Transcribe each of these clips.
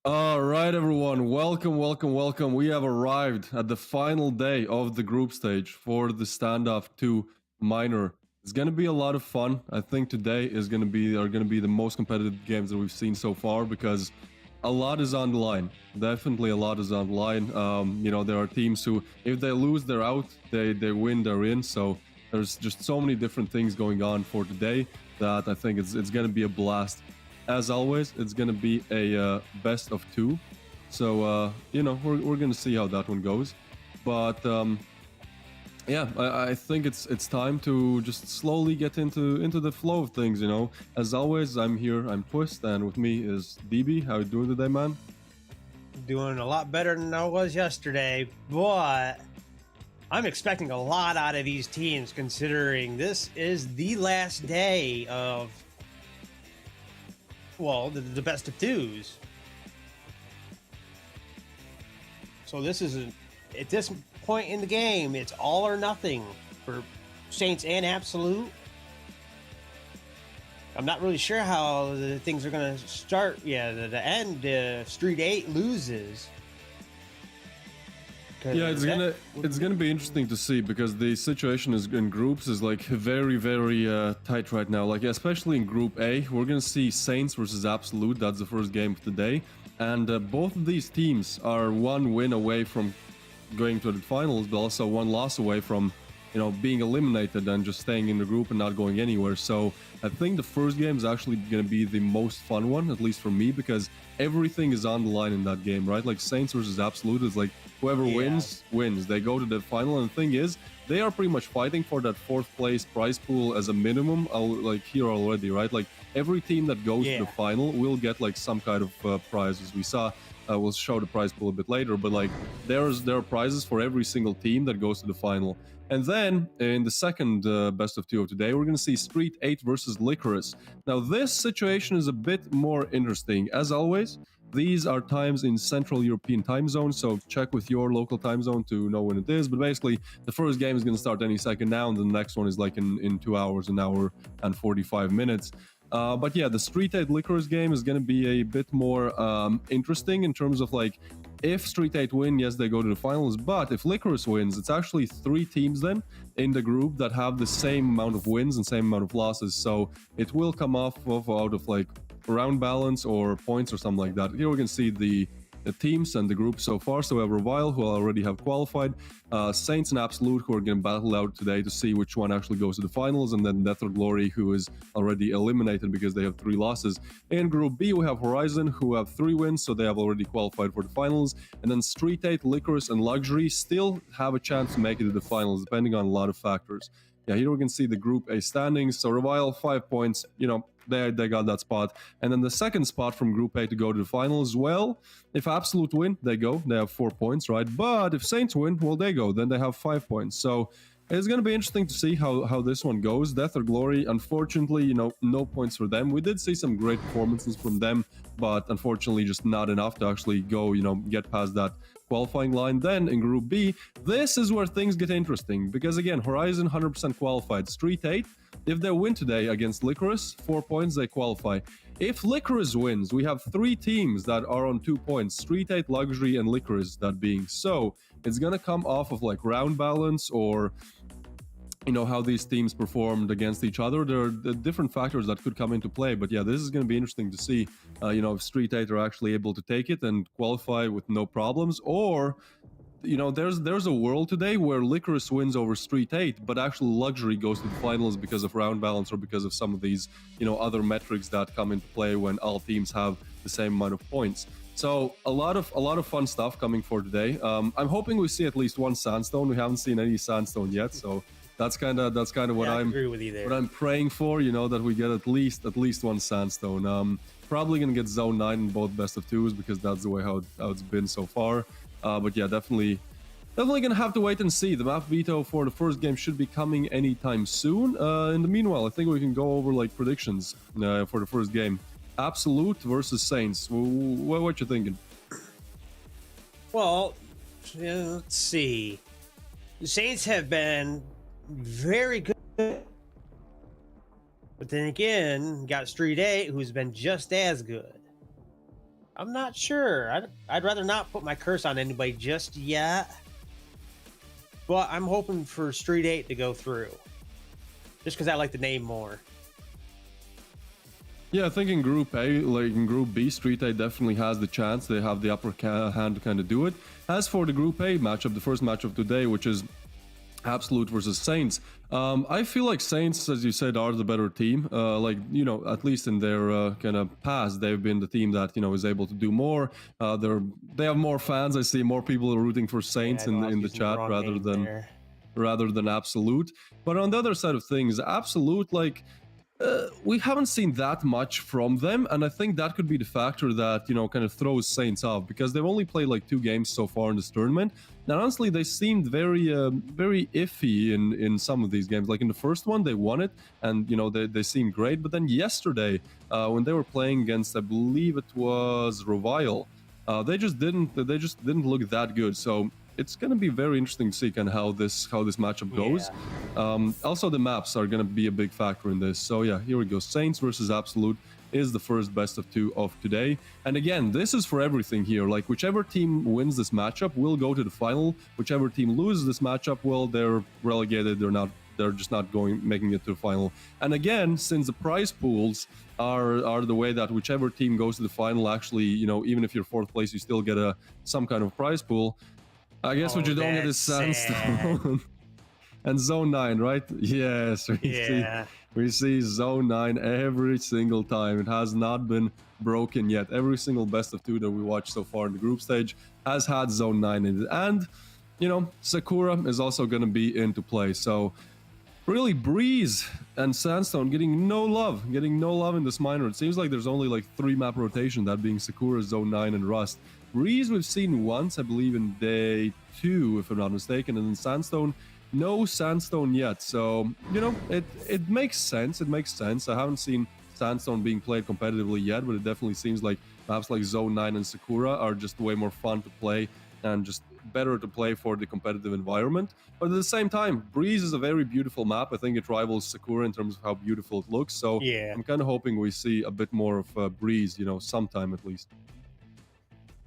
All right, everyone. Welcome. We have arrived at the final day of the group stage for the Standoff 2 minor. It's going to be a lot of fun. I think today are going to be the most competitive games that we've seen so far because a lot is on the line. Definitely a lot is on the line. There are teams who, if they lose, they're out. They win, they're in. So there's just so many different things going on for today that I think it's going to be a blast. As always, it's going to be a best of two. So, we're going to see how that one goes. But, I think it's time to just slowly get into the flow of things, As always, I'm here, I'm Twist, and with me is DB. How you doing today, man? Doing a lot better than I was yesterday, but I'm expecting a lot out of these teams considering this is the last day of the best of twos. So this is at this point in the game, it's all or nothing for Saints and Absolute. I'm not really sure how the things are going to start. Yeah, the end, STREETEIGHT loses. Yeah, it's gonna be interesting to see because the situation is in groups is like very tight right now. Like especially in Group A, we're gonna see Saints versus Absolute. That's the first game of the day, and both of these teams are one win away from going to the finals, but also one loss away from being eliminated and just staying in the group and not going anywhere. So I think the first game is actually going to be the most fun one, at least for me, because everything is on the line in that game, right? Like Saints versus Absolute is like whoever wins. They go to the final, and the thing is, they are pretty much fighting for that fourth place prize pool as a minimum, like here already, right? Like every team that goes to the final will get like some kind of prize, as we saw. We'll show the prize pool a bit later, but like there are prizes for every single team that goes to the final. And then in the second best of two of today, we're going to see STREETEIGHT versus Lycoris. Now this situation is a bit more interesting. As always, these are times in Central European time zone, so check with your local time zone to know when it is. But basically, the first game is going to start any second now, and the next one is like in 2 hours, an hour and 45 minutes. But yeah, the STREETEIGHT Lycoris game is going to be a bit more interesting in terms of like, if STREETEIGHT win, yes, they go to the finals. But if Lycoris wins, it's actually 3 teams then in the group that have the same amount of wins and same amount of losses. So it will come out of like round balance or points or something like that. Here we can see the teams and the group so far. So we have Revile, who already have qualified, Saints and Absolute, who are going to battle out today to see which one actually goes to the finals, and then DeathOrGlory, who is already eliminated because they have 3 losses. In Group B, we have Horizon, who have 3 wins, so they have already qualified for the finals, and then STREETEIGHT, Lycoris, and Luxury still have a chance to make it to the finals, depending on a lot of factors. Yeah, here we can see the Group A standings. So Revile, 5 points, they got that spot. And then the second spot from Group A to go to the finals, well, if Absolute win, they go. They have 4 points, right? But if Saints win, well, they go. Then they have 5 points. So it's going to be interesting to see how this one goes. DeathOrGlory, unfortunately, no points for them. We did see some great performances from them, but unfortunately just not enough to actually go, get past that qualifying line. Then in Group B, this is where things get interesting because again, Horizon 100% qualified. STREETEIGHT, if they win today against Lycoris, 4 points, they qualify. If Lycoris wins, we have 3 teams that are on 2 points, STREETEIGHT, Luxury, and Lycoris, that being. So it's gonna come off of like round balance or how these teams performed against each other. There are different factors that could come into play, but yeah, this is going to be interesting to see if STREETEIGHT are actually able to take it and qualify with no problems, or there's a world today where Lycoris wins over STREETEIGHT, but actually Luxury goes to the finals because of round balance or because of some of these other metrics that come into play when all teams have the same amount of points. So a lot of fun stuff coming for today. I'm hoping we see at least one Sandstone. We haven't seen any Sandstone yet, so that's kind of what I'm praying for. That we get at least one Sandstone. Probably gonna get Zone 9 in both best of twos because that's the way how it's been so far. But yeah, definitely gonna have to wait and see. The map veto for the first game should be coming anytime soon. In the meanwhile, I think we can go over like predictions for the first game. Absolute versus Saints. What you thinking? Well, let's see. The Saints have been very good, but then again, got STREETEIGHT, who's been just as good. I'm not sure. I'd rather not put my curse on anybody just yet. But I'm hoping for Street 8 to go through. Just because I like the name more. Yeah, I think in Group A, like in Group B, STREETEIGHT definitely has the chance. They have the upper hand to kind of do it. As for the Group A matchup, the first match of today, which is Absolute versus Saints, I feel like Saints, as you said, are the better team. Like, you know, at least in their kind of past, they've been the team that, you know, is able to do more. They have more fans. I see more people are rooting for Saints in the chat rather than Absolute. But on the other side of things, Absolute, like, we haven't seen that much from them, and I think that could be the factor that, you know, kind of throws Saints off, because they've only played like 2 games so far in this tournament. Now, honestly, they seemed very iffy in some of these games. Like in the first one, they won it, and, you know, they seemed great. But then yesterday, when they were playing against, I believe it was Revial, they just didn't look that good. So it's going to be very interesting to see kind of how this matchup goes. Yeah. Also, the maps are going to be a big factor in this. So yeah, here we go. Saints versus Absolute is the first best of 2 of today. And again, this is for everything here. Like, whichever team wins this matchup will go to the final. Whichever team loses this matchup, well, they're relegated. They're just not making it to the final. And again, since the prize pools are the way that whichever team goes to the final, actually, you know, even if you're 4th place, you still get some kind of prize pool. I guess what you don't get is Sandstone. And Zone 9, right? Yes, we see Zone 9 every single time. It has not been broken yet. Every single best of 2 that we watched so far in the group stage has had Zone 9 in it. And, you know, Sakura is also going to be into play. So, really, Breeze and Sandstone getting no love in this minor. It seems like there's only like 3 map rotation, that being Sakura, Zone 9, and Rust. Breeze we've seen once, I believe, in day 2, if I'm not mistaken, and then Sandstone, no Sandstone yet. So, you know, it makes sense. It makes sense. I haven't seen Sandstone being played competitively yet, but it definitely seems like maps like Zone 9 and Sakura are just way more fun to play and just better to play for the competitive environment. But at the same time, Breeze is a very beautiful map. I think it rivals Sakura in terms of how beautiful it looks. So yeah, I'm kind of hoping we see a bit more of Breeze, you know, sometime at least.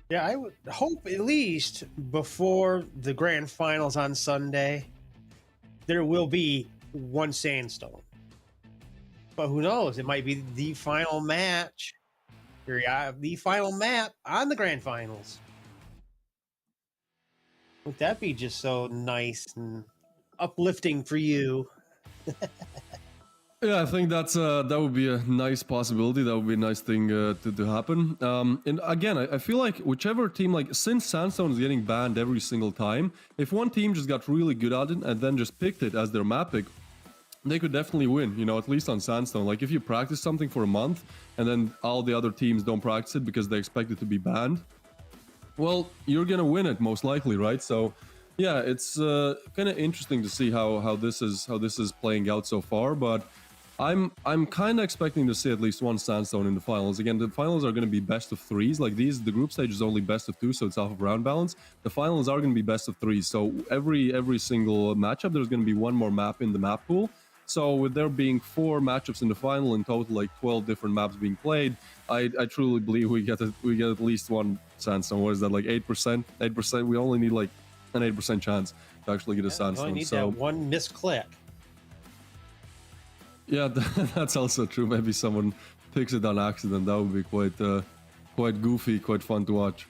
Yeah, I would hope at least before the grand finals on Sunday, there will be 1 Sandstone. But who knows? It might be the final match, or the final map on the grand finals. Would that be just so nice and uplifting for you? Yeah, I think that would be a nice possibility. That would be a nice thing to happen. And again, I feel like whichever team, like, since Sandstone is getting banned every single time, if one team just got really good at it and then just picked it as their map pick, they could definitely win, you know, at least on Sandstone. Like, if you practice something for a month and then all the other teams don't practice it because they expect it to be banned, well, you're gonna win it most likely, right? So yeah, it's kind of interesting to see how this is playing out so far, but I'm kind of expecting to see at least 1 Sandstone in the finals. Again, the finals are going to be best of 3s. Like, the group stage is only best of 2, so it's off of round balance. The finals are going to be best of 3, so every single matchup, there's going to be 1 more map in the map pool. So with there being 4 matchups in the final, in total like 12 different maps being played, I truly believe we get at least 1 Sandstone. What is that, like 8%? 8%. We only need like an 8% chance to actually get a Sandstone. We need that 1 misclick. Yeah, that's also true. Maybe someone picks it on accident. That would be quite goofy, quite fun to watch.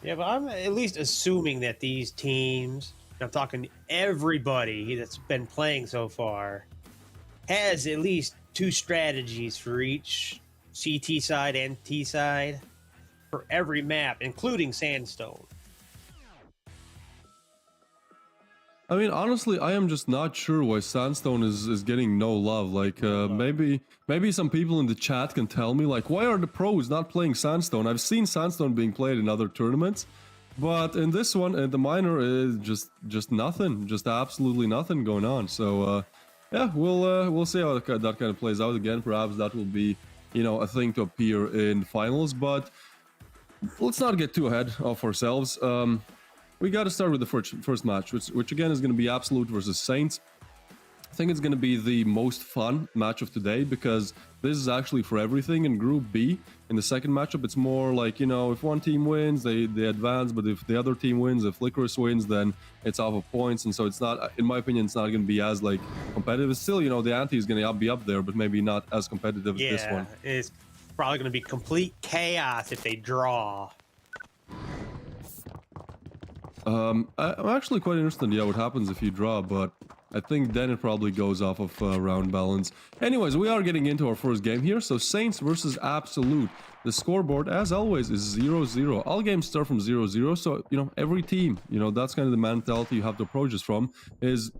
Yeah, but I'm at least assuming that these teams, I'm talking everybody that's been playing so far, has at least 2 strategies for each CT side and T side for every map, including Sandstone. I mean, honestly, I am just not sure why Sandstone is getting no love. Like, maybe some people in the chat can tell me, like, why are the pros not playing Sandstone? I've seen Sandstone being played in other tournaments, but in this one, the minor, is just nothing, just absolutely nothing going on. So, yeah, we'll see how that kind of plays out. Again, perhaps that will be, you know, a thing to appear in the finals. But let's not get too ahead of ourselves. We got to start with the first match, which again is going to be Absolute versus Saints. I think it's going to be the most fun match of today because this is actually for everything. In Group B, in the second matchup, it's more like, you know, if one team wins, they advance, but if the other team wins, if Lycoris wins, then it's off of points. And so it's not, in my opinion, it's not going to be as like competitive. It's still, you know, the ante is going to be up there, but maybe not as competitive as this one. It's probably going to be complete chaos if they draw. I'm actually quite interested in what happens if you draw, but I think then it probably goes off of round balance. Anyways, we are getting into our first game here. So Saints versus Absolute. The scoreboard, as always, is 0-0. All games start from 0-0. So, you know, every team, you know, that's kind of the mentality you have to approach this from, is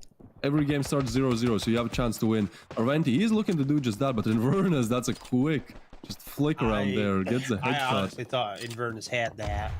every game starts 0-0. So you have a chance to win. Arventi, he's looking to do just that, but Inverness, that's a quick just flick around there. Gets a headshot. I honestly thought Inverness had that.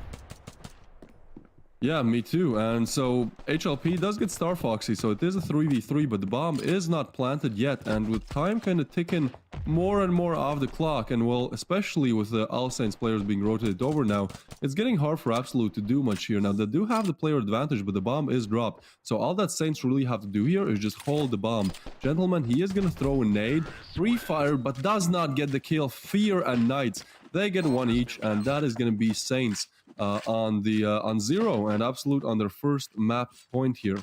Yeah, me too. And so HLP does get Star Foxy, so it is a 3v3, but the bomb is not planted yet. And with time kind of ticking more and more off the clock, and well, especially with the All Saints players being rotated over now, it's getting hard for Absolute to do much here. Now, they do have the player advantage, but the bomb is dropped. So all that Saints really have to do here is just hold the bomb. Gentlemen, he is going to throw a nade, pre-fire, but does not get the kill. Fear and Knights, they get one each, and that is going to be Saints on 0 and Absolute on their first map point here.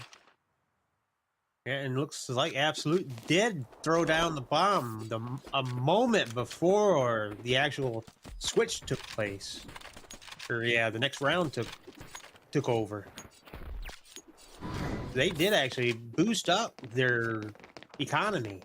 Yeah, and looks like Absolute did throw down the bomb a moment before the actual switch took place. Or yeah, the next round took over. They did actually boost up their economy.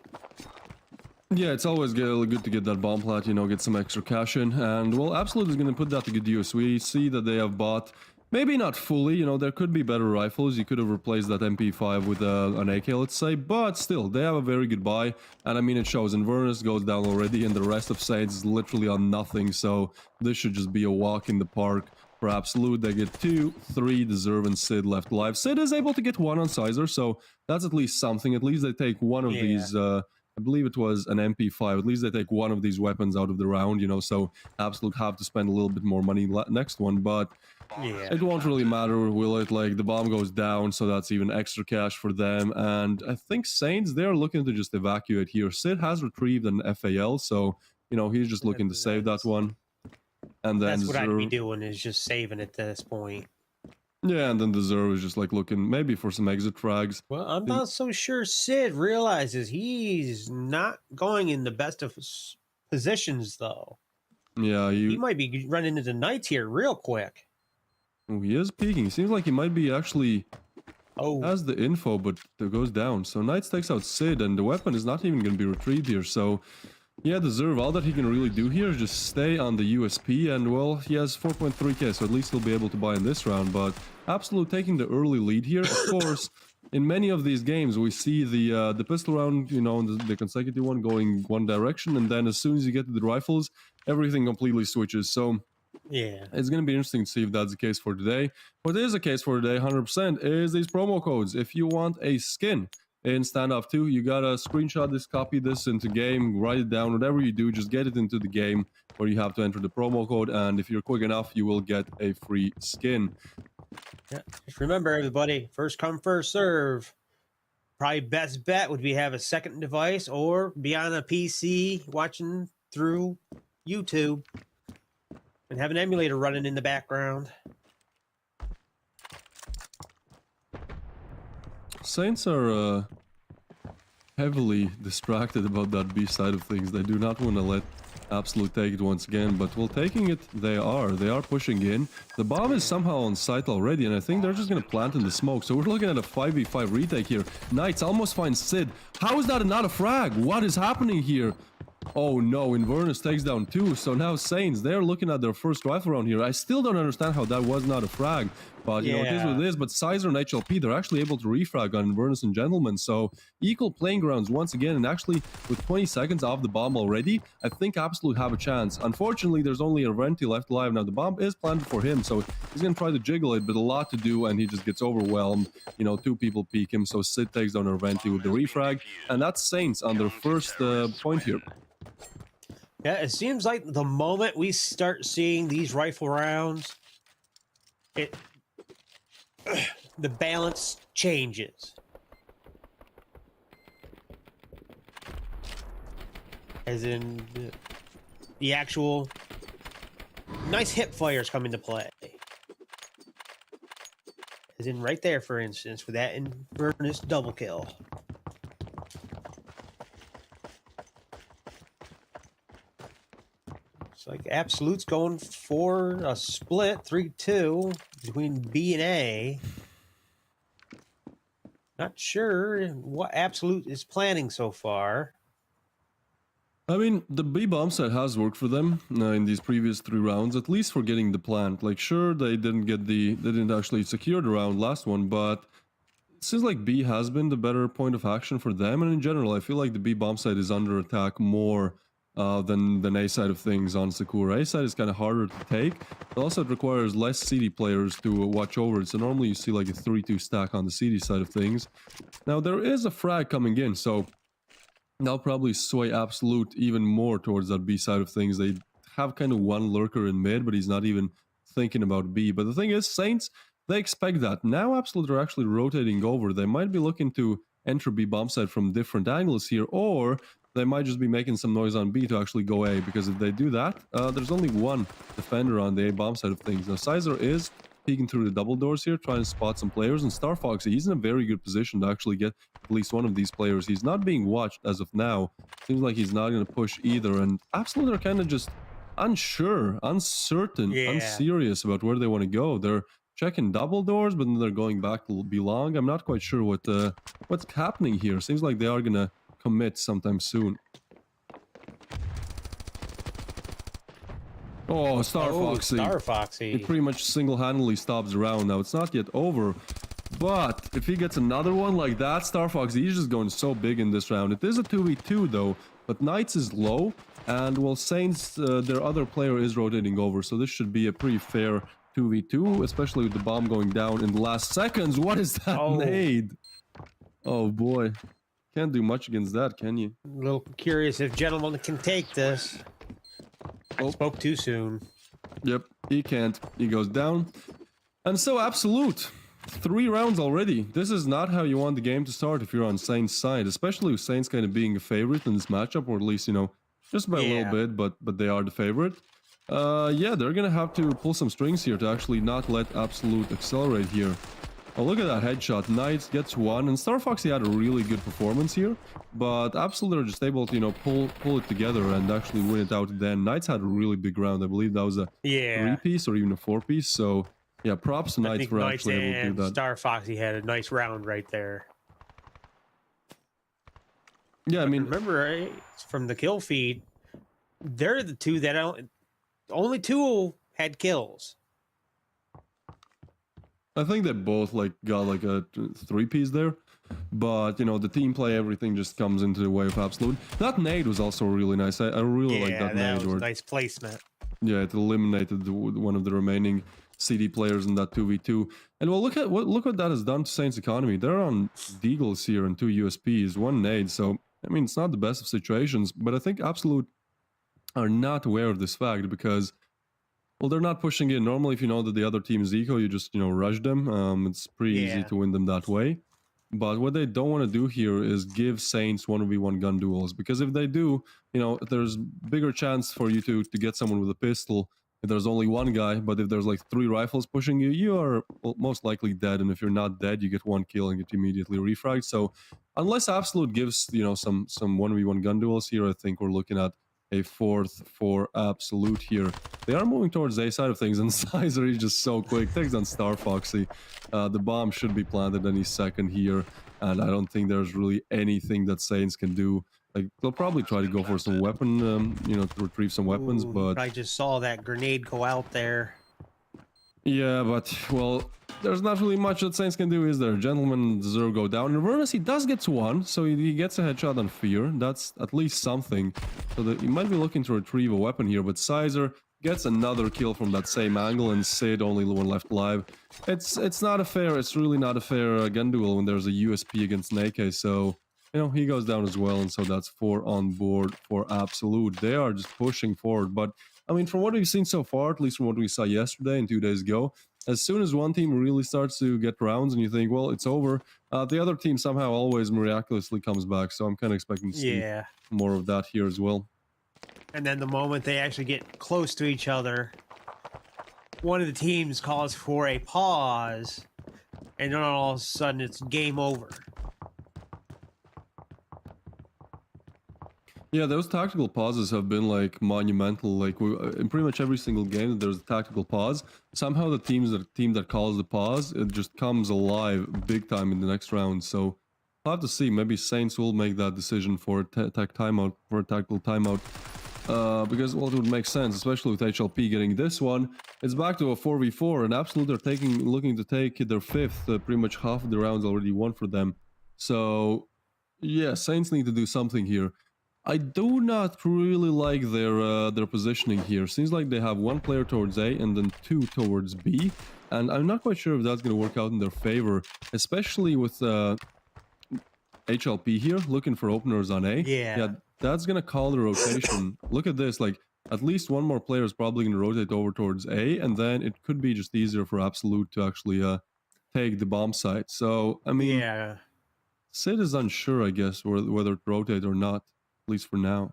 Yeah, it's always good to get that bomb plat, you know, get some extra cash in. And, well, Absolute is going to put that to good use. We see that they have bought, maybe not fully, you know, there could be better rifles. You could have replaced that MP5 with an AK, let's say. But still, they have a very good buy. And, I mean, it shows. Inverness goes down already, and the rest of Saints is literally on nothing. So this should just be a walk in the park. For Absolute, they get 2, 3, Deserve, and Sid left alive. Sid is able to get 1 on Sizer, so that's at least something. At least they take one of these... I believe it was an MP5. At least they take one of these weapons out of the round, you know, so Absolute have to spend a little bit more money next one, but it won't really matter, will it? Like, the bomb goes down, so that's even extra cash for them, and I think Saints, they're looking to just evacuate here. Sid has retrieved an FAL, so, you know, he's just looking to save that one. And then that's what I'd be doing, is just saving at this point. Yeah, and then Deserve is just like looking maybe for some exit frags. Well, I'm not so sure Sid realizes he's not going in the best of positions, though. Yeah, he might be running into Knights here real quick. Oh, he is peeking. Seems like he might be actually has the info, but it goes down. So Knights takes out Sid, and the weapon is not even going to be retrieved here. So yeah, Deserve, all that he can really do here is just stay on the USP, and well, he has 4.3k, so at least he'll be able to buy in this round. But Absolute taking the early lead here. Of course, in many of these games, we see the pistol round, you know, the consecutive one going one direction, and then as soon as you get to the rifles, everything completely switches. So yeah, it's going to be interesting to see if that's the case for today. What is the case for today, 100%, is these promo codes. If you want a skin in Standoff 2, you gotta screenshot this, copy this into game, write it down, whatever you do, just get it into the game where you have to enter the promo code, and if you're quick enough, you will get a free skin. Yeah, just remember, everybody, first come, first serve. Probably best bet would be have a second device or be on a PC watching through YouTube and have an emulator running in the background. Saints are heavily distracted about that B side of things. They do not want to let Absolute take it once again, but while taking it, they are pushing in. The bomb is somehow on site already, and I think they're just going to plant in the smoke. So we're looking at a 5v5 retake here. Knights almost finds Sid. How is that not a frag? What is happening here? Oh no, Inverness takes down 2, so now Saints, they're looking at their first rifle round here. I still don't understand how that was not a frag, but you know, it is what it is. But Sizer and HLP, they're actually able to refrag on Inverness and Gentlemen, so equal playing grounds once again, and actually with 20 seconds off the bomb already, I think Absolute have a chance. Unfortunately, there's only a Venti left alive. Now the bomb is planted for him, so he's gonna try to jiggle it, but a lot to do, and he just gets overwhelmed. You know, 2 people peek him, so Sid takes down Venti with the refrag, and that's Saints on their first point here. Yeah, it seems like the moment we start seeing these rifle rounds, the balance changes. as in the actual nice hip fires come into play. As in right there, for instance, with that Inverness double kill. It's like Absolute's going for a split 3-2 between B and A. Not sure what Absolute is planning so far. I mean, the B bomb site has worked for them in these previous 3 rounds, at least for getting the plant. Like, sure, they didn't actually secure the round last one, but it seems like B has been the better point of action for them. And in general, I feel like the B bomb site is under attack more than A side of things on Sakura. A side is kind of harder to take, but also it requires less CD players to watch over it. So normally you see like a 3-2 stack on the CD side of things. Now there is a frag coming in, so they'll probably sway Absolute even more towards that B side of things. They have kind of one lurker in mid, but he's not even thinking about B. But the thing is, Saints, they expect that. Now Absolute are actually rotating over. They might be looking to enter B bomb site from different angles here, or they might just be making some noise on B to actually go A, because if they do that, there's only one defender on the A bomb side of things. Now Sizer is peeking through the double doors here, trying to spot some players, and Star Foxy, he's in a very good position to actually get at least one of these players. He's not being watched as of now. Seems like he's not going to push either, and Absolute are kind of just unsure, uncertain, unserious about where they want to go. They're checking double doors, but then they're going back to be long. I'm not quite sure what's happening here. Seems like they are going to commit sometime soon. Oh, Star Foxy. Star Foxy. He pretty much single-handedly stops the round. Now, it's not yet over, but if he gets another one like that, Star Foxy, he's just going so big in this round. It is a 2v2, though, but Knights is low, and, well, Saints, their other player is rotating over, so this should be a pretty fair 2v2, especially with the bomb going down in the last seconds. What is that nade? Oh, boy. Can't do much against that, can you? A little curious if Gentleman can take this. I spoke too soon. Yep, he can't. He goes down. And so Absolute. 3 rounds already. This is not how you want the game to start if you're on Saints' side, especially with Saints kind of being a favorite in this matchup, or at least, you know, just by a little bit, but they are the favorite. Yeah, they're gonna have to pull some strings here to actually not let Absolute accelerate here. Oh, look at that headshot. Knights gets 1, and Star Foxy had a really good performance here, but Absolute are just able to, you know, pull it together and actually win it out then. Knights had a really big round. I believe that was a 3-piece or even a 4-piece, so yeah, props to Knights for actually able to do that. Star Foxy had a nice round right there. Yeah, I mean... Remember, from the kill feed, they're the two that only 2 had kills. I think they both like got like a 3-piece there, but you know, the team play, everything just comes into the way of Absolute. That nade was also really nice. I really like that nade. Yeah, that was a nice placement. Yeah, it eliminated one of the remaining CD players in that 2v2. And well, look what that has done to Saints' economy. They're on Deagles here and 2 USPs, 1 nade. So I mean, it's not the best of situations, but I think Absolute are not aware of this fact because, well, they're not pushing in. Normally, if you know that the other team is eco, you just, you know, rush them. It's pretty easy to win them that way. But what they don't want to do here is give Saints 1v1 gun duels. Because if they do, you know, there's bigger chance for you to get someone with a pistol if there's only 1 guy. But if there's like 3 rifles pushing you, you are most likely dead. And if you're not dead, you get 1 kill and get immediately refragged. So unless Absolute gives, you know, some 1v1 gun duels here, I think we're looking at a 4th for Absolute here. They are moving towards A side of things, and Sizer is just so quick. Takes on Star Foxy. The bomb should be planted any second here, and I don't think there's really anything that Saints can do. Like, they'll probably try to go for some weapon, you know, to retrieve some weapons, but... I just saw that grenade go out there. Yeah, but, well, there's not really much that Saints can do, is there? Gentleman 0 go down. In Avernus, he does get 1, so he gets a headshot on Fear. That's at least something. So that he might be looking to retrieve a weapon here, but Sizer gets another kill from that same angle, and Sid, only the one left alive. It's not a fair, it's really not a fair gun duel when there's a USP against an AK, so... You know, he goes down as well, and so that's 4 on board for Absolute. They are just pushing forward, but... I mean, from what we've seen so far, at least from what we saw yesterday and 2 days ago, as soon as one team really starts to get rounds and you think, well, it's over, the other team somehow always miraculously comes back. So I'm kind of expecting to see more of that here as well. And then the moment they actually get close to each other, one of the teams calls for a pause, and then all of a sudden it's game over. Yeah, those tactical pauses have been like monumental. Like in pretty much every single game that there's a tactical pause, somehow the team that calls the pause, it just comes alive big time in the next round. So I'll have to see. Maybe Saints will make that decision for a tactical timeout. Because well, it would make sense, especially with HLP getting this one. It's back to a 4v4, and Absolute are looking to take their fifth. Pretty much half of the rounds already won for them. So yeah, Saints need to do something here. I do not really like their positioning here. Seems like they have one player towards A and then two towards B, and I'm not quite sure if that's going to work out in their favor, especially with HLP here looking for openers on A. Yeah, that's going to call the rotation. Look at this, like at least one more player is probably going to rotate over towards A, and then it could be just easier for Absolute to actually take the bomb site. So I mean, yeah. Sid is unsure, I guess, whether to rotate or not. At least for now.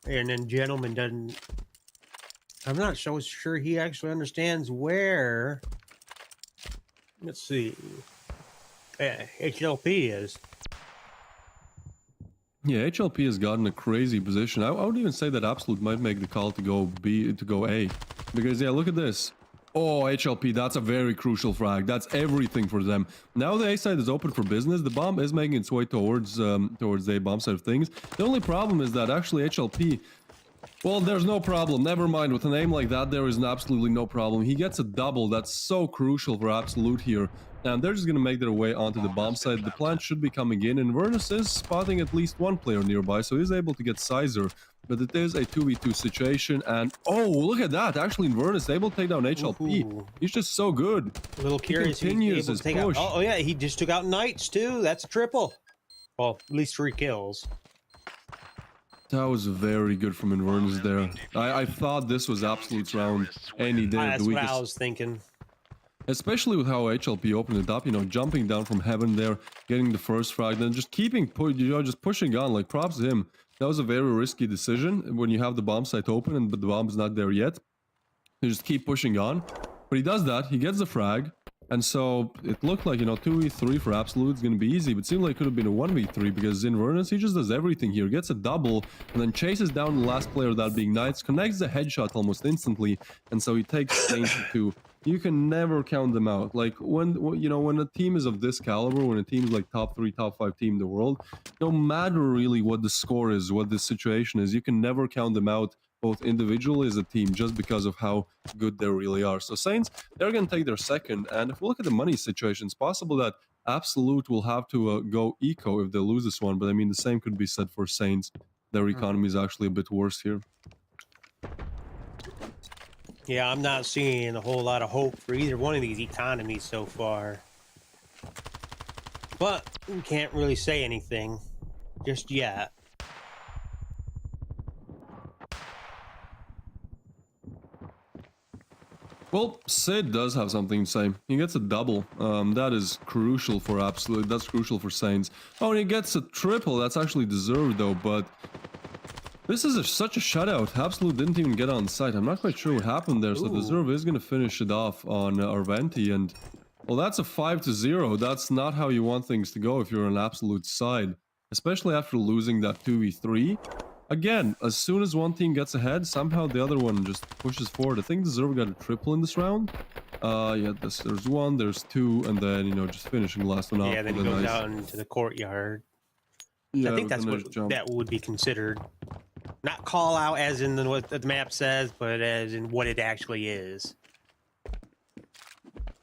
And then Gentleman doesn't... I'm not so sure he actually understands where... Let's see. HLP is. Yeah, HLP has gotten a crazy position. I would even say that Absolute might make the call to go A. Because, yeah, look at this. Oh, HLP, that's a very crucial frag. That's everything for them. Now the A side is open for business. The bomb is making its way towards the bomb side of things. The only problem is that actually HLP... Well, there's no problem. Never mind. With a name like that, there is absolutely no problem. He gets a double. That's so crucial for Absolute here. And they're just going to make their way onto the bomb side. The plant should be coming in. And Vernus is spotting at least one player nearby, so he's able to get Sizer. But it is a 2v2 situation. And, oh, look at that. Actually, Vernus is able to take down HLP. Ooh. He's just so good. A little curious. He continues his push. Oh, yeah. He just took out Knights, too. That's a triple. Well, at least 3 kills. That was very good from Inverness there. I thought this was Absolute's round any day of the week. That's what I was thinking. Especially with how HLP opened it up, you know, jumping down from heaven there, getting the first frag, then just just pushing on, like props to him. That was a very risky decision when you have the bomb site open but the bomb's not there yet. You just keep pushing on. But he does that, he gets the frag. And so it looked like, you know, 2v3 for Absolute is going to be easy, but it seemed like it could have been a 1v3 because Inverness, he just does everything here, gets a double, and then chases down the last player, that being Knights, connects the headshot almost instantly, and so he takes Saints to 2. You can never count them out. Like when a team is of this caliber, when a team is like top 3, top 5 team in the world, no matter really what the score is, what the situation is, you can never count them out both individually as a team just because of how good they really are. So Saints, they're going to take their second, and if we look at the money situation, it's possible that Absolute will have to go eco if they lose this one, but I mean the same could be said for Saints. Their economy is actually a bit worse here. Yeah, I'm not seeing a whole lot of hope for either one of these economies so far. But we can't really say anything just yet. Well, Sid does have something to say. He gets a double. That is crucial for Absolute. That's crucial for Saints. Oh, and he gets a triple. That's actually deserved, though, but... This is such a shutout. Absolute didn't even get on site. I'm not quite sure what happened there, so Deserve is going to finish it off on Arventi, and... Well, that's a 5-0. That's not how you want things to go if you're on Absolute side. Especially after losing that 2v3. Again, as soon as one team gets ahead, somehow the other one just pushes forward. I think Deserve got a triple in this round. Yeah, there's 1, there's 2, and then, you know, just finishing the last one off. Yeah, then he goes out into the courtyard. Yeah, I think that's what that would be considered. Not call out as in what the map says, but as in what it actually is.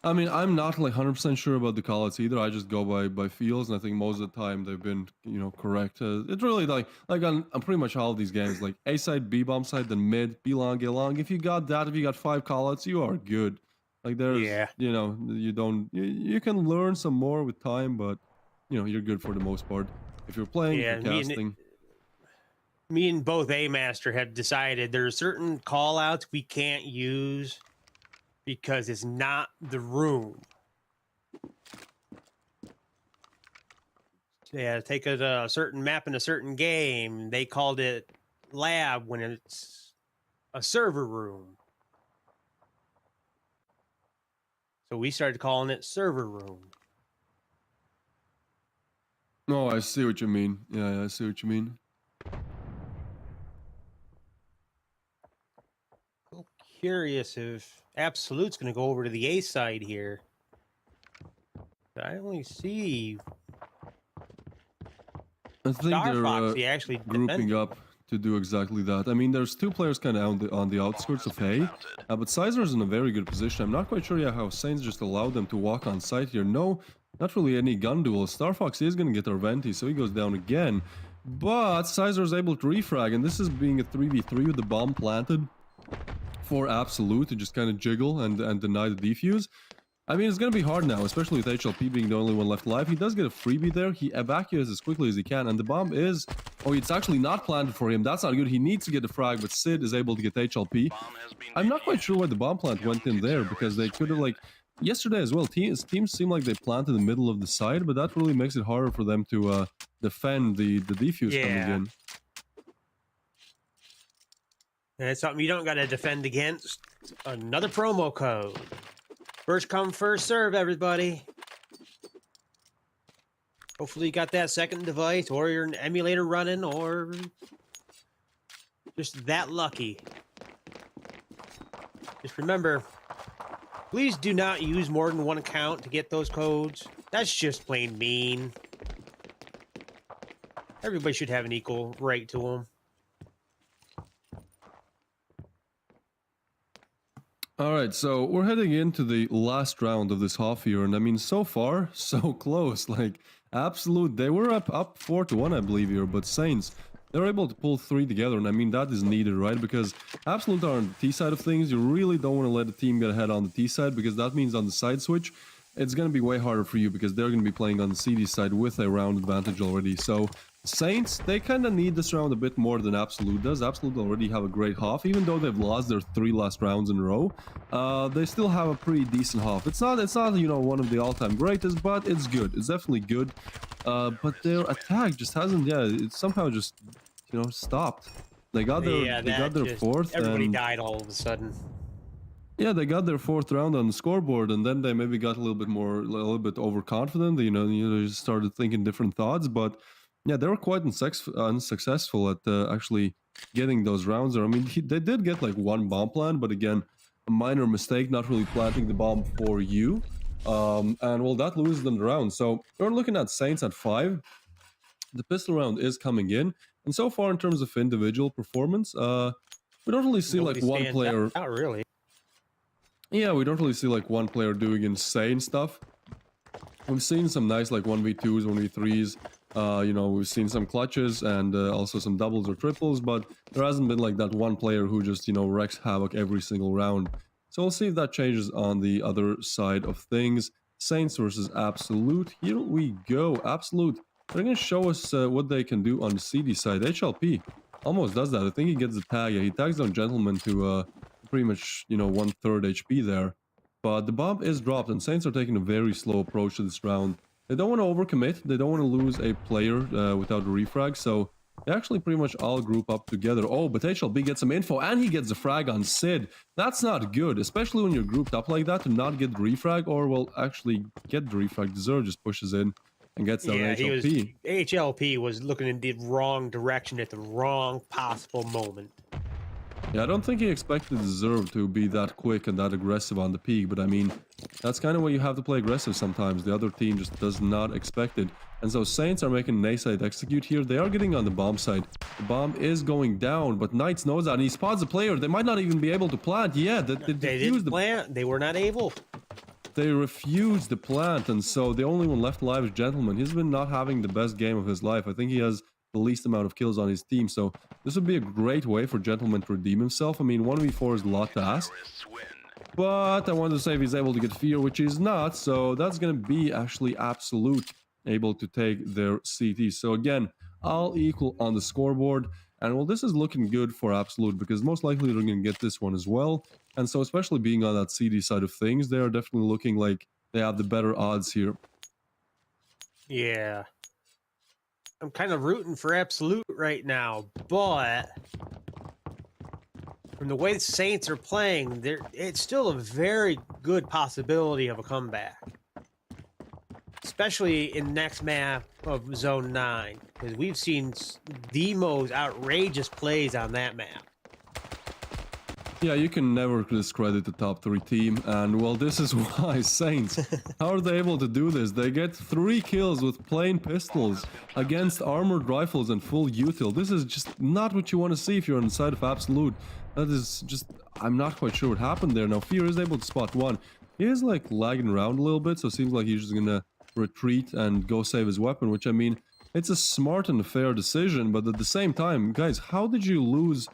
I mean, I'm not like 100% sure about the call-outs either. I just go by feels, and I think most of the time they've been, you know, correct. It's really like on pretty much all of these games, like A side, B bomb side, then mid, B long, A long. If you got that, if you got 5 call-outs, you are good. Like there's, you know, you can learn some more with time, but you know, you're good for the most part. If you're playing, if you're casting. Me and both A-Master have decided there are certain call-outs we can't use because it's not the room. Yeah, take a certain map in a certain game. They called it lab when it's a server room. So we started calling it server room. Oh, I see what you mean. Yeah, I see what you mean. I'm curious if Absolute's going to go over to the A side here. I only see I think Star they're Foxy actually grouping defending. up to do exactly that. I mean, there's two players kind of on the outskirts of A, but Sizer's in a very good position. I'm not quite sure yet how Saints just allowed them to walk on site here. No, not really any gun duel. Star Fox is going to get Arventi, so he goes down again. But Sizer is able to refrag, and this is being a 3v3 with the bomb planted for Absolute to just kind of jiggle and deny the defuse. I mean, it's going to be hard now, especially with HLP being the only one left alive. He does get a freebie there. He evacuates as quickly as he can, and the bomb is... Oh, it's actually not planted for him. That's not good. He needs to get the frag, but Sid is able to get HLP. I'm not quite sure why the bomb plant went in there, because they could have, like... Yesterday as well, teams seem like they planted in the middle of the side, but that really makes it harder for them to defend the defuse coming in. And it's something you don't got to defend against. Another promo code. First come, first serve, everybody. Hopefully you got that second device, or you're an emulator running, or just that lucky. Just remember, please do not use more than one account to get those codes. That's just plain mean. Everybody should have an equal right to them. Alright, so we're heading into the last round of this half here, and I mean, so far, so close. Like, Absolute, they were up 4-1, I believe here, but Saints, they're able to pull 3 together, and I mean, that is needed, right? Because Absolute are on the T side of things. You really don't want to let a team get ahead on the T side, because that means on the side switch, it's going to be way harder for you, because they're going to be playing on the CD side with a round advantage already. So Saints, they kind of need this round a bit more than Absolute does. Absolute already have a great half, even though they've lost their 3 last rounds in a row. They still have a pretty decent half. It's not you know, one of the all-time greatest, but it's good. It's definitely good. But their attack just hasn't, it's somehow just, you know, stopped. They got their fourth. Everybody died all of a sudden. Yeah, they got their 4th round on the scoreboard, and then they maybe got a little bit overconfident. You know, just started thinking different thoughts, but. Yeah, they were quite unsuccessful at actually getting those rounds there. I mean, they did get like 1 bomb plant, but again, a minor mistake, not really planting the bomb for you. And well, that loses them the round. So we're looking at Saints at 5. The pistol round is coming in. And so far, in terms of individual performance, we don't really see like one player... Not really. Yeah, we don't really see like one player doing insane stuff. We've seen some nice like 1v2s, 1v3s. You know, we've seen some clutches and also some doubles or triples, but there hasn't been like that one player who just, you know, wrecks havoc every single round. So we'll see if that changes on the other side of things. Saints versus Absolute. Here we go. Absolute. They're going to show us what they can do on the CD side. HLP almost does that. I think he gets the tag. Yeah, he tags down Gentleman to pretty much, you know, 1/3 HP there. But the bomb is dropped, and Saints are taking a very slow approach to this round. They don't want to overcommit. They don't want to lose a player without a refrag, so they actually pretty much all group up together. Oh, but HLB gets some info, and he gets a frag on Sid. That's not good, especially when you're grouped up like that, to not get the refrag, or, well, actually get the refrag. Deserve just pushes in and gets down HLP. HLP was looking in the wrong direction at the wrong possible moment. Yeah, I don't think he expected Deserve to be that quick and that aggressive on the peak, but I mean, that's kind of why you have to play aggressive sometimes. The other team just does not expect it. And so Saints are making an A-side execute here. They are getting on the bomb side. The bomb is going down, but Knights knows that, and he spots a player. They might not even be able to plant. Yeah, they didn't plant. They were not able. They refused the plant, and so the only one left alive is Gentleman. He's been not having the best game of his life. I think he has the least amount of kills on his team, so this would be a great way for Gentleman to redeem himself. I mean, 1v4 is a lot to ask, but I wanted to say if he's able to get Fear, which he's not, so that's going to be actually Absolute able to take their CT. So again, all equal on the scoreboard, and well, this is looking good for Absolute, because most likely they're going to get this one as well, and so especially being on that CD side of things, they are definitely looking like they have the better odds here. Yeah. I'm kind of rooting for Absolute right now, but from the way the Saints are playing, it's still a very good possibility of a comeback. Especially in next map of Zone 9, because we've seen the most outrageous plays on that map. Yeah, you can never discredit the top 3 team, and well, this is why Saints, how are they able to do this? They get 3 kills with plain pistols against armored rifles and full util. This is just not what you want to see if you're on the side of Absolute. That is just, I'm not quite sure what happened there. Now, Fear is able to spot one. He is like lagging around a little bit, so it seems like he's just gonna retreat and go save his weapon, which, I mean, it's a smart and fair decision, but at the same time, guys, how did you lose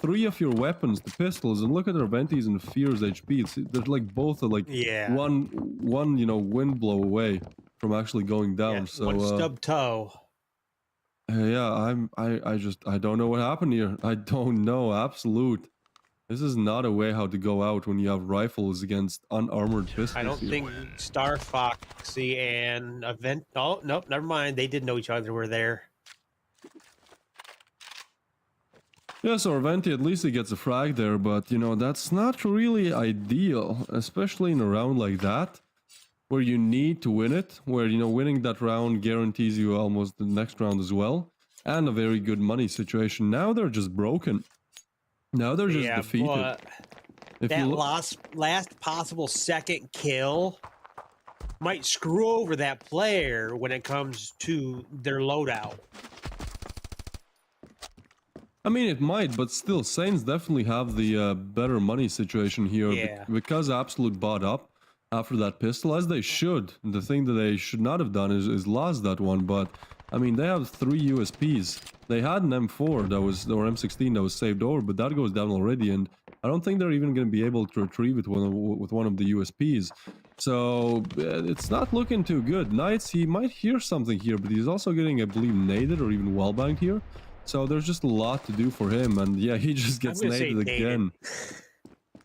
3 of your weapons, the pistols, and look at their Ventis and Fear's HP. They're like both are like one you know, wind blow away from actually going down. Yeah, so one stub toe. Yeah, I don't know what happened here. I don't know. Absolute. This is not a way how to go out when you have rifles against unarmored pistols. I don't think Star Foxy and Event. Oh, nope, never mind. They did know each other were there. Yeah, so Arventi, at least he gets a frag there, but, you know, that's not really ideal, especially in a round like that, where you need to win it, where, you know, winning that round guarantees you almost the next round as well, and a very good money situation. Now they're just broken. Now they're just defeated. But that last possible second kill might screw over that player when it comes to their loadout. I mean, it might, but still, Saints definitely have the better money situation here because Absolute bought up after that pistol, as they should. The thing that they should not have done is lost that one, but I mean, they have 3 USPs. They had an M4 that was, or M16 that was saved over, but that goes down already, and I don't think they're even going to be able to retrieve it with one of the USPs. So it's not looking too good. Knights, he might hear something here, but he's also getting, I believe, naded or even wallbanged here. So there's just a lot to do for him, and yeah, he just gets naded again.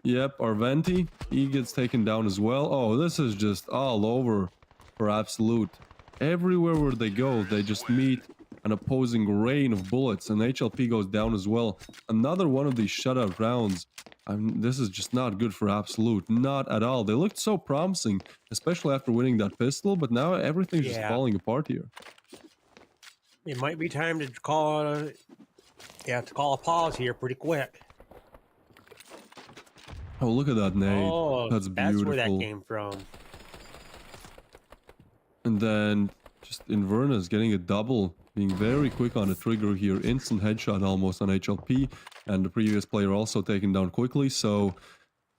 Yep, Arventi, he gets taken down as well. Oh, this is just all over for Absolute. Everywhere where they go, they just meet an opposing rain of bullets, and HLP goes down as well. Another one of these shutout rounds. This is just not good for Absolute, not at all. They looked so promising, especially after winning that pistol, but now everything's just falling apart here. It might be time to call a pause here pretty quick. Oh, look at that nade. Oh, that's beautiful. That's where that came from. And then just Inverness getting a double, being very quick on the trigger here. Instant headshot almost on HLP, and the previous player also taken down quickly. So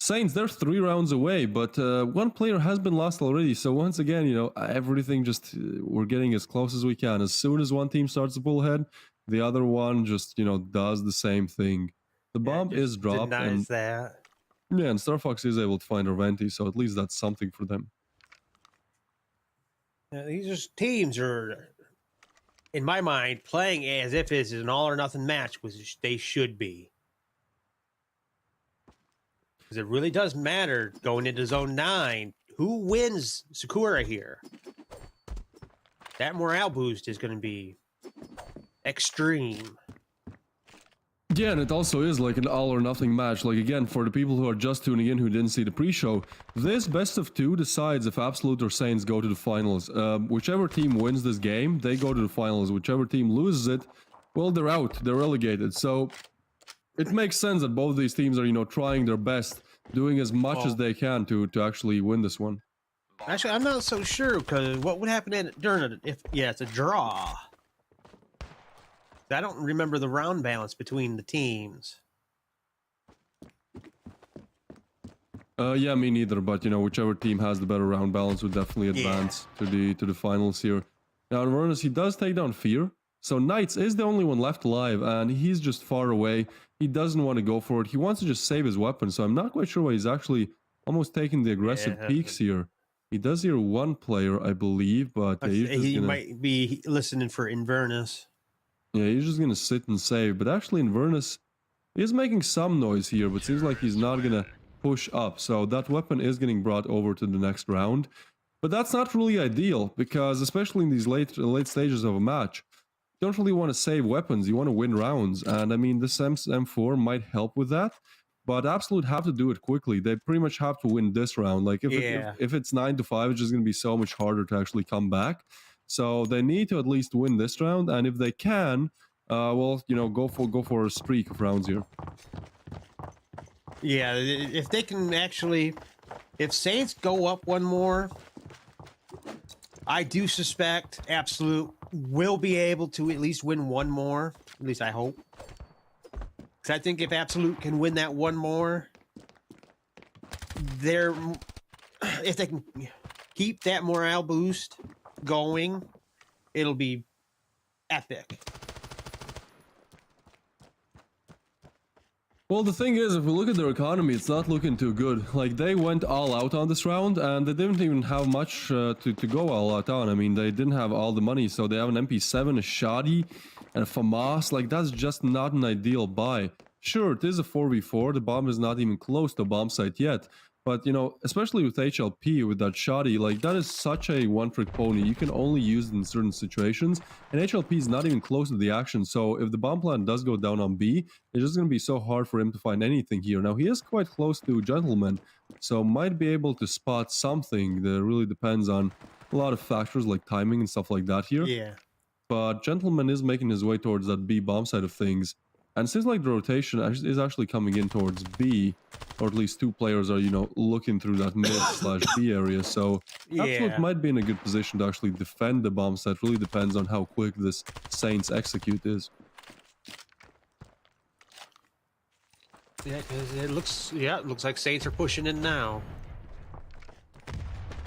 Saints, they're 3 rounds away, but 1 player has been lost already. So once again, you know, everything just, we're getting as close as we can. As soon as one team starts to pull ahead, the other one just, you know, does the same thing. The bomb is dropped. And, yeah, and Star Fox is able to find Arventi, so at least that's something for them. These teams are, in my mind, playing as if it's an all or nothing match, which they should be. Because it really does matter going into Zone 9. Who wins Sakura here? That morale boost is going to be extreme. Yeah, and it also is like an all or nothing match. Like, again, for the people who are just tuning in who didn't see the pre-show, this best of 2 decides if Absolute or Saints go to the finals. Whichever team wins this game, they go to the finals. Whichever team loses it, well, they're out. They're relegated. So it makes sense that both these teams are, you know, trying their best, doing as much as they can to actually win this one. Actually, I'm not so sure, because what would happen during it if it's a draw? I don't remember the round balance between the teams. Yeah, me neither, but you know, whichever team has the better round balance would definitely advance to the finals here. Now, Inverness, he does take down Fear. So Knights is the only one left alive, and he's just far away. He doesn't want to go for it. He wants to just save his weapon, so I'm not quite sure why he's actually almost taking the aggressive peeks here. He does hear 1 player, I believe, but he might be listening for Inverness. Yeah, he's just gonna sit and save, but actually Inverness is making some noise here, but seems like he's not gonna push up, so that weapon is getting brought over to the next round. But that's not really ideal, because especially in these late stages of a match, don't really want to save weapons. You want to win rounds. And I mean, this M4 might help with that. But Absolute have to do it quickly. They pretty much have to win this round. Like, if it's 9-5, it's just going to be so much harder to actually come back. So they need to at least win this round. And if they can, well, you know, go for a streak of rounds here. Yeah, if they can actually... If Saints go up one more, I do suspect Absolute will be able to at least win one more. At least I hope. Because I think if Absolute can win that one more, if they can keep that morale boost going, it'll be epic. Well, the thing is, if we look at their economy, it's not looking too good. Like, they went all out on this round, and they didn't even have much to go all out on. I mean, they didn't have all the money, so they have an MP7, a Shoddy, and a FAMAS. Like, that's just not an ideal buy. Sure, it is a 4v4, the bomb is not even close to bomb site yet. But, you know, especially with HLP, with that Shoddy, like, that is such a one-trick pony. You can only use it in certain situations, and HLP is not even close to the action. So if the bomb plan does go down on B, it's just going to be so hard for him to find anything here. Now, he is quite close to Gentleman, so might be able to spot something. That really depends on a lot of factors like timing and stuff like that here. Yeah. But Gentleman is making his way towards that B bomb side of things. And it seems like the rotation is actually coming in towards B, or at least two players are, you know, looking through that mid/B area. So Absolute might be in a good position to actually defend the bomb set. Really depends on how quick this Saints execute is. Yeah, because it looks like Saints are pushing in now.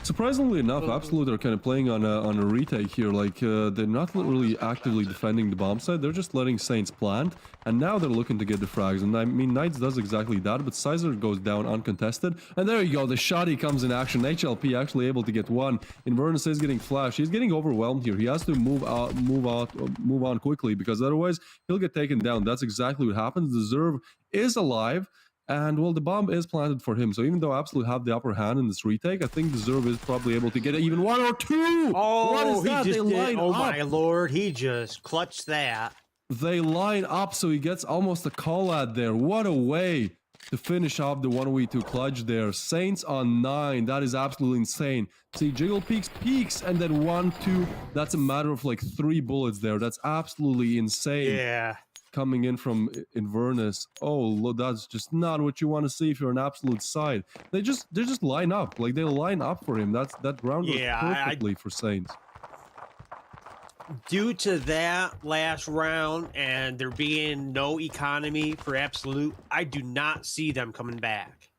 Surprisingly enough, Absolute are kind of playing on a retake here. Like, they're not really actively defending the bomb site. They're just letting Saints plant, and now they're looking to get the frags. And I mean, Knights does exactly that, but Sizer goes down uncontested. And there you go, the Shoddy comes in action. HLP actually able to get one. Inverness is getting flashed. He's getting overwhelmed here. He has to move on quickly, because otherwise he'll get taken down. That's exactly what happens. The Zerv is alive. And, well, the bomb is planted for him. So even though Absolute have the upper hand in this retake, I think the Zerv is probably able to get even one or two. Oh, what is that? They line up. My lord, he just clutched that. They line up, so he gets almost a call out there. What a way to finish off the 1v2 clutch there. Saints on 9. That is absolutely insane. See, Jiggle peeks, and then 1-2. That's a matter of like 3 bullets there. That's absolutely insane. Yeah. Coming in from Inverness. Oh, that's just not what you want to see if you're an Absolute side. They just line up. Like, they line up for him. That round was perfectly for Saints. Due to that last round and there being no economy for Absolute, I do not see them coming back.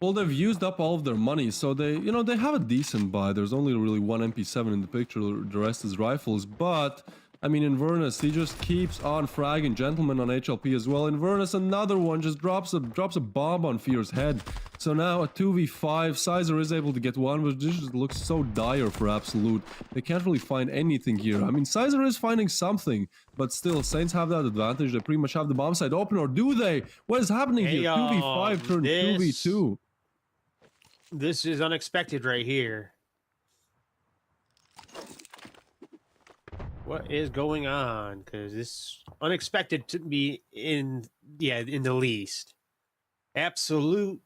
Well, they've used up all of their money, so they have a decent buy. There's only really one MP7 in the picture. The rest is rifles, but I mean, Inverness, he just keeps on fragging. Gentleman on HLP as well. Inverness, another one, just drops a bomb on Fear's head. So now a 2v5. Sizer is able to get one, but this just looks so dire for Absolute. They can't really find anything here. I mean, Sizer is finding something, but still, Saints have that advantage. They pretty much have the bomb site open, or do they? What is happening here? 2v5 turned 2v2. This is unexpected right here. What is going on? Because this unexpected to be in the least. Absolute,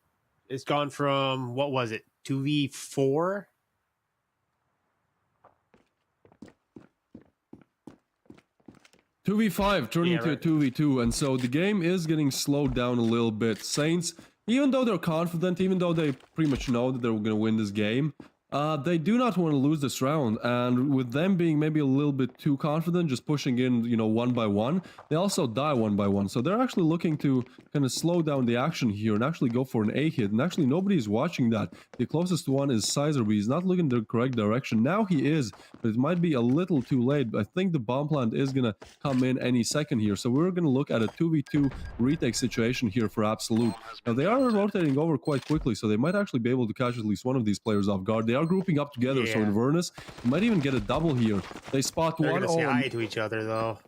it's gone from, what was it, 2v4? Turning to a 2v2, and so the game is getting slowed down a little bit. Saints, even though they're confident, even though they pretty much know that they're going to win this game, they do not want to lose this round, and with them being maybe a little bit too confident, just pushing in, one by one, they also die one by one. So they're actually looking to kind of slow down the action here and actually go for an A hit. And actually, nobody is watching that. The closest one is Sizer, but he's not looking the correct direction. Now he is, but it might be a little too late. But I think the bomb plant is going to come in any second here. So we're going to look at a 2v2 retake situation here for Absolute. Now, they are rotating over quite quickly, so they might actually be able to catch at least one of these players off guard. They are grouping up together, so Inverness might even get a double here. They spot They're one. They're going to say hi to each other, though.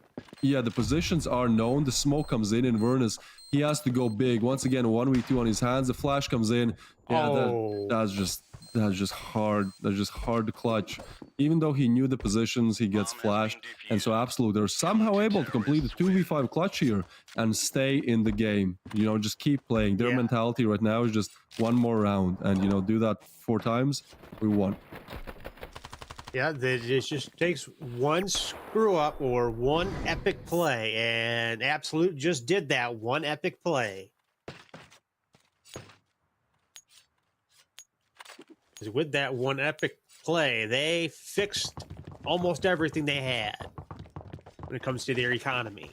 Yeah, the positions are known. The smoke comes in. Inverness, he has to go big. Once again, 1v2 on his hands. The flash comes in. Yeah, that's just That's just hard. That's just hard to clutch. Even though he knew the positions, he gets flashed. And so Absolute, they're somehow able to complete the 2v5 clutch here and stay in the game. You know, just keep playing. Their mentality right now is just one more round. And, you know, do that 4 times, we won. Yeah, it just takes one screw up or one epic play. And Absolute just did that one epic play. With that one epic play, they fixed almost everything they had when it comes to their economy.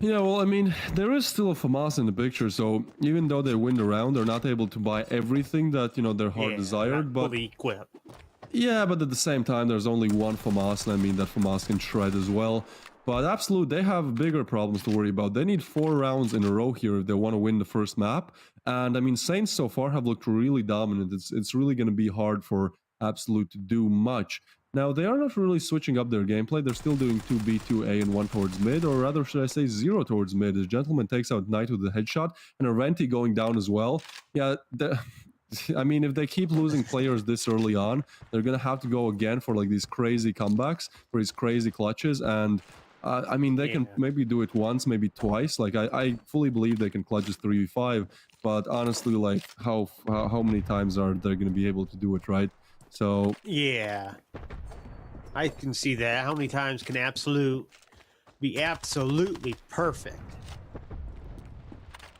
Yeah, well, I mean, there is still a FAMAS in the picture, so even though they win the round, they're not able to buy everything that, you know, their heart desired, but... fully equipped. Yeah, but at the same time, there's only one FAMAS, and I mean, that FAMAS can shred as well. But Absolute, they have bigger problems to worry about. They need 4 rounds in a row here if they want to win the first map. And I mean, Saints so far have looked really dominant. It's really going to be hard for Absolute to do much. Now, they are not really switching up their gameplay. They're still doing 2B, 2A, and 1 towards mid, or rather, should I say 0 towards mid. As Gentleman takes out Knight with the headshot, and Arenti going down as well. Yeah, I mean, if they keep losing players this early on, they're going to have to go again for like these crazy comebacks, for these crazy clutches, and... I mean, they can maybe do it once, maybe twice. Like, I fully believe they can clutch this 3v5, but honestly, like, how many times are they going to be able to do it, right? So... Yeah. I can see that. How many times can Absolute be absolutely perfect?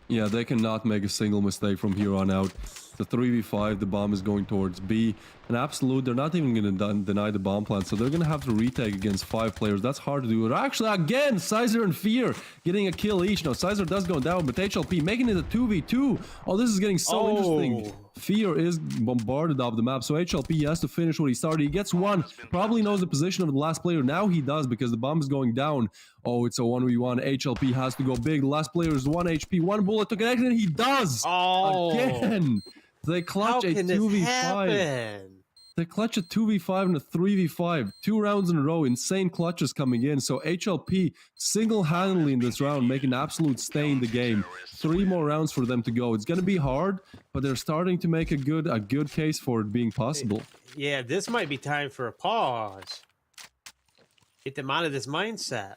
Yeah, they cannot make a single mistake from here on out. The 3v5, the bomb is going towards B. And Absolute, they're not even going to deny the bomb plant, so they're going to have to retake against 5 players. That's hard to do. Actually, again, Sizer and Fear getting a kill each. Now, Sizer does go down, but HLP making it a 2v2. Oh, this is getting so interesting. Fear is bombarded off the map, so HLP has to finish what he started. He gets one, probably knows the position of the last player. Now he does, because the bomb is going down. Oh, it's a 1v1. HLP has to go big. The last player is 1 HP. 1 bullet to connect, and he does! Again! They clutch a 2v5. They clutch a 2v5 and a 3v5. 2 rounds in a row. Insane clutches coming in. So HLP single-handedly in this round making an absolute stay in the game. 3 more rounds for them to go. It's going to be hard, but they're starting to make a good case for it being possible. Yeah, this might be time for a pause. Get them out of this mindset.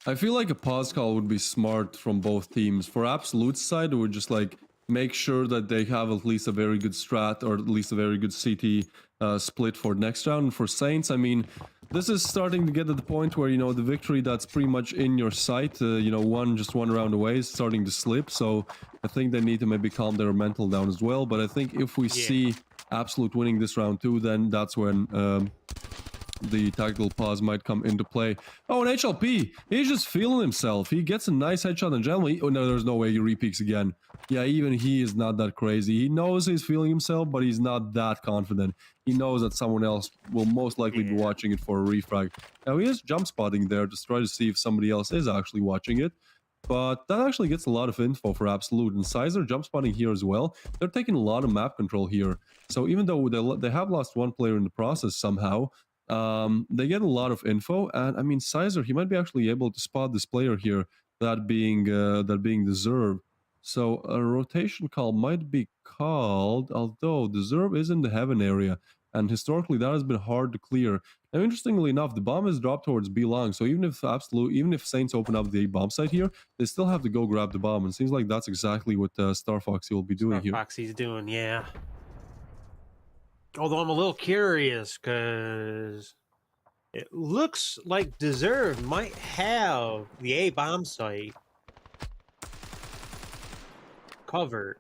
I feel like a pause call would be smart from both teams. For Absolute's side, it would just like make sure that they have at least a very good strat or at least a very good CT split for next round. And for Saints, I mean, this is starting to get to the point where, you know, the victory that's pretty much in your sight, you know, just one round away is starting to slip. So I think they need to maybe calm their mental down as well. But I think if we see Absolute winning this round too, then that's when... the tactical pause might come into play. Oh, and HLP, he's just feeling himself. He gets a nice headshot and generally... Oh, no, there's no way he repeaks again. Yeah, even he is not that crazy. He knows he's feeling himself, but he's not that confident. He knows that someone else will most likely be watching it for a refrag. Now, he is jump spotting there to try to see if somebody else is actually watching it. But that actually gets a lot of info for Absolute. And Sizer jump spotting here as well. They're taking a lot of map control here. So even though they have lost 1 player in the process somehow... they get a lot of info, and I mean, Sizer, he might be actually able to spot this player here, that being Deserve. So a rotation call might be called, although Deserve is in the heaven area, and historically that has been hard to clear. Now, interestingly enough, the bomb is dropped towards B long, so even if Saints open up the bomb site here, they still have to go grab the bomb, and it seems like that's exactly what Star Foxy will be doing here. Star Foxy's doing, yeah. Although I'm a little curious, because it looks like Deserve might have the A bomb site covered.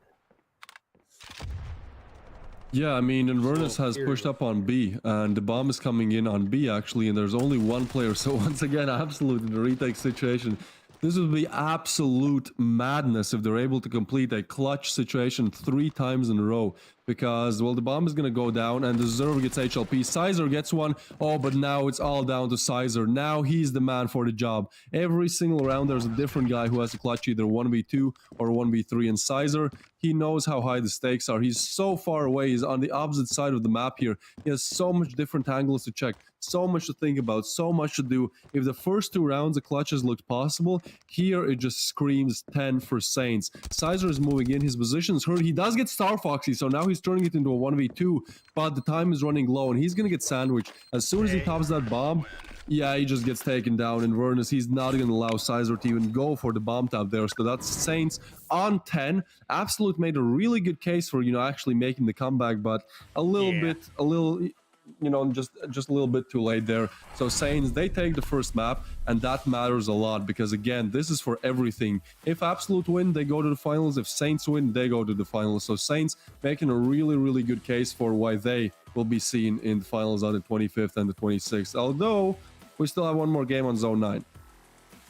Yeah, I mean, Inverness has pushed up on B, and the bomb is coming in on B, actually, and there's only 1 player, so once again, Absolute in the retake situation. This would be absolute madness if they're able to complete a clutch situation 3 times in a row, because, well, the bomb is going to go down and the Zerv gets HLP. Sizer gets one. Oh, but now it's all down to Sizer. Now he's the man for the job. Every single round there's a different guy who has to clutch either 1v2 or 1v3, and Sizer, he knows how high the stakes are. He's so far away. He's on the opposite side of the map here. He has so much different angles to check, so much to think about, so much to do. If the first 2 rounds the clutches looked possible, here it just screams 10 for Saints. Sizer is moving in, his position is hurt. He does get Star Foxy, so now he's turning it into a 1v2, but the time is running low and he's gonna get sandwiched. As soon as he tops that bomb, yeah, he just gets taken down. And Vernus, he's not going to allow Sizer to even go for the bomb tap there. So that's Saints on 10. Absolute made a really good case for, you know, actually making the comeback, but a little bit, you know, just a little bit too late there. So Saints, they take the first map, and that matters a lot because, again, this is for everything. If Absolute win, they go to the finals. If Saints win, they go to the finals. So Saints making a really, really good case for why they will be seen in the finals on the 25th and the 26th. Although we still have one more game on Zone 9.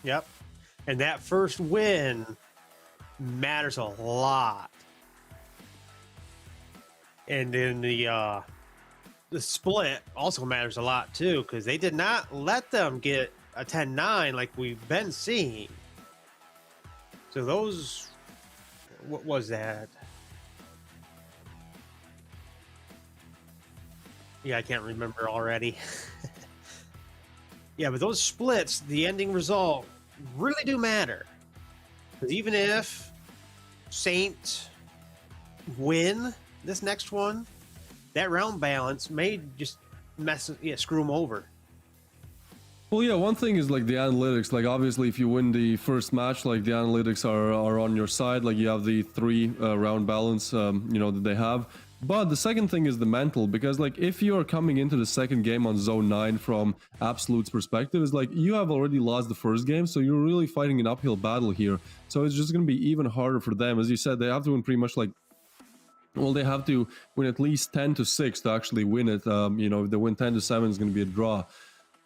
Yep. And that first win matters a lot. And then the split also matters a lot too, because they did not let them get a 10-9 like we've been seeing. So those, what was that? Yeah, I can't remember already. Yeah, but those splits, the ending result, really do matter. Because even if Saints win this next one, that round balance may just screw them over. Well, yeah, one thing is like the analytics. Like, obviously, if you win the first match, like the analytics are on your side. Like, you have the 3 round balance, you know, that they have. But the second thing is the mental, because like if you're coming into the second game on Zone 9 from Absolute's perspective, is like you have already lost the first game, so you're really fighting an uphill battle here. So it's just going to be even harder for them. As you said, they have to win pretty much like, well, they have to win at least 10-6 to actually win it. You know, if they win 10-7, it's going to be a draw.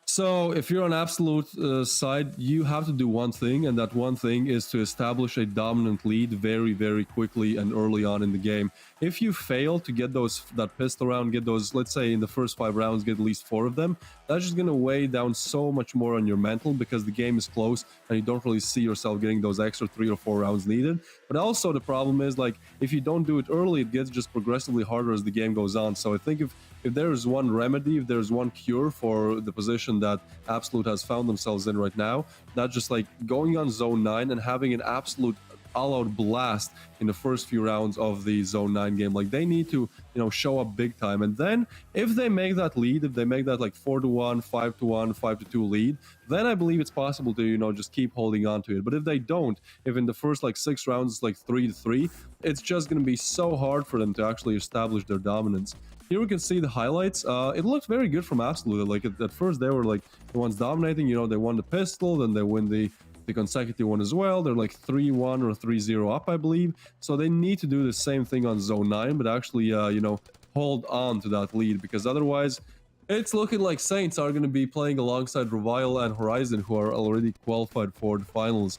So if you're on Absolute side, you have to do one thing, and that one thing is to establish a dominant lead very, very quickly and early on in the game. If you fail to get that pistol round, get those, let's say in the first 5 rounds, get at least 4 of them, that's just going to weigh down so much more on your mental because the game is close and you don't really see yourself getting those extra 3 or 4 rounds needed. But also the problem is, like, if you don't do it early, it gets just progressively harder as the game goes on. So I think if there is one remedy, if there's one cure for the position that Absolute has found themselves in right now, that's just like going on Zone 9 and having an absolute all-out blast in the first few rounds of the Zone 9 game. Like, they need to, you know, show up big time. And then if they make that lead, if they make that like 4-1, 5-1, 5-2 lead, then I believe it's possible to, you know, just keep holding on to it. But if they don't, if in the first like 6 rounds it's like 3-3, it's just going to be so hard for them to actually establish their dominance. Here we can see the highlights. It looked very good from Absolute. Like at first they were like the ones dominating, you know, they won the pistol, then they win the consecutive one as well. They're like 3-1 or 3-0 up, I believe. So they need to do the same thing on Zone 9, but actually, you know, hold on to that lead, because otherwise it's looking like Saints are going to be playing alongside Revile and Horizon, who are already qualified for the finals.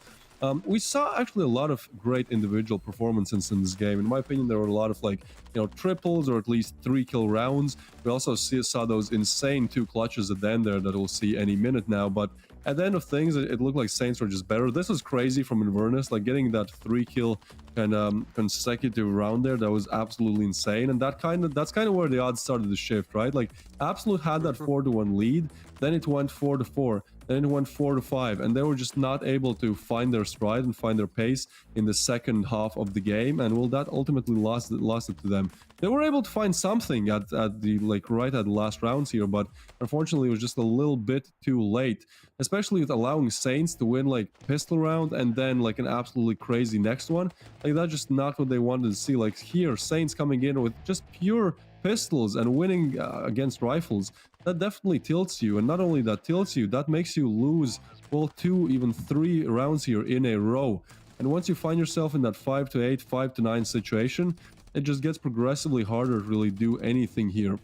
We saw actually a lot of great individual performances in this game. In my opinion, there were a lot of, like, you know, triples or at least 3-kill rounds. We also saw those insane 2 clutches at the end there that we'll see any minute now. But at the end of things, it looked like Saints were just better. This was crazy from Inverness, like getting that 3-kill kind of consecutive round there. That was absolutely insane. And that's kind of where the odds started to shift, right? Like Absolute had that 4-1 lead, then it went 4-4. Then it went 4-5, and they were just not able to find their stride and find their pace in the second half of the game, and well, that ultimately lost it to them. They were able to find something at the, like, right at the last rounds here, but unfortunately it was just a little bit too late, especially with allowing Saints to win like pistol round and then like an absolutely crazy next one. Like, that's just not what they wanted to see. Like here, Saints coming in with just pure pistols and winning against rifles, that definitely tilts you. And not only that tilts you, that makes you lose, well, 2, even 3 rounds here in a row. And once you find yourself in that 5-8, 5-9 situation, it just gets progressively harder to really do anything here.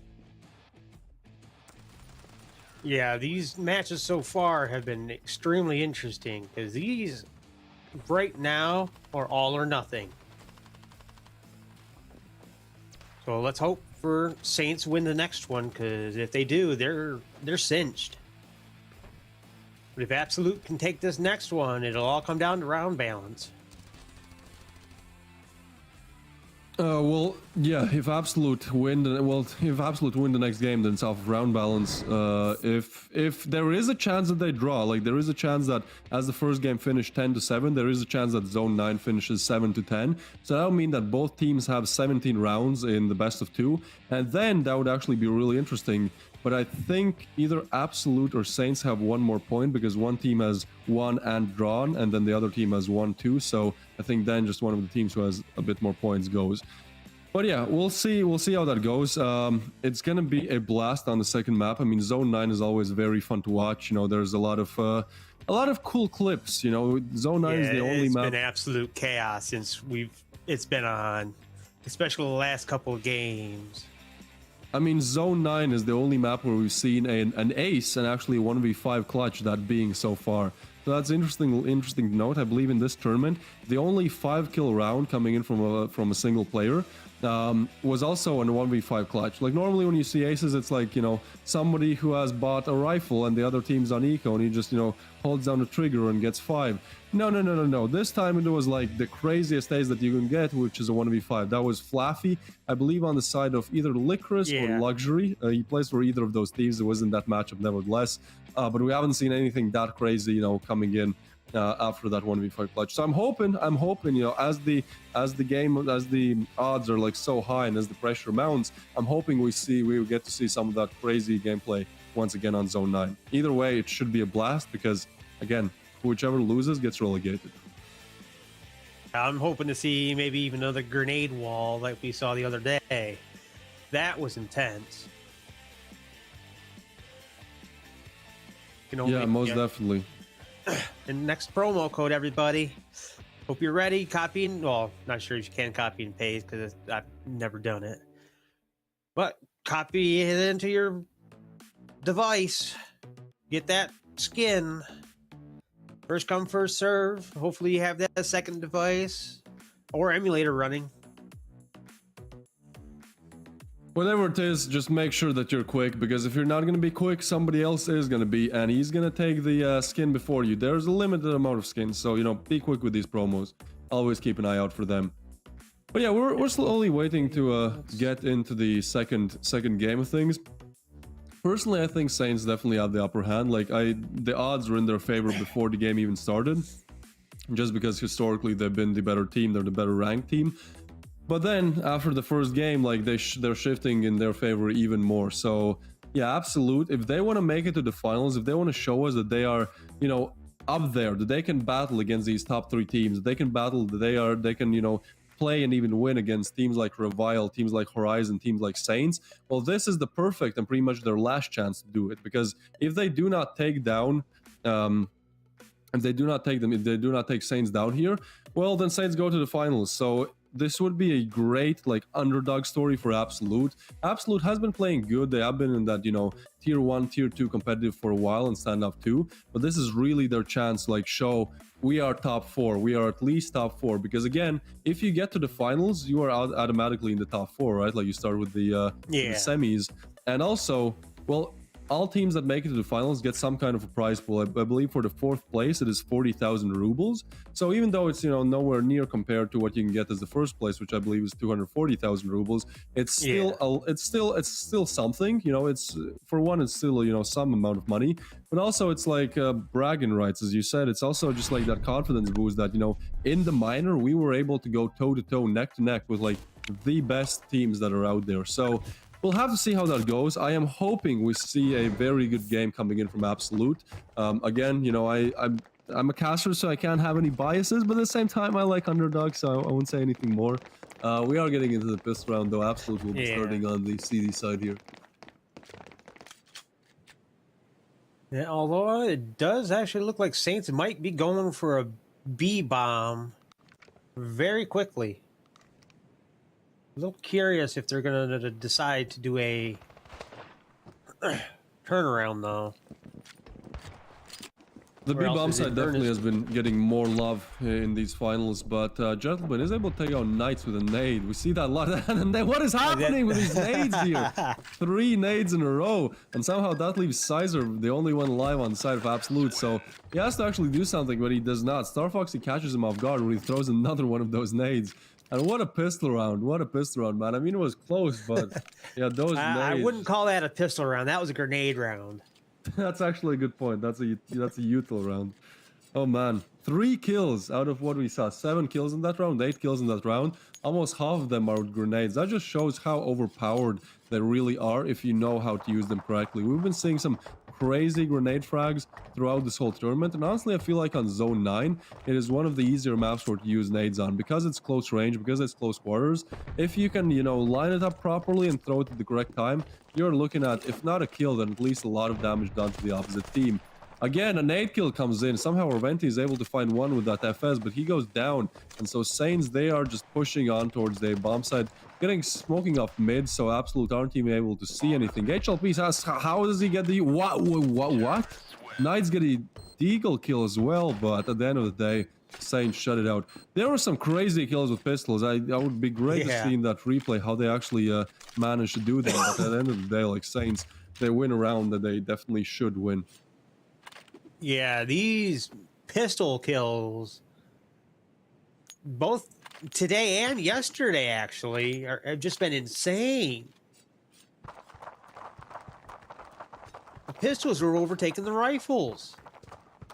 Yeah, these matches so far have been extremely interesting, because these right now are all or nothing. So let's hope for Saints win the next one, because if they do, they're cinched. But if Absolute can take this next one, it'll all come down to round balance. Well, yeah. If Absolute win, if Absolute win the next game, then it's off of round balance. If there is a chance that they draw, like there is a chance that as the first game finished 10-7, there is a chance that Zone 9 finishes 7-10. So that would mean that both teams have 17 rounds in the best of 2, and then that would actually be really interesting. But I think either Absolute or Saints have one more point, because one team has won and drawn, and then the other team has won too. So I think then just one of the teams who has a bit more points goes. But yeah, we'll see how that goes. It's gonna be a blast on the second map. I mean, Zone 9 is always very fun to watch. You know, there's a lot of cool clips. You know, Zone 9 is the only map. It's been absolute chaos since it's been on, especially the last couple of games. I mean, Zone 9 is the only map where we've seen an ace and actually a 1v5 clutch, that being so far. So that's interesting to note. I believe in this tournament, the only 5-kill round coming in from a single player was also a 1v5 clutch. Like normally when you see aces, it's like, you know, somebody who has bought a rifle and the other team's on eco and he just, you know, holds down the trigger and gets 5. No. This time it was like the craziest ace that you can get, which is a 1v5. That was Flaffy, I believe, on the side of either Lycoris or Luxury. He plays for either of those teams. It wasn't that matchup, nevertheless. But we haven't seen anything that crazy, you know, coming in after that 1v5 clutch. So I'm hoping, you know, as the odds are like so high and as the pressure mounts, I'm hoping we get to see some of that crazy gameplay once again on Zone 9. Either way, it should be a blast because, again, whichever loses gets relegated. I'm hoping to see maybe even another grenade wall like we saw the other day. That was intense. Yeah, most definitely. And next promo code, everybody. Hope you're ready. Copying. Well, not sure if you can copy and paste because I've never done it. But copy it into your device. Get that skin. First come, first serve. Hopefully you have that second device or emulator running. Whatever it is, just make sure that you're quick, because if you're not going to be quick, somebody else is going to be, and he's going to take the skin before you. There's a limited amount of skins, so, you know, be quick with these promos. Always keep an eye out for them. But yeah, we're slowly waiting to get into the second game of things. Personally, I think Saints definitely have the upper hand. Like, the odds were in their favor before the game even started, just because historically they've been the better team, they're the better ranked team. But then after the first game, like they're shifting in their favor even more. So yeah, Absolute, if they want to make it to the finals, if they want to show us that they are, you know, up there, that they can battle against these top 3 teams, they can battle, they can, you know, play and even win against teams like Revile, teams like Horizon, teams like Saints. Well, this is the perfect and pretty much their last chance to do it, because if they do not take down if they do not take Saints down here, well, then Saints go to the finals. So this would be a great, like, underdog story for Absolute. Absolute has been playing good. They have been in that, you know, tier 1, tier 2 competitive for a while in Standoff 2. But this is really their chance to, like, show we are top 4. We are at least top 4. Because, again, if you get to the finals, you are automatically in the top 4, right? Like, you start with the semis. And also, well, all teams that make it to the finals get some kind of a prize pool. I believe for the 4th place, it is 40,000 rubles. So even though it's, you know, nowhere near compared to what you can get as the 1st place, which I believe is 240,000 rubles, it's still it's still something. You know, it's, for one, it's still, you know, some amount of money, but also it's like bragging rights, as you said. It's also just like that confidence boost that, you know, in the minor we were able to go toe to toe, neck to neck with like the best teams that are out there. So we'll have to see how that goes. I am hoping we see a very good game coming in from Absolute. Again, you know, I'm a caster, so I can't have any biases, but at the same time, I like underdogs, so I won't say anything more. We are getting into the fifth round, though. Absolute will be starting on the CD side here. Yeah, although it does actually look like Saints might be going for a B bomb very quickly. A little curious if they're going to decide to do a turnaround, though. The Where else B-bomb is it? side definitely Ernest? has been getting more love in these finals, but Gentleman is able to take out Knights with a nade. We see that a lot. And then what is happening with these nades here? 3 nades in a row, and somehow that leaves Sizer the only one alive on the side of Absolute, so he has to actually do something, but he does not. Star Foxy catches him off guard when he throws another one of those nades. And what a pistol round, man. I mean, it was close, but yeah, those nades. I wouldn't call that a pistol round. That was a grenade round. That's actually a good point. That's a util round. Oh man, 3 kills out of what we saw. 7 kills in that round, 8 kills in that round. Almost half of them are with grenades. That just shows how overpowered they really are if you know how to use them correctly. We've been seeing some crazy grenade frags throughout this whole tournament, and honestly I feel like on Zone 9 it is one of the easier maps for to use nades on, because it's close range, because it's close quarters. If you can, you know, line it up properly and throw it at the correct time, you're looking at, if not a kill, then at least a lot of damage done to the opposite team. Again, a nade kill comes in. Somehow Orventi is able to find one with that FS, but he goes down. And so Saints, they are just pushing on towards the bomb side, getting smoking off mid, so Absolute aren't even able to see anything. HLP asks, how does he get the... What? Knights get a deagle kill as well, but at the end of the day, Saints shut it out. There were some crazy kills with pistols. I would be great to see in that replay how they actually managed to do that. But at the end of the day, like Saints, they win a round that they definitely should win. Yeah, these pistol kills, both today and yesterday, actually, have just been insane. The pistols are overtaking the rifles.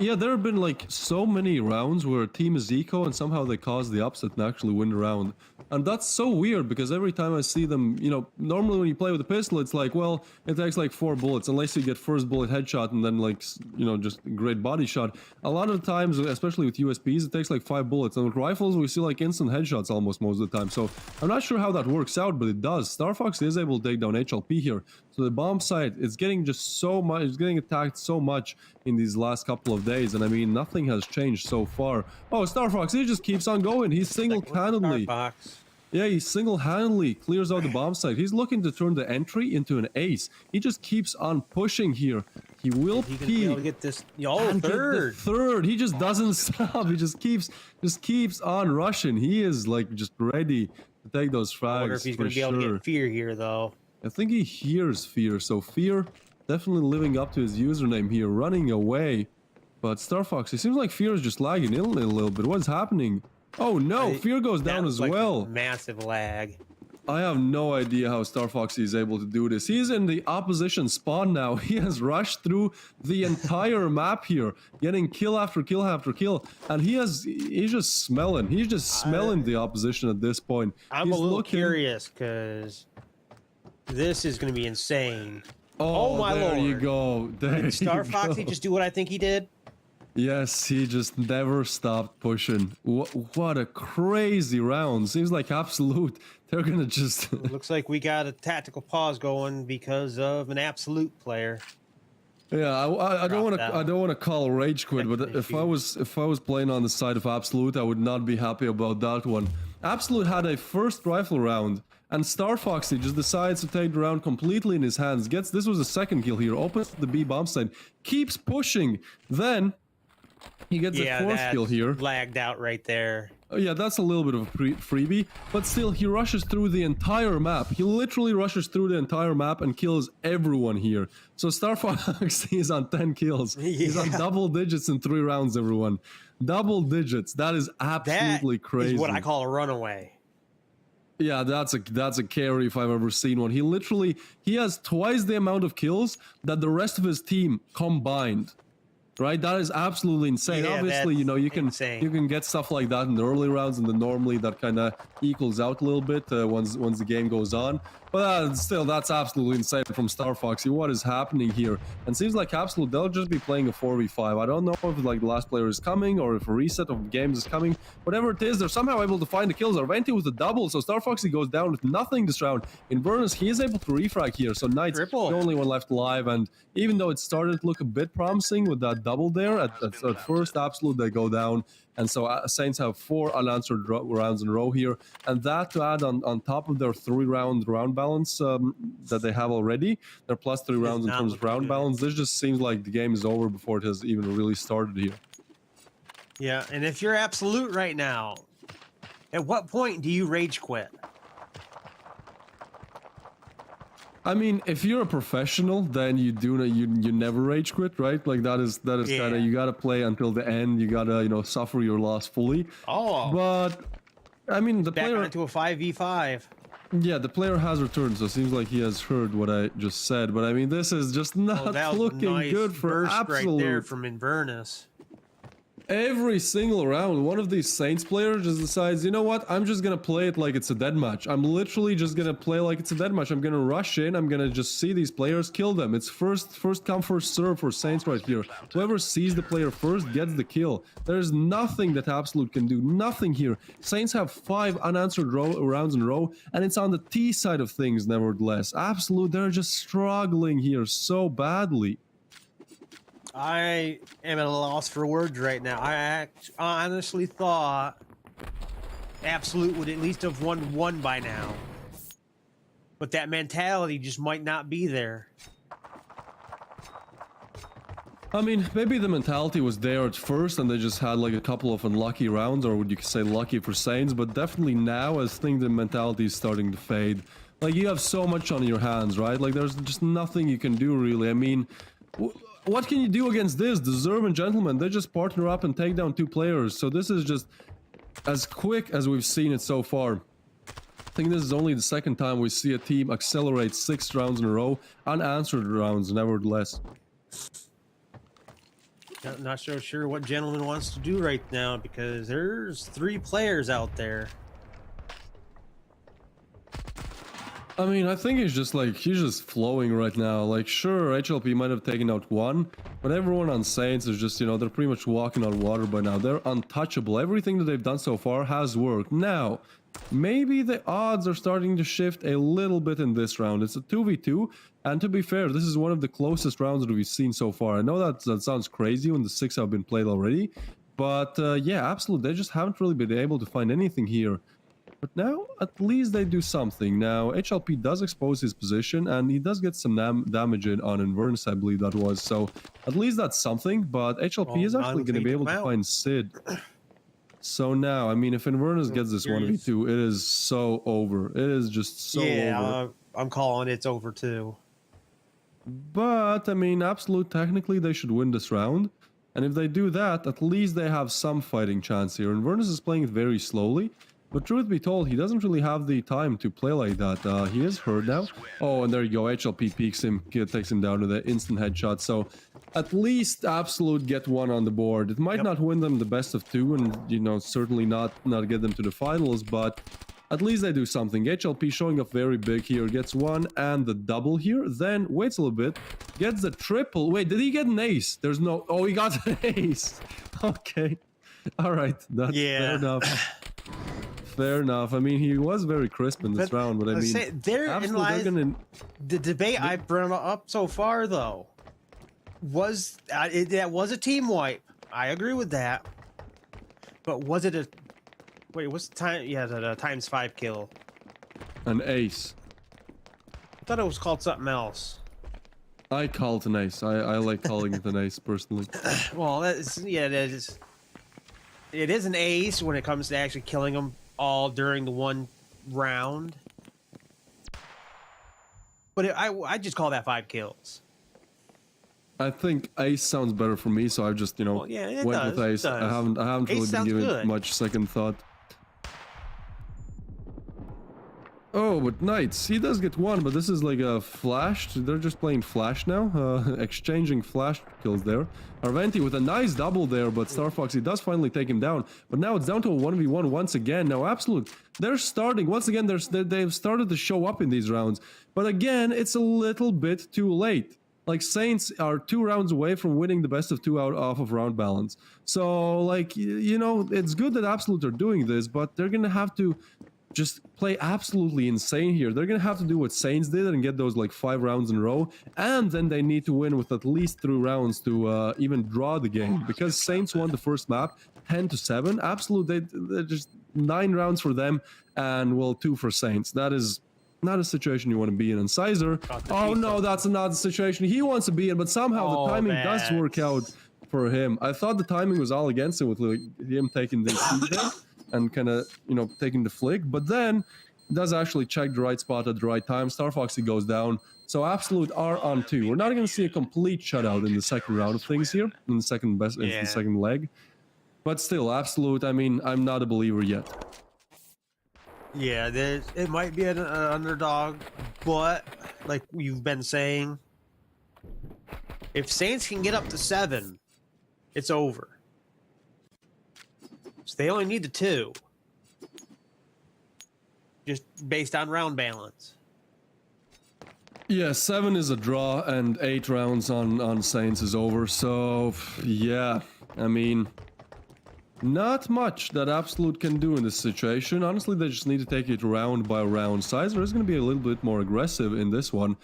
Yeah, there have been like so many rounds where a team is eco and somehow they cause the upset and actually win the round. And that's so weird, because every time I see them, you know, normally when you play with a pistol, it's like, well, it takes like 4 bullets, unless you get first bullet headshot and then like, you know, just a great body shot. A lot of the times, especially with USPs, it takes like 5 bullets. And with rifles, we see like instant headshots almost most of the time. So I'm not sure how that works out, but it does. Star Fox is able to take down HLP here. So the bomb site, it's getting just so much, it's getting attacked so much in these last couple of days. And I mean, nothing has changed so far. Oh, Star Fox, he just keeps on going. He's single-handedly... Yeah, he single-handedly clears out the bomb site. He's looking to turn the entry into an ace. He just keeps on pushing here. He will be able to get this third. He just doesn't stop. He just keeps on rushing. He is like just ready to take those frags. I wonder if he's going to be able to get Fear here, though. I think he hears Fear. So Fear definitely living up to his username here, running away. But Star Fox, it seems like Fear is just lagging in a little bit. What's happening? Oh no, Fear goes down as well. Massive lag. I have no idea how Star Foxy is able to do this. He's in the opposition spawn now. He has rushed through the entire map here, getting kill after kill after kill, and he's just smelling. He's just smelling the opposition at this point. I'm a little curious because this is going to be insane. Oh my lord! There you go. Did Star Foxy just do what I think he did? Yes, he just never stopped pushing. What a crazy round. Seems like Absolute, they're gonna just... Looks like we got a tactical pause going because of an Absolute player. Yeah, I don't want to call rage quit, but if I was playing on the side of Absolute, I would not be happy about that one. Absolute had a first rifle round, and Star Foxy just decides to take the round completely in his hands. This was a second kill here, opens the B bomb site, keeps pushing, then he gets a fourth kill here. Lagged out right there. Oh, yeah, that's a little bit of a freebie, but still, he rushes through the entire map. He literally rushes through the entire map and kills everyone here. So Star Fox is on 10 kills. Yeah. He's on double digits in 3 rounds, everyone. Double digits. That is absolutely crazy. That is what I call a runaway. Yeah, that's a carry if I've ever seen one. He has twice the amount of kills that the rest of his team combined. Right, that is absolutely insane. Yeah, obviously, you know, you can get stuff like that in the early rounds, and then normally that kind of equals out a little bit once the game goes on. But still, that's absolutely insane from Star Foxy. What is happening here? And seems like Absolute, they'll just be playing a 4v5. I don't know if like the last player is coming or if a reset of games is coming. Whatever it is, they're somehow able to find the kills. Arventi with the double, so Star Foxy goes down with nothing this round. Inverness, he is able to refrag here, so Knights the only one left alive. And even though it started to look a bit promising with that double there. At first, Absolute, they go down. And so Saints have 4 unanswered rounds in a row here. And that to add on top of their 3-round balance that they have already, their plus 3 rounds in terms of round balance, this just seems like the game is over before it has even really started here. Yeah, and if you're Absolute right now, at what point do you rage quit? I mean, if you're a professional, then you never rage quit, right? Like that is kind of, you gotta play until the end. You gotta suffer your loss fully. Oh, but I mean, the back player onto a 5v5. Yeah, the player has returned, so it seems like he has heard what I just said. But I mean, this is just not looking nice good for Absolute. Right there from Inverness. Every single round, one of these Saints players just decides, you know what, I'm just gonna play it like it's a dead match. I'm literally just gonna play like it's a dead match. I'm gonna rush in, I'm gonna just see these players, kill them. It's first come, first serve for Saints right here. Whoever sees the player first gets the kill. There's nothing that Absolute can do, nothing here. Saints have 5 unanswered rounds in a row, and it's on the T side of things nevertheless. Absolute, they're just struggling here so badly. I am at a loss for words right now. I honestly thought Absolute would at least have won 1 by now. But that mentality just might not be there. I mean, maybe the mentality was there at first and they just had like a couple of unlucky rounds, or would you say lucky for Saints, but definitely now I think the mentality is starting to fade. Like, you have so much on your hands, right? Like, there's just nothing you can do really. I mean, what can you do against this? The German gentlemen, they just partner up and take down 2 players. So this is just as quick as we've seen it so far. I think this is only the second time we see a team accelerate 6 rounds in a row, unanswered rounds nevertheless. Not so sure what gentleman wants to do right now, because there's 3 players out there. I mean, I think he's just flowing right now. Like, sure, HLP might have taken out 1, but everyone on Saints is just, they're pretty much walking on water by now. They're untouchable. Everything that they've done so far has worked. Now, maybe the odds are starting to shift a little bit in this round. It's a 2v2, and to be fair, this is one of the closest rounds that we've seen so far. I know that sounds crazy when the 6 have been played already, but yeah, absolutely, they just haven't really been able to find anything here. But now, at least they do something. Now, HLP does expose his position, and he does get some damage in on Inverness, I believe that was. So, at least that's something, but HLP is actually going to be able to find Sid. So now, I mean, if Inverness gets this 1v2, it is so over. It is just so over. Yeah, I'm calling it's over too. But, I mean, Absolute, technically, they should win this round. And if they do that, at least they have some fighting chance here. Inverness is playing it very slowly. But truth be told, he doesn't really have the time to play like that. He is hurt now. Oh, and there you go. HLP peeks him, takes him down to the instant headshot. So at least Absolute get 1 on the board. It might not win them the best of 2 and, certainly not get them to the finals, but at least they do something. HLP showing up very big here, gets 1 and the double here, then waits a little bit, gets the triple. Wait, did he get an ace? There's no... Oh, he got an ace. Okay. All right. That's fair enough. Fair enough. I mean, he was very crisp in this round, but I mean, therein lies the debate I brought up so far, though. That was a team wipe. I agree with that. But was it a... Wait, what's the time? Yeah, the times 5 kill. An ace. I thought it was called something else. I call it an ace. I like calling it an ace, personally. Well, it is an ace when it comes to actually killing them all during the 1 round. But I just call that 5 kills. I think ace sounds better for me, so I've just went with ace. I haven't really been giving it much second thought. Oh, but Knights, he does get 1, but this is like a flash. They're just playing flash now, exchanging flash kills there. Arventi with a nice double there, but Star Fox, he does finally take him down. But now it's down to a 1v1 once again. Now, Absolute, they're starting. Once again, they've started to show up in these rounds. But again, it's a little bit too late. Like, Saints are 2 rounds away from winning the best of 2 off of round balance. So, like, it's good that Absolute are doing this, but they're going to have to just play absolutely insane here. They're gonna have to do what Saints did and get those like 5 rounds in a row, and then they need to win with at least 3 rounds to even draw the game, because Saints won the first map 10-7. Absolute, they're just 9 rounds for them, and well, 2 for Saints. That is not a situation you want to be in. And Sizer, oh no, that's not the situation he wants to be in, but somehow the timing does work out for him. I thought the timing was all against him with like, him taking the and kind of, you know, taking the flick, but then does actually check the right spot at the right time. Star Foxy goes down, so Absolute are on 2. We're not going to see a complete shutout in the second round of things here, in the second in the second leg, but still, Absolute, I mean, I'm not a believer yet. Yeah, it might be an underdog, but like you've been saying, if Saints can get up to 7, it's over. So they only need the 2, just based on round balance. Yeah, 7 is a draw, and 8 rounds on Saints is over. So yeah, I mean, not much that Absolute can do in this situation. Honestly, they just need to take it round by round. Sizer is going to be a little bit more aggressive in this one.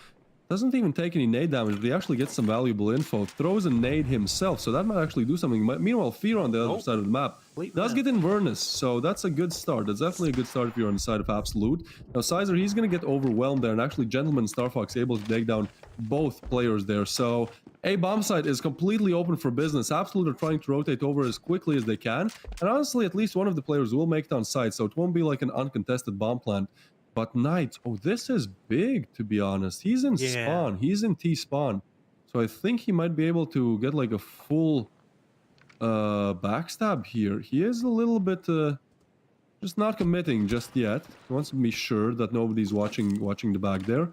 Doesn't even take any nade damage, but he actually gets some valuable info. Throws a nade himself, so that might actually do something. Meanwhile, Fear on the other side of the map does get Inverness, so that's a good start. That's definitely a good start if you're on the side of Absolute. Now, Sizer, he's going to get overwhelmed there, and actually, Gentleman Star Fox able to take down both players there. So, A bomb site is completely open for business. Absolute are trying to rotate over as quickly as they can, and honestly, at least one of the players will make it on site, so it won't be like an uncontested bomb plant. But Knight, oh, this is big, to be honest. He's in spawn. He's in T-spawn. So I think he might be able to get like a full backstab here. He is a little bit just not committing just yet. He wants to be sure that nobody's watching the back there.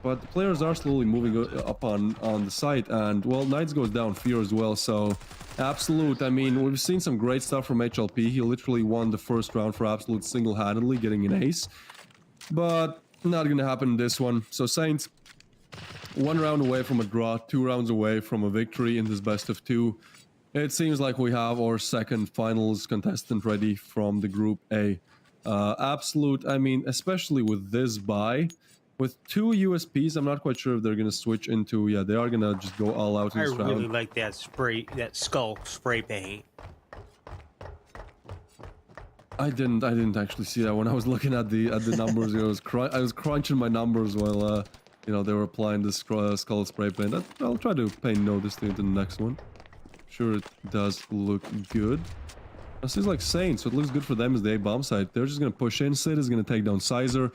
But the players are slowly moving up on the site. And, well, Knights goes down, Fear as well. So, Absolute, I mean, we've seen some great stuff from HLP. He literally won the first round for Absolute single-handedly, getting an ace. But not going to happen in this one. So Saints, 1 round away from a draw, 2 rounds away from a victory in this best of 2. It seems like we have our second finals contestant ready from the Group A. Absolute, I mean, especially with this bye, with 2 USPs, I'm not quite sure if they're going to switch into, yeah, they are going to just go all out in this round. I really like that skull spray paint. I didn't actually see that when I was looking at the numbers. I was crunching my numbers while you know, they were applying this skull spray paint. I'll try to pay notice to it in the next one. Sure, it does look good. This seems like Saints, so it looks good for them as the A bomb site. They're just gonna push in. Sid is gonna take down Sizer.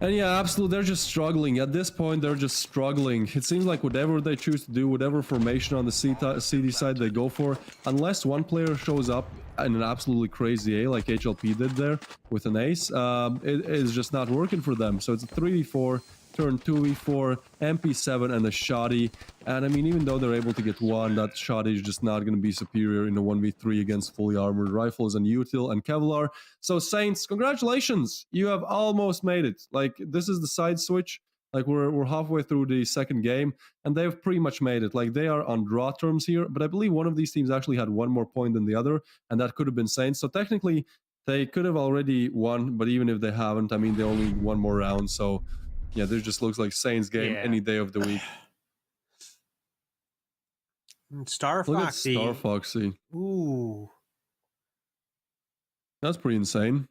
And yeah, absolutely, they're just struggling. At this point, they're just struggling. It seems like whatever they choose to do, whatever formation on the CD side they go for, unless one player shows up in an absolutely crazy A like HLP did there with an ace, it is just not working for them. So it's a 3v4, turn 2v4, MP7 and a shoddy. And I mean, even though they're able to get 1, that shoddy is just not going to be superior in a 1v3 against fully armored rifles and util and Kevlar. So Saints, congratulations, you have almost made it. Like, this is the side switch. Like, we're halfway through the second game, and they've pretty much made it. Like, they are on draw terms here, but I believe one of these teams actually had 1 more point than the other, and that could have been Saints. So technically, they could have already won, but even if they haven't, I mean, they only need 1 more round. So yeah, this just looks like Saints game any day of the week. Star Foxy. Look at Star Foxy. Ooh. That's pretty insane.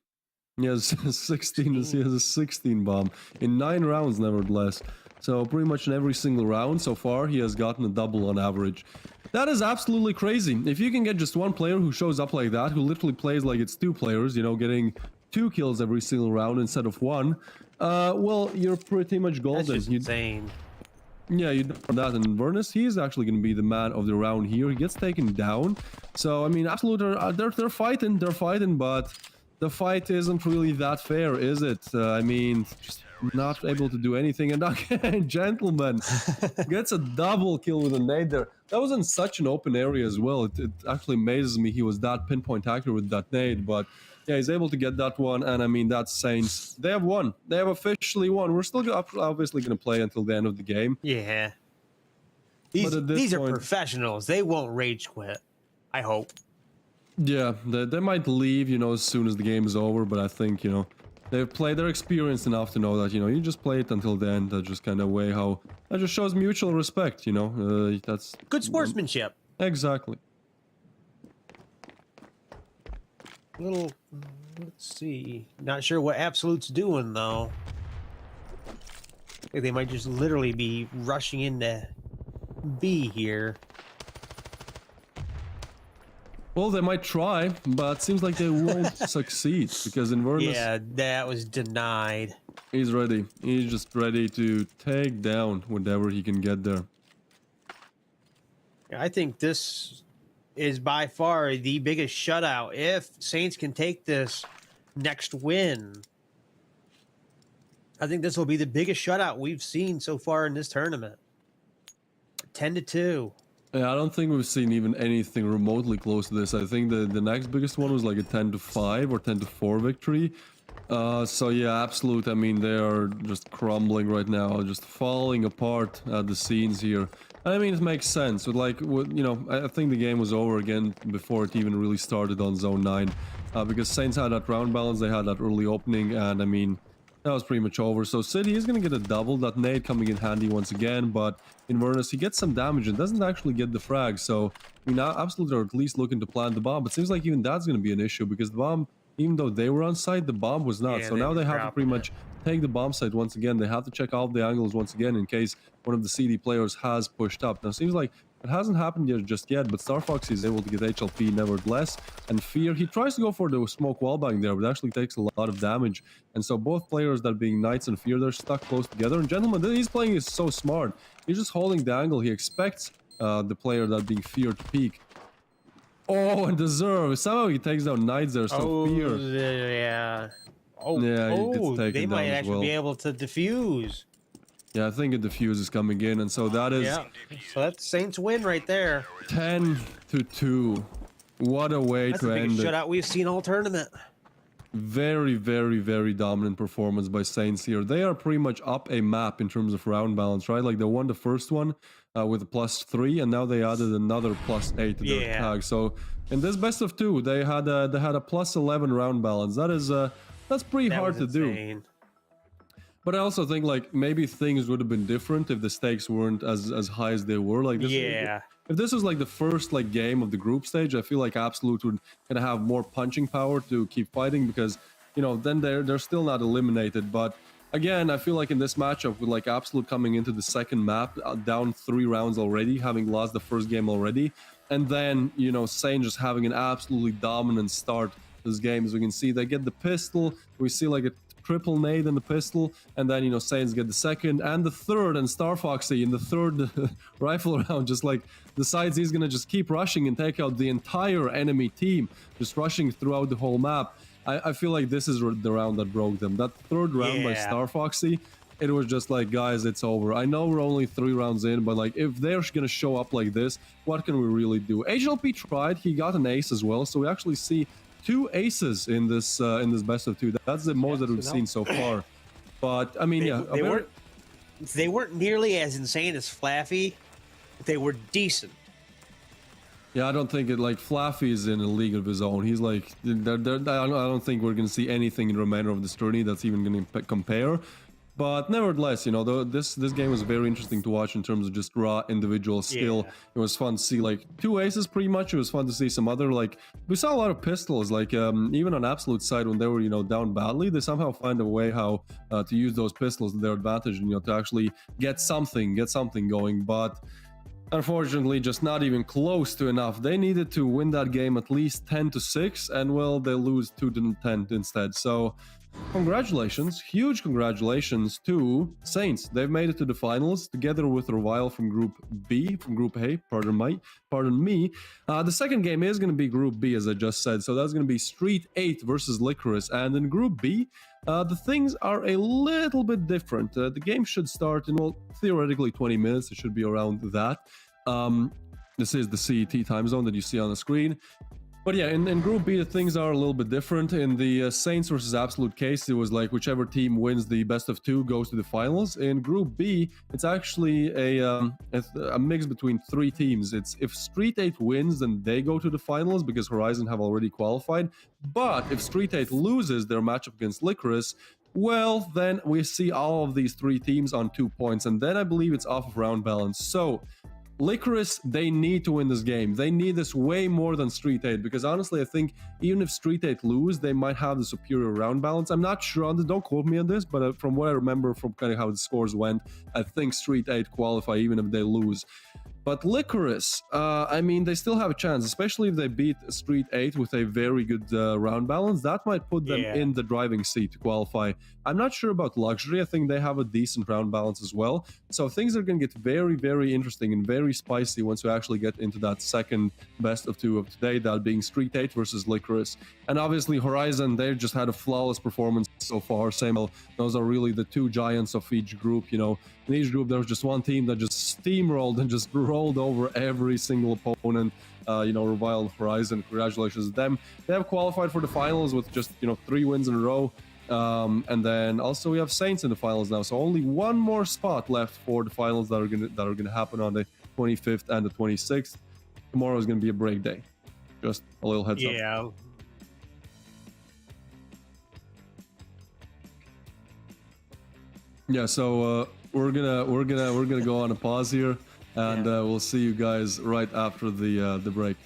He has 16. He has a 16 bomb in 9 rounds, nevertheless. So pretty much in every single round so far, he has gotten a double on average. That is absolutely crazy. If you can get just 1 player who shows up like that, who literally plays like it's 2 players, you know, getting 2 kills every single round instead of 1, well, you're pretty much golden. That's just insane. Yeah, you know that. And Vernus, he's actually going to be the man of the round here. He gets taken down. So, I mean, Absolute, they're fighting, but the fight isn't really that fair, is it? I mean, just not able to do anything. And again, Gentleman gets a double kill with a nade there. That was in such an open area as well. It actually amazes me he was that pinpoint accurate with that nade. But yeah, he's able to get that one. And I mean, that's Saints. They have won. They have officially won. We're still obviously going to play until the end of the game. Yeah. These are professionals. They won't rage quit. I hope. Yeah, they might leave, you know, as soon as the game is over, but I think, you know, they're experienced enough to know that, you know, you just play it until the end. That just kind of way how that just shows mutual respect, you know. That's Good sportsmanship. Exactly. Little, let's see. Not sure what Absolute's doing though. I think they might just literally be rushing into B here. Well, they might try, but seems like they won't succeed because Inverness, Yeah, that was denied. he's ready. He's just ready to take down whatever he can get there. I think this is by far the biggest shutout. If Saints can take this next win, I think this will be the biggest shutout we've seen so far in this tournament. 10-2. Yeah, I don't think we've seen even anything remotely close to this. I think the next biggest one was like a 10-5 or 10-4 victory. So yeah, absolute. I mean, they are just crumbling right now, just falling apart at the scenes here. I mean, it makes sense. But like, you know, I think the game was over again before it even really started on Zone 9. Because Saints had that round balance, they had that early opening, and I mean, that was pretty much over. So City is going to get a double. That nade coming in handy once again, but Inverness, he gets some damage and doesn't actually get the frag. So, I mean, absolutely are at least looking to plant the bomb. But it seems like even that's going to be an issue because the bomb, even though they were on site, the bomb was not. Yeah, so now they have to pretty it. much take the bomb site once again. They have to check all of the angles once again in case one of the CD players has pushed up. Now, it seems like it hasn't happened yet just yet, but StarFox is able to get HLP nevertheless. And Fear, he tries to go for the smoke wallbang there, but actually takes a lot of damage. And so both players, that being Knights and Fear, they're stuck close together. And gentlemen, he's playing is so smart. He's just holding the angle. He expects the player, that being Fear, to peek. Oh, and Deserve. Somehow he takes down Knights there, so Fear. Yeah. Oh, yeah, he gets taken they down might as actually well. be able to defuse. Yeah, I think a defuse is coming in, and so that is So that's Saints win right there. 10-2. What a way That's to the end biggest it. shutout we've seen all tournament. Very, very, very dominant performance by Saints here. They are pretty much up a map in terms of round balance, right? Like they won the first one with a +3, and now they added another +8 to their tag. So in this best of 2, they had a +11 round balance. That is that's pretty hard to do. But I also think like maybe things would have been different if the stakes weren't as high as they were. Like this, if this was like the first like game of the group stage, I feel like Absolute would kind of have more punching power to keep fighting because, you know, then they're still not eliminated. But again, I feel like in this matchup with like Absolute coming into the second map down 3 rounds already, having lost the first game already, and then, you know, Sane just having an absolutely dominant start to this game. As we can see, they get the pistol. We see like a triple nade and the pistol, and then, you know, Saints get the second and the third, and Star Foxy in the third rifle round just like decides he's gonna just keep rushing and take out the entire enemy team, just rushing throughout the whole map. I feel like this is the round that broke them. That third round by Star Foxy, it was just like, guys, it's over. I know we're only 3 rounds in, but like if they're gonna show up like this, what can we really do? HLP tried, he got an ace as well, so we actually see 2 aces in this best of 2. That's the most that we've seen so far. But I mean, they weren't nearly as insane as Flaffy. But they were decent. Yeah, I don't think it like Flaffy is in a league of his own. He's like, I don't think we're gonna see anything in the remainder of this tourney that's even gonna compare. But nevertheless, you know, this game was very interesting to watch in terms of just raw individual skill. It was fun to see like 2 aces pretty much. It was fun to see some other, like, we saw a lot of pistols, like even on Absolute side when they were, you know, down badly, they somehow find a way how to use those pistols to their advantage, and, you know, to actually get something going. But unfortunately, just not even close to enough. They needed to win that game at least 10-6, and well, they lose 2-10 instead. So congratulations, huge congratulations to Saints. They've made it to the finals together with Revile from Group B, from Group A, pardon me. The second game is going to be Group B, as I just said, so that's going to be STREETEIGHT versus Lycoris. And in Group B, the things are a little bit different. The game should start in, well, theoretically 20 minutes. It should be around that. This is the CET time zone that you see on the screen. But yeah, in Group B, things are a little bit different. In the Saints versus Absolute case, it was like whichever team wins the best of two goes to the finals. In Group B, it's actually a mix between three teams. It's if STREETEIGHT wins, then they go to the finals because Horizon have already qualified. But if STREETEIGHT loses their matchup against Lycoris, well, then we see all of these three teams on 2 points, and then I believe it's off of round balance. So Lycoris, they need to win this game. They need this way more than STREETEIGHT, because honestly, I think even if STREETEIGHT lose, they might have the superior round balance. I'm not sure on this, don't quote me on this, but from what I remember from kind of how the scores went, I think STREETEIGHT qualify even if they lose. But Lycoris, I mean, they still have a chance, especially if they beat STREETEIGHT with a very good round balance. That might put them in the driving seat to qualify. I'm not sure about Luxury. I think they have a decent round balance as well. So things are going to get very, very interesting and very spicy once we actually get into that second best of two of today, that being STREETEIGHT versus Lycoris. And obviously Horizon, they just had a flawless performance so far. Those are really the two giants of each group. You know, in each group, there was just one team that just steamrolled and just rolled over every single opponent. You know, Revile and Horizon, congratulations to them. They have qualified for the finals with just, you know, 3 wins in a row. And then also we have Saints in the finals now, so only one more spot left for the finals that are gonna happen on the 25th and the 26th. Tomorrow is gonna be a break day. Just a little heads up. Yeah. Yeah, so we're gonna go on a pause here, and we'll see you guys right after the break.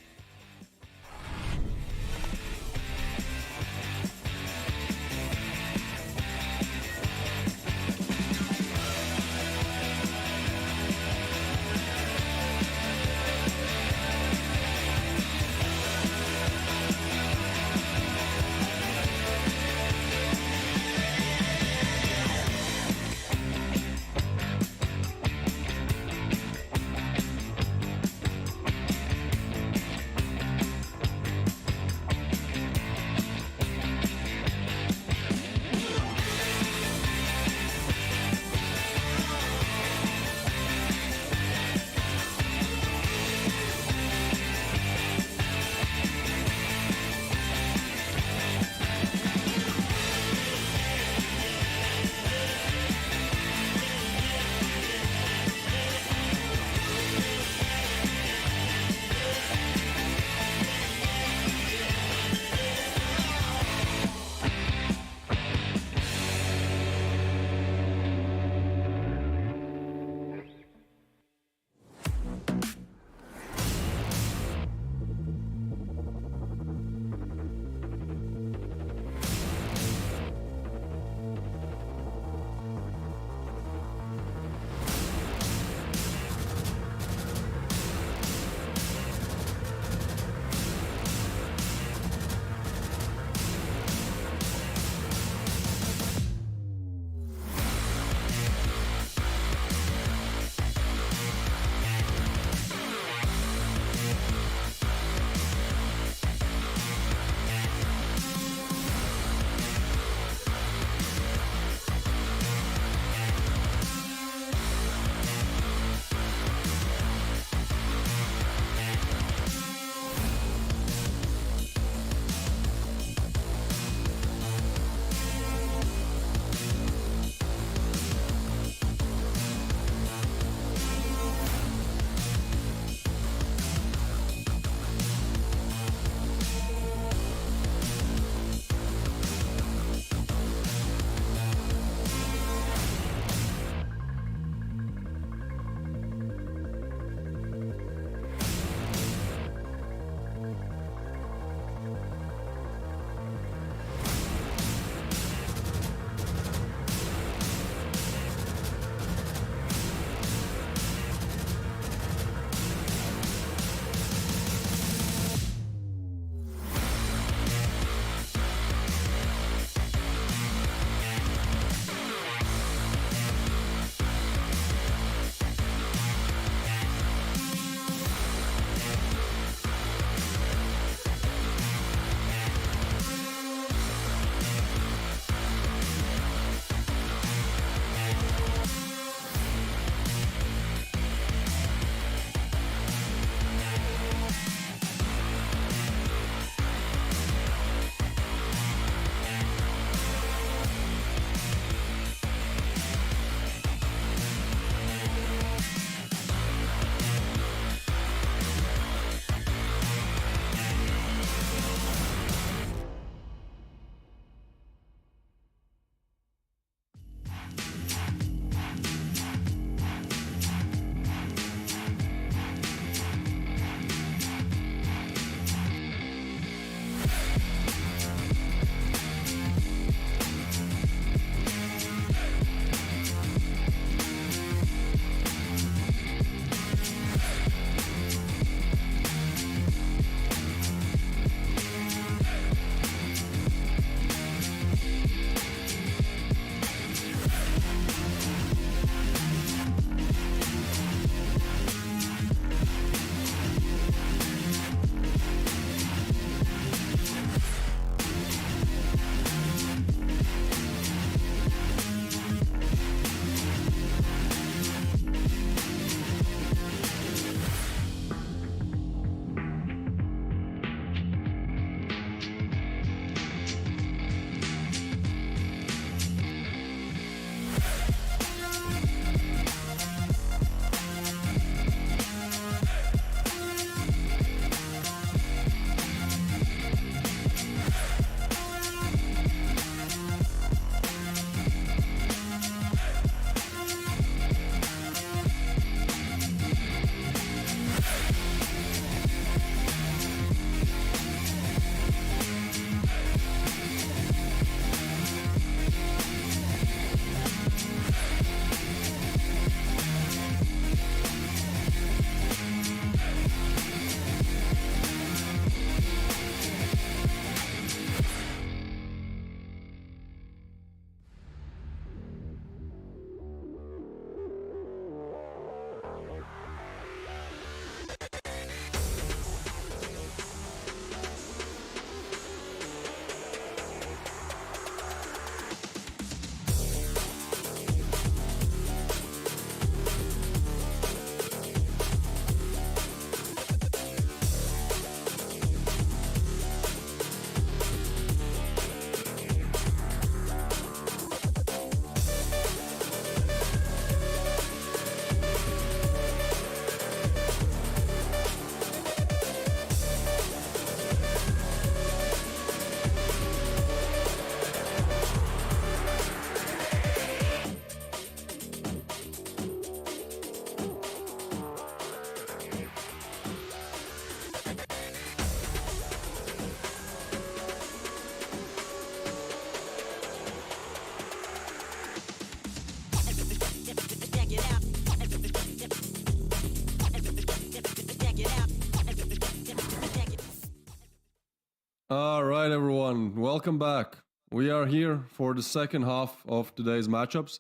All right, everyone, welcome back. We are here for the second half of today's matchups.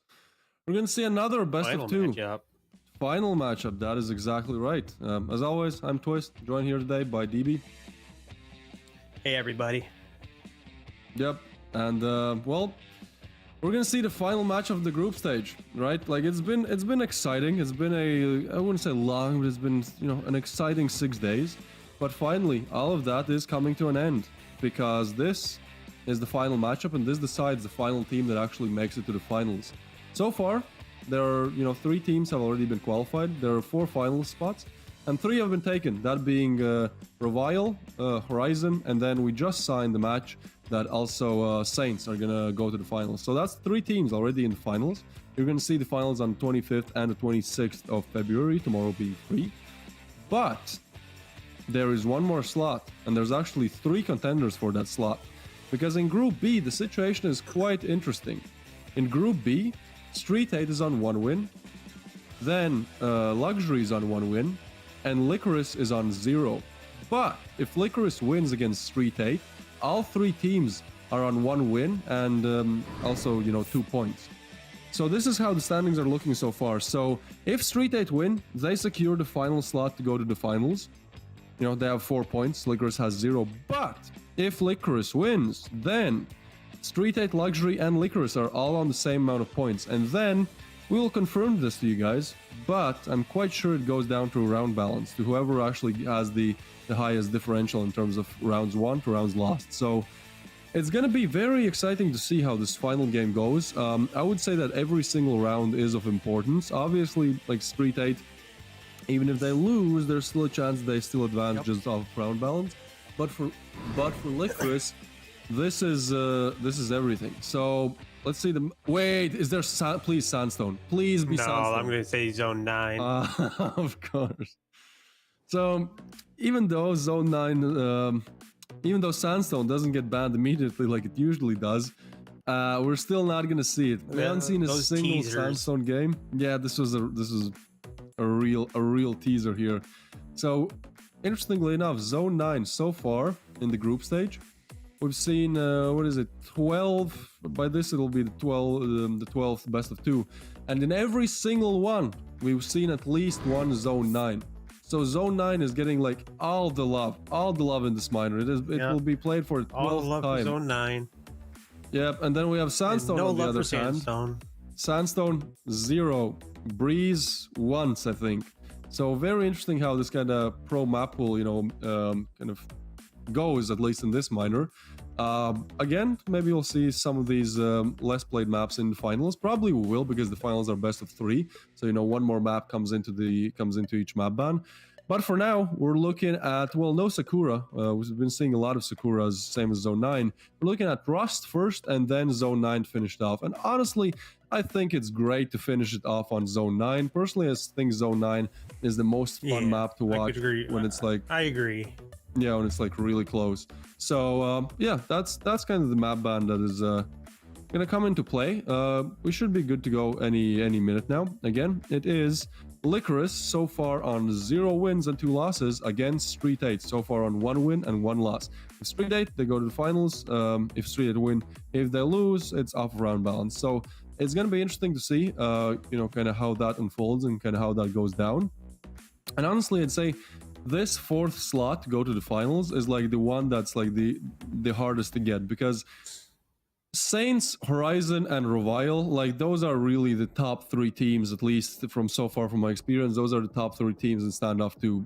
We're going to see another best Final of two. matchup. Final matchup, that is exactly right. As always, I'm Twist, joined here today by DB. Hey, everybody. Yep, and well, we're gonna see the final match of the group stage, right? Like it's been exciting. It's been I wouldn't say long, but it's been an exciting 6 days. But finally, all of that is coming to an end because this is the final matchup, and this decides the final team that actually makes it to the finals. So far, there are 3 teams have already been qualified. There are 4 final spots, and 3 have been taken. That being Revial, Horizon, and then we just signed the match that also Saints are gonna go to the finals. So that's 3 teams already in the finals. You're gonna see the finals on the 25th and the 26th of February. Tomorrow will be free. But there is one more slot, and there's actually 3 contenders for that slot. Because in Group B, the situation is quite interesting. In Group B, STREETEIGHT is on 1 win. Then Luxury is on 1 win. And Lycoris is on 0. But if Lycoris wins against STREETEIGHT, all 3 teams are on 1 win and also 2 points. So this is how the standings are looking so far. So if STREETEIGHT win, they secure the final slot to go to the finals. They have 4 points, Lycoris has 0. But if Lycoris wins, then STREETEIGHT, Luxury, and Lycoris are all on the same amount of points. And then we will confirm this to you guys, but I'm quite sure it goes down to a round balance, to whoever actually has the highest differential in terms of rounds won to rounds lost. So it's going to be very exciting to see how this final game goes. I would say that every single round is of importance. Obviously, like STREETEIGHT, even if they lose, there's still a chance they still advance just off round balance. But for Lycoris, this is everything. So let's see the wait. Is there please Sandstone? Please be Sandstone. No, I'm going to say Zone 9. Of course. So even though Zone 9, even though Sandstone doesn't get banned immediately like it usually does, we're still not going to see it. We haven't seen a single teasers. Sandstone game. Yeah, this is a real teaser here. So interestingly enough, Zone 9 so far in the group stage, we've seen, 12, by this it'll be the 12th best of 2. And in every single one, we've seen at least one Zone 9. So Zone 9 is getting like all the love in this minor. It will be played for 12th all the love time. For Zone 9. Yep, and then we have Sandstone on the other hand. Sandstone 0, Breeze once, I think. So very interesting how this kind of pro map will, kind of goes, at least in this minor. Again, maybe we'll see some of these less played maps in the finals. Probably we will, because the finals are best of 3. So one more map comes into each map ban. But for now, we're looking at, well, no Sakura. We've been seeing a lot of Sakuras, same as Zone 9. We're looking at Rust first, and then Zone 9 finished off. And honestly, I think it's great to finish it off on Zone 9. Personally, I think Zone 9 is the most fun map to watch when it's like... I agree. Yeah, when it's like really close. So yeah, that's kind of the map ban that is gonna come into play. We should be good to go any minute now. Again, it is Lycoris so far on 0 wins and 2 losses against STREETEIGHT so far on 1 win and 1 loss. If STREETEIGHT, they go to the finals. If STREETEIGHT win, if they lose, it's off round balance. So it's gonna be interesting to see, kind of how that unfolds and kind of how that goes down. And honestly, I'd say this 4th slot to go to the finals is like the one that's like the hardest to get, because Saints, Horizon, and Revile, like those are really the top 3 teams, at least from so far from my experience. Those are the top 3 teams in Standoff 2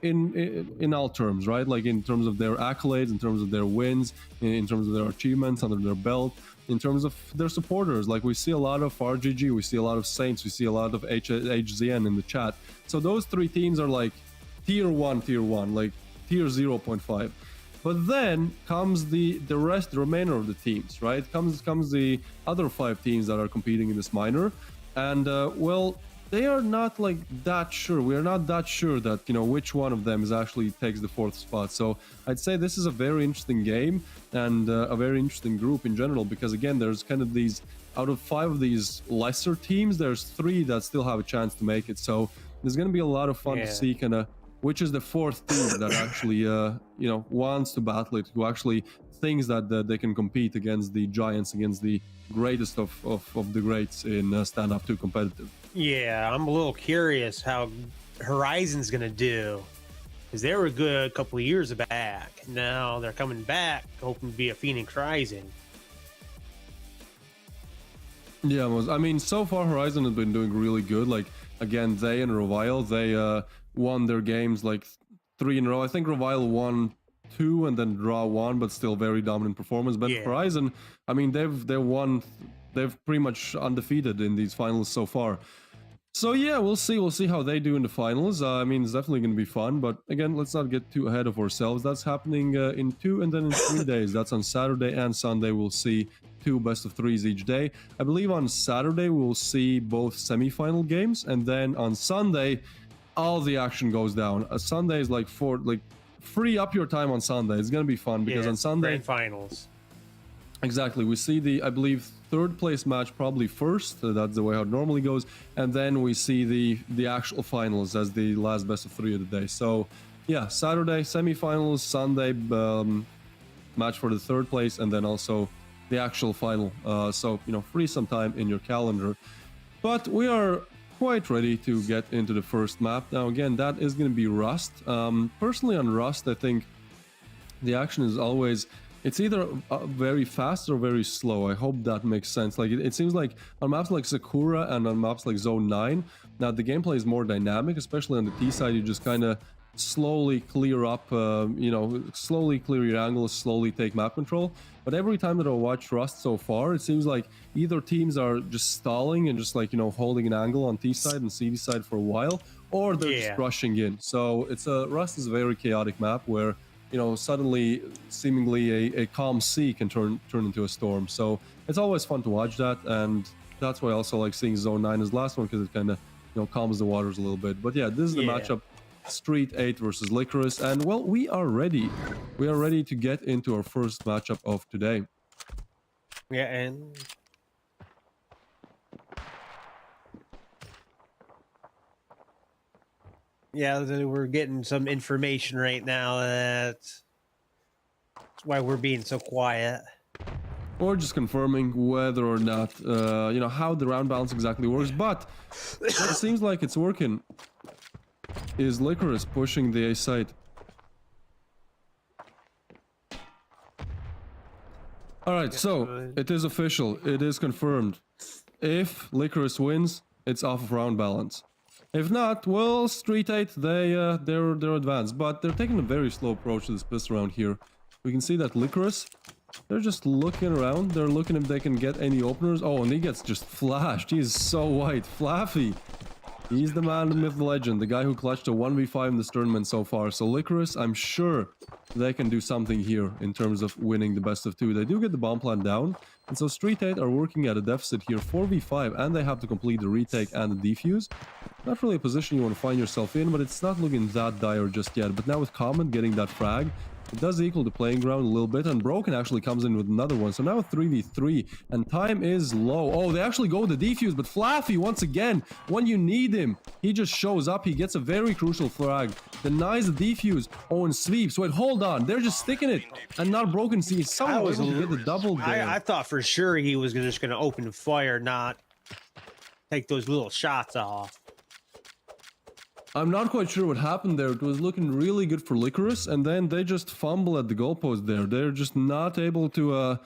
in all terms, right? Like in terms of their accolades, in terms of their wins, in terms of their achievements under their belt, in terms of their supporters. Like we see a lot of RGG, we see a lot of Saints, we see a lot of HZN in the chat. So those 3 teams are like tier 1, like tier 0.5. But then comes the remainder of the teams, right? Comes the other 5 teams that are competing in this minor, and well, they are not like that sure. We are not that sure that which one of them is actually takes the 4th spot. So I'd say this is a very interesting game and a very interesting group in general, because again, there's kind of these, out of 5 of these lesser teams, there's 3 that still have a chance to make it. So there's going to be a lot of fun to see kind of which is the fourth team that actually, you know, wants to battle it, who actually thinks that they can compete against the giants, against the greatest of the greats in Standoff 2 competitive. Yeah, I'm a little curious how Horizon's going to do. Because they were good a couple of years back. Now they're coming back, hoping to be a Phoenix Rising. Yeah, I mean, so far Horizon has been doing really good. Like, again, they and Revile, they won their games like 3 in a row. I think Revile won 2 and then draw 1, but still very dominant performance. But Yeah. Horizon, I mean, they've pretty much undefeated in these finals so far. So yeah, we'll see how they do in the finals. I mean, it's definitely going to be fun, but again, let's not get too ahead of ourselves. That's happening in 2 and then in 3 days. That's on Saturday and Sunday. We'll see 2 best of 3s each day. I believe on Saturday we'll see both semi-final games, and then on Sunday all the action goes down. Sunday is like free up your time on Sunday. It's going to be fun because on Sunday grand finals. Exactly. We see the, I believe, third place match probably first. That's the way how it normally goes. And then we see the actual finals as the last best of 3 of the day. So, yeah, Saturday, semifinals, Sunday, match for the third place, and then also the actual final. So, you know, free some time in your calendar. But we are quite ready to get into the first map. Now, again, that is going to be Rust. Personally, on Rust, I think the action is always... It's either very fast or very slow. I hope that makes sense. Like it seems like on maps like Sakura and on maps like Zone 9, now the gameplay is more dynamic, especially on the T side. You just kind of slowly clear up, you know, slowly clear your angles, slowly take map control. But every time that I watch Rust so far, it seems like either teams are just stalling and just like, you know, holding an angle on T side and CD side for a while, or they're just rushing in. So it's Rust is a very chaotic map where, you know, suddenly, seemingly a calm sea can turn into a storm. So it's always fun to watch that, and that's why I also like seeing Zone 9 as last one, because it kind of, you know, calms the waters a little bit. But yeah, this is the matchup, STREETEIGHT versus Lycoris, and well, we are ready. We are ready to get into our first matchup of today. Yeah, and... yeah, we're getting some information right now. That's why we're being so quiet. Or just confirming whether or not, you know, how the round balance exactly works. But what it seems like it's working is Lycoris pushing the A side. Alright, so it is official. It is confirmed. If Lycoris wins, it's off of round balance. If not, well, STREETEIGHT, they're advanced, but they're taking a very slow approach to this pistol round here. We can see that Lycoris, they're just looking around. They're looking if they can get any openers. Oh, and he gets just flashed. He's so white. Flaffy. He's the man, the myth, the legend, the guy who clutched a 1v5 in this tournament so far. So Lycoris, I'm sure they can do something here in terms of winning the best of 2. They do get the bomb plant down, and so STREETEIGHT are working at a deficit here, 4v5, and they have to complete the retake and the defuse. Not really a position you want to find yourself in, but it's not looking that dire just yet. But now with Comet getting that frag, it does equal the playing ground a little bit, and Broken actually comes in with another one. So now a 3v3, and time is low. Oh, they actually go with the defuse, but Flaffy, once again, when you need him, he just shows up. He gets a very crucial frag, denies the defuse. Oh, and sweeps. Wait, hold on. They're just sticking it, and not Broken sees someone able to get the double there. I thought for sure he was just going to open fire, not take those little shots off. I'm not quite sure what happened there. It was looking really good for Lycoris, and then they just fumble at the goalpost there. They're just not able to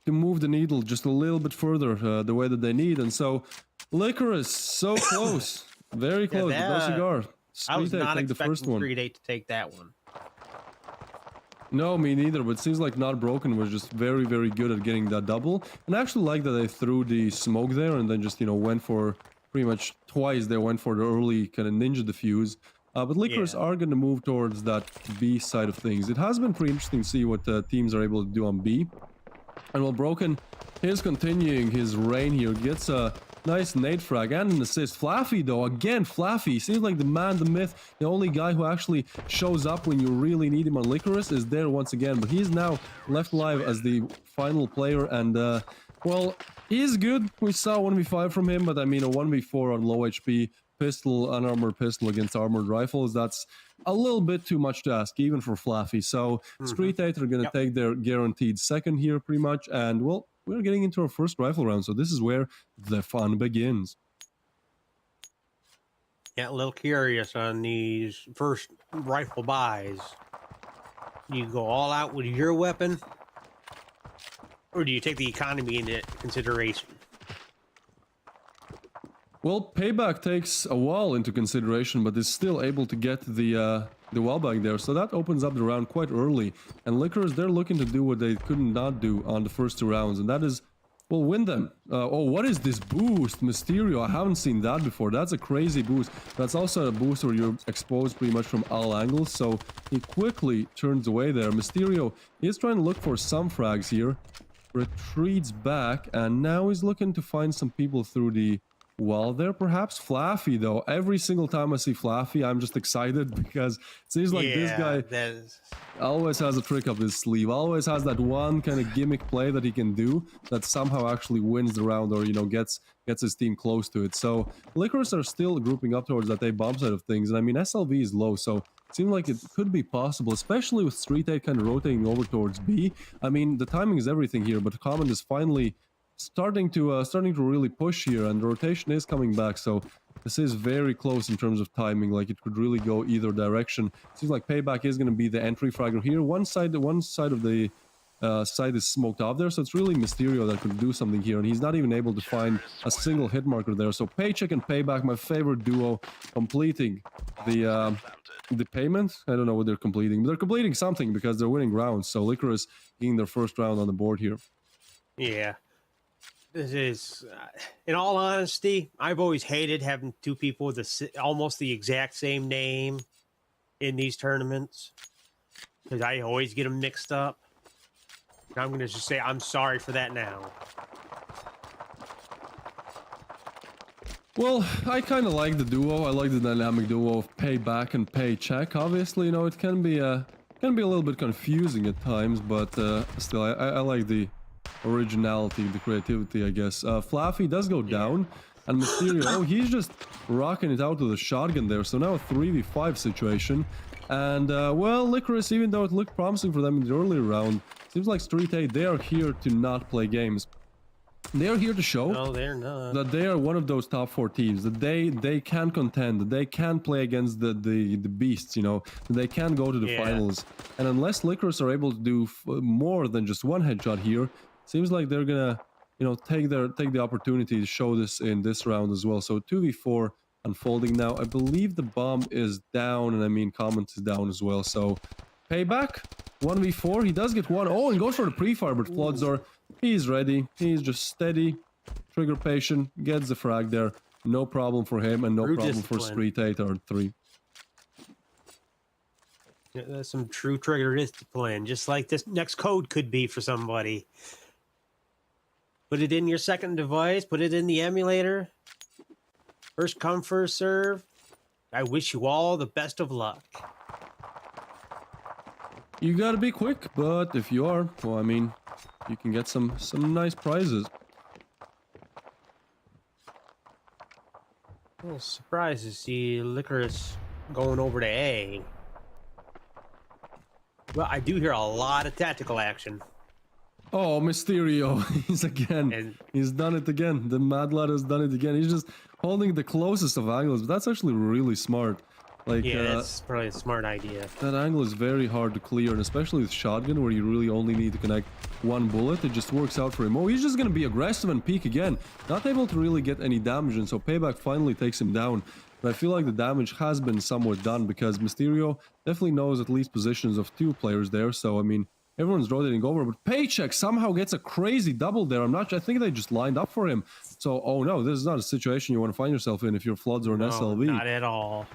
move the needle just a little bit further the way that they need. And so Lycoris, so close. Very close. Yeah, no cigar. I was not take the first one. STREETEIGHT to take that one. No, me neither, but it seems like Not Broken was just very, very good at getting that double. And I actually like that they threw the smoke there and then just, you know, went for... pretty much twice they went for the early kind of ninja defuse. But Lycoris are going to move towards that B side of things. It has been pretty interesting to see what teams are able to do on B. And while Broken is continuing his reign here, gets a nice nade frag and an assist. Flaffy though, again Flaffy, seems like the man, the myth, the only guy who actually shows up when you really need him on Lycoris is there once again. But he's now left alive as the final player, and well, he is good. We saw 1v5 from him, but I mean a 1v4 on low HP pistol, unarmored pistol against armored rifles, that's a little bit too much to ask, even for Fluffy. So STREETEIGHT are going to take their guaranteed second here, pretty much. And, well, we're getting into our first rifle round, so this is where the fun begins. Yeah, a little curious on these first rifle buys. You go all out with your weapon, or do you take the economy into consideration? Well, Payback takes a while into consideration, but is still able to get the wall back there, so that opens up the round quite early. And Lycoris, they're looking to do what they could not do on the first 2 rounds, and that is, well, win them. Oh, what is this boost? Mysterio, I haven't seen that before. That's a crazy boost. That's also a boost where you're exposed pretty much from all angles, so he quickly turns away there. Mysterio is trying to look for some frags here, retreats back, and now he's looking to find some people through the wall there, perhaps. Fluffy, though, every single time I see Fluffy, I'm just excited because it seems like this guy always has a trick up his sleeve, always has that one kind of gimmick play that he can do that somehow actually wins the round, or, you know, gets his team close to it. So Lycoris are still grouping up towards that A bomb side of things, and I mean, SLV is low, so it seemed like it could be possible, especially with STREETEIGHT kind of rotating over towards B. I mean, the timing is everything here, but Common is finally starting to really push here, and the rotation is coming back, so this is very close in terms of timing. Like, it could really go either direction. Seems like Payback is going to be the entry fragger here. One side of the side is smoked off there, so it's really Mysterio that could do something here, and he's not even able to find a single hit marker there. So Paycheck and Payback, my favorite duo, completing the payment. I don't know what they're completing, but they're completing something because they're winning rounds. So Lycoris getting their first round on the board here. Yeah. This is, in all honesty, I've always hated having 2 people with almost the exact same name in these tournaments, because I always get them mixed up. I'm going to just say I'm sorry for that now. Well, I kind of like the duo. I like the dynamic duo of Payback and Paycheck. Obviously, you know, it can be a little bit confusing at times, but still, I like the originality, the creativity, I guess. Fluffy does go down, and Mysterio, oh, he's just rocking it out with a shotgun there, so now a 3v5 situation. And, well, Lycoris, even though it looked promising for them in the earlier round, seems like STREETEIGHT, they are here to not play games. They are here to show that they are one of those top 4 teams, that they can contend, that they can play against the beasts, you know, that they can go to the finals. And unless Lycoris are able to do more than just one headshot here, seems like they're gonna, you know, take the opportunity to show this in this round as well. So 2v4 unfolding now. I believe the bomb is down, and I mean comment is down as well. So Payback 1v4. He does get one. Oh, and goes for the pre-fire, but Floodzor, he's ready. He's just steady, trigger patient, gets the frag there. No problem for him, and no problem for STREETEIGHT or 3. Yeah, that's some true trigger discipline, just like this next code could be for somebody. Put it in your second device, put it in the emulator. First come, first serve. I wish you all the best of luck. You gotta be quick, but if you are, well, I mean, you can get some nice prizes. A little surprised to see Lycoris going over to A. Well, I do hear a lot of tactical action. Oh, Mysterio, he's done it again. The Mad Lad has done it again. He's just holding the closest of angles, but that's actually really smart. Like, yeah, that's probably a smart idea. That angle is very hard to clear, and especially with shotgun, where you really only need to connect one bullet, it just works out for him. Oh, he's just gonna be aggressive and peek again. Not able to really get any damage, and so Payback finally takes him down. But I feel like the damage has been somewhat done, because Mysterio definitely knows at least positions of 2 players there, so I mean, everyone's rotating over, but Paycheck somehow gets a crazy double there. I think they just lined up for him. So, oh no, this is not a situation you want to find yourself in if you're Floods or an SLV. Not at all.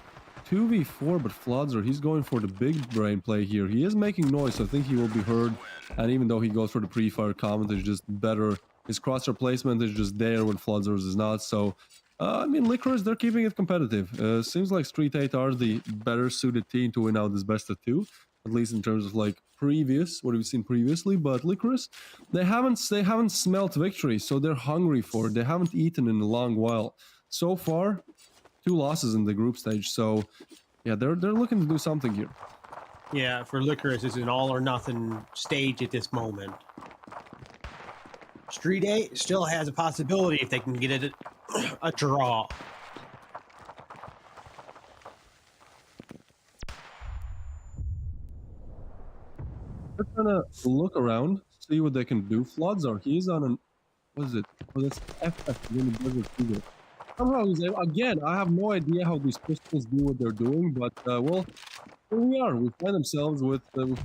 2v4, but Floods, he's going for the big brain play here. He is making noise, so I think he will be heard. And even though he goes for the pre-fire comment, is just better. His crosshair placement is just there when Floods is not. So, I mean, Lycoris, they're keeping it competitive. Seems like STREETEIGHT are the better suited team to win out this best of 2. At least in terms of like what we've seen previously. But Lycoris, they haven't smelt victory, so they're hungry for it. They haven't eaten in a long while. So far, 2 losses in the group stage, so Yeah, they're looking to do something here. Yeah, for Lycoris, it's an all or nothing stage at this moment. Street 8 still has a possibility if they can get it a draw. They're trying to look around, see what they can do. Floodsar, he's on an... What is it? Oh, that's FF. Somehow he's able... Again, I have no idea how these pistols do what they're doing, but, well, here we are. We find ourselves with two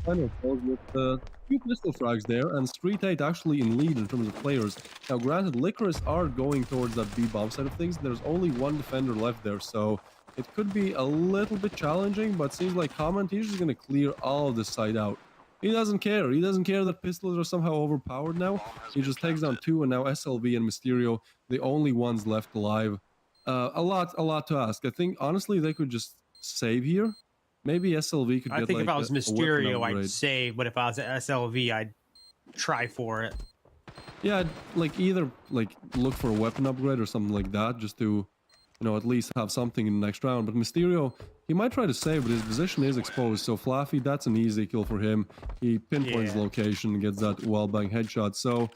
pistol frags there, and STREETEIGHT actually in lead in terms of players. Now, granted, Lycoris are going towards that B-bomb side of things. There's only one defender left there, so it could be a little bit challenging, but seems like Comment, he's just going to clear all of this side out. He doesn't care. He doesn't care that pistols are somehow overpowered now. He just takes down two, and now SLV and Mysterio, the only ones left alive. A lot to ask. I think, honestly, they could just save here. Maybe SLV could get, I think like, if I was a Mysterio, weapon I'd save, but if I was SLV, I'd try for it. Yeah, I'd, like, either, like, look for a weapon upgrade or something like that, just to, you know, at least have something in the next round. But Mysterio, he might try to save, but his position is exposed. So Fluffy, that's an easy kill for him. He pinpoints location, gets that wallbang headshot. So,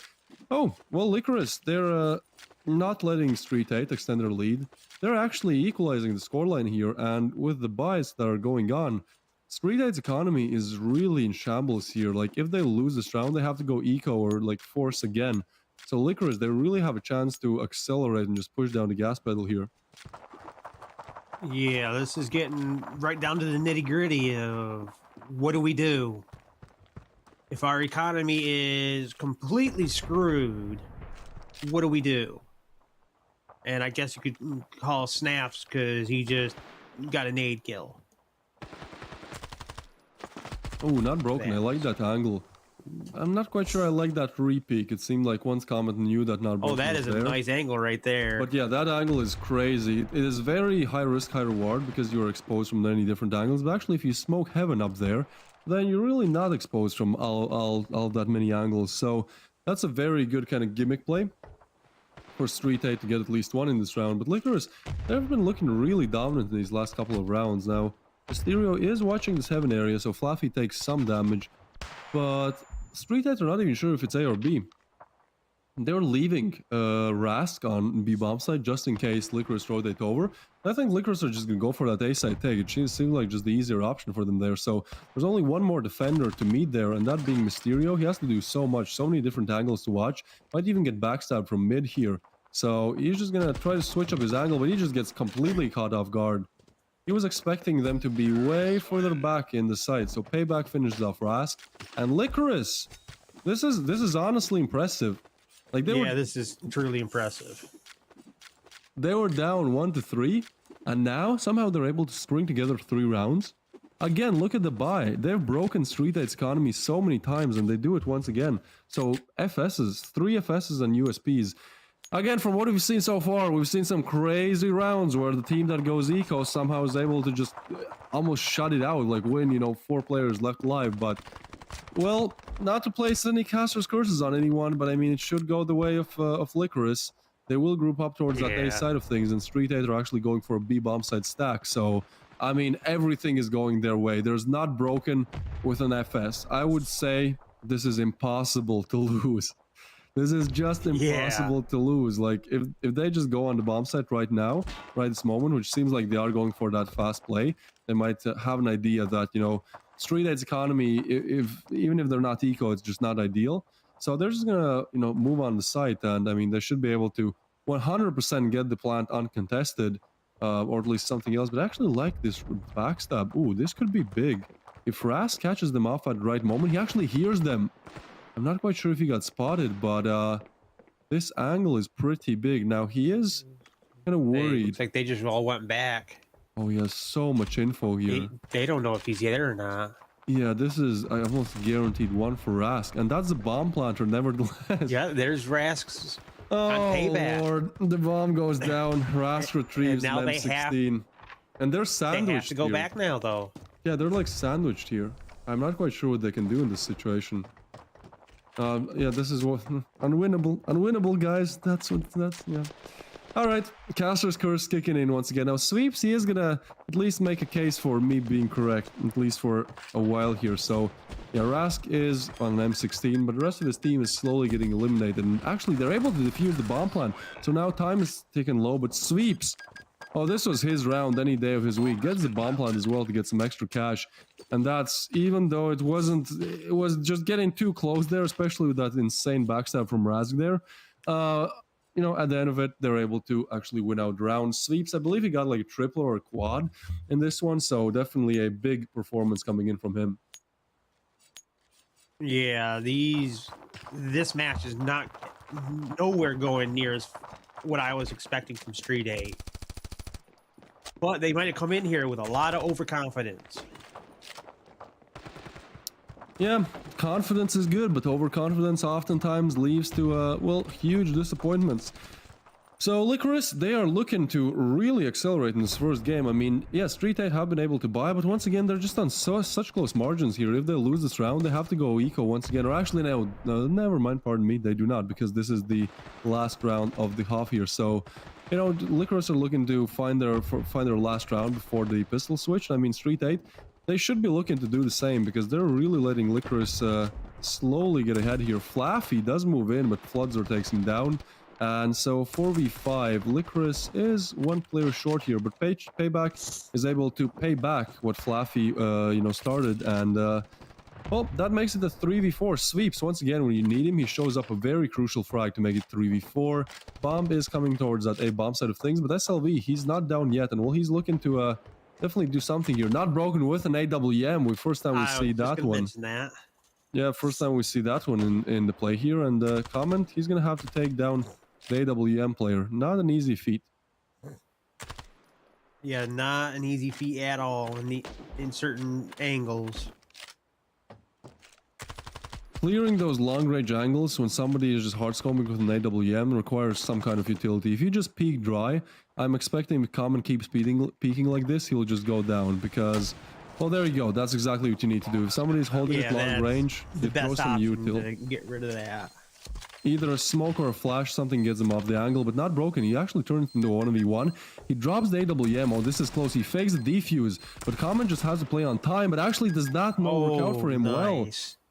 oh, well, Lycoris, they're not letting STREETEIGHT extend their lead. They're actually equalizing the scoreline here, and with the buys that are going on, STREETEIGHT's economy is really in shambles here. Like, if they lose this round, they have to go eco or, like, force again. So Lycoris, they really have a chance to accelerate and just push down the gas pedal here. Yeah, this is getting right down to the nitty-gritty of what do we do? If our economy is completely screwed, what do we do? And I guess you could call Snaps because he just got a nade kill. Oh, not broken. I like that angle. I'm not quite sure I like that re-peek. It seemed like once Comet knew that not broken. Oh, that is a nice angle right there. But yeah, that angle is crazy. It is very high risk, high reward because you're exposed from many different angles. But actually, if you smoke heaven up there, then you're really not exposed from all that many angles. So that's a very good kind of gimmick play for STREETEIGHT to get at least one in this round. But Lycoris, they've been looking really dominant in these last couple of rounds. Now, Mysterio is watching this heaven area, so Fluffy takes some damage. But STREETEIGHT are not even sure if it's A or B. They're leaving Rask on B bomb side just in case Lycoris rotate over. I think Lycoris are just gonna go for that A side take. It seems like just the easier option for them there. So there's only one more defender to meet there, and that being Mysterio. He has to do so much, so many different angles to watch. Might even get backstabbed from mid here. So he's just gonna try to switch up his angle, but he just gets completely caught off guard. He was expecting them to be way further back in the site. So Payback finishes off Rask and Lycoris. This is honestly impressive. Like this is truly impressive. They were down 1-3, and now somehow they're able to string together 3 rounds. Again, look at the buy. They've broken STREETEIGHT's economy so many times, and they do it once again. So FSs, 3 FSs and USPs. Again, from what we've seen so far, we've seen some crazy rounds where the team that goes eco somehow is able to just almost shut it out, like win, you know, 4 players left alive. But, well, not to place any caster's curses on anyone, but I mean, it should go the way of Lycoris. They will group up towards that A side of things, and STREETEIGHT are actually going for a B bomb side stack. So, I mean, everything is going their way. There's not broken with an FS. I would say this is impossible to lose. This is just impossible to lose. Like, if they just go on the bomb site right now, right this moment, which seems like they are going for that fast play, they might have an idea that, you know, STREETEIGHT's economy, even if they're not eco, it's just not ideal. So they're just gonna, you know, move on the site, and I mean, they should be able to 100% get the plant uncontested, or at least something else. But I actually like this backstab. Ooh, this could be big. If Rask catches them off at the right moment, he actually hears them. I'm not quite sure if he got spotted, but this angle is pretty big. Now, he is kind of worried. Looks like they just all went back. Oh, he has so much info here. They don't know if he's there or not. Yeah, this is almost guaranteed one for Rask. And that's a bomb planter, nevertheless. Yeah, there's Rask's on payback. Lord, the bomb goes down. Rask retrieves and now an they M16. And they're sandwiched. They have to go back now, though. Yeah, they're like sandwiched here. I'm not quite sure what they can do in this situation. Yeah, this is what unwinnable, guys. That's yeah. All right, Caster's Curse kicking in once again. Now, Sweeps, he is gonna at least make a case for me being correct, at least for a while here. So, yeah, Rask is on an M16, but the rest of his team is slowly getting eliminated. And actually, they're able to defuse the bomb plant. So now time is ticking low, but Sweeps, oh, this was his round any day of his week. Gets the bomb plant as well to get some extra cash. And that's, even though it was just getting too close there, especially with that insane backstab from Rask there. You know, at the end of it, they're able to actually win out round. Sweeps, I believe he got like a triple or a quad in this one, so definitely a big performance coming in from him. Yeah, this match is not nowhere going near as what I was expecting from Street 8. But they might have come in here with a lot of overconfidence. Yeah, confidence is good, but overconfidence oftentimes leads to, well, huge disappointments. So, Lycoris, they are looking to really accelerate in this first game. I mean, yeah, STREETEIGHT have been able to buy, but once again, they're just on such close margins here. If they lose this round, they have to go eco once again. Or actually, no, never mind, pardon me, they do not, because this is the last round of the half here. So, you know, Lycoris are looking to find their last round before the pistol switch. I mean, STREETEIGHT, they should be looking to do the same because they're really letting Lycoris slowly get ahead here. Flaffy does move in, but Floodzer takes him down. And so 4v5, Lycoris is one player short here, but Payback is able to pay back what Flaffy, you know, started. And, well, that makes it a 3v4. Sweeps, once again, when you need him, he shows up a very crucial frag to make it 3v4. Bomb is coming towards that A-bomb side of things, but SLV, he's not down yet. And, well, he's looking to definitely do something here. Not broken with an AWM. First time we see that one. Yeah, first time we see that one in the play here. And comment, he's going to have to take down the AWM player. Not an easy feat. Yeah, not an easy feat at all in certain angles. Clearing those long-range angles when somebody is just hard-scoping with an AWM requires some kind of utility. If you just peek dry, I'm expecting if Common keeps peeking like this, he'll just go down because, well, there you go. That's exactly what you need to do. If somebody's holding it long range, you throw some util. To get rid of that. Either a smoke or a flash, something gets him off the angle, but not broken. He actually turns into a 1v1. He drops the AWM. Oh, this is close. He fakes the defuse, but Common just has to play on time, but actually does not work out for him well.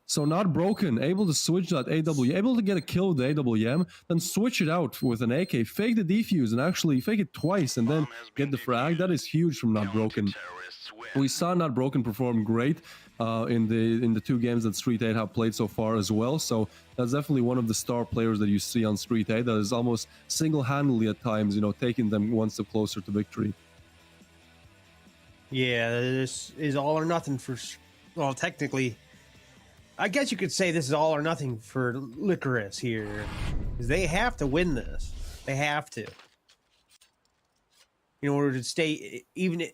So not broken, able to switch that AWM, able to get a kill with the AWM, then switch it out with an AK, fake the defuse, and actually fake it twice, and then get the frag. That is huge from Not Broken. We saw Not Broken perform great in the two games that STREETEIGHT have played so far as well. So that's definitely one of the star players that you see on STREETEIGHT that is almost single-handedly at times, you know, taking them one step closer to victory. Yeah, this is all or nothing for, well, technically, I guess you could say this is all or nothing for Lycoris here. They have to win this. They have to. In order to stay, even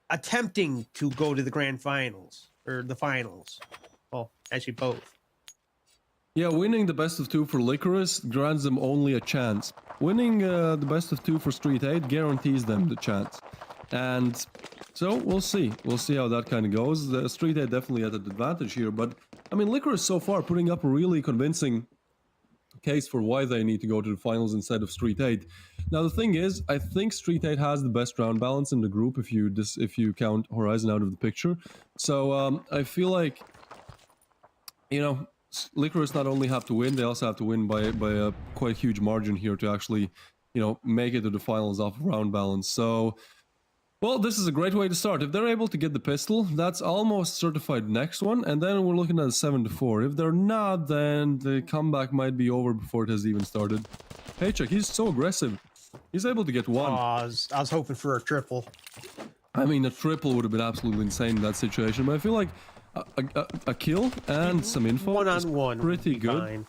attempting to go to the grand finals, or the finals. Well, actually both. Yeah, winning the best of two for Lycoris grants them only a chance. Winning the best of two for STREETEIGHT guarantees them the chance. And so we'll see. We'll see how that kind of goes. STREETEIGHT definitely had an advantage here, but I mean, Lycoris so far putting up a really convincing case for why they need to go to the finals instead of STREETEIGHT. Now the thing is, I think STREETEIGHT has the best round balance in the group if you count Horizon out of the picture. So I feel like, you know, Lycoris not only have to win, they also have to win by a quite huge margin here to actually, you know, make it to the finals off of round balance. So, well, this is a great way to start. If they're able to get the pistol, that's almost certified next one, and then we're looking at a 7-4. If they're not, then the comeback might be over before it has even started. Paycheck, he's so aggressive. He's able to get one. Oh, I was hoping for a triple. I mean, a triple would have been absolutely insane in that situation, but I feel like a kill and some info one-on-one is pretty good. Fine.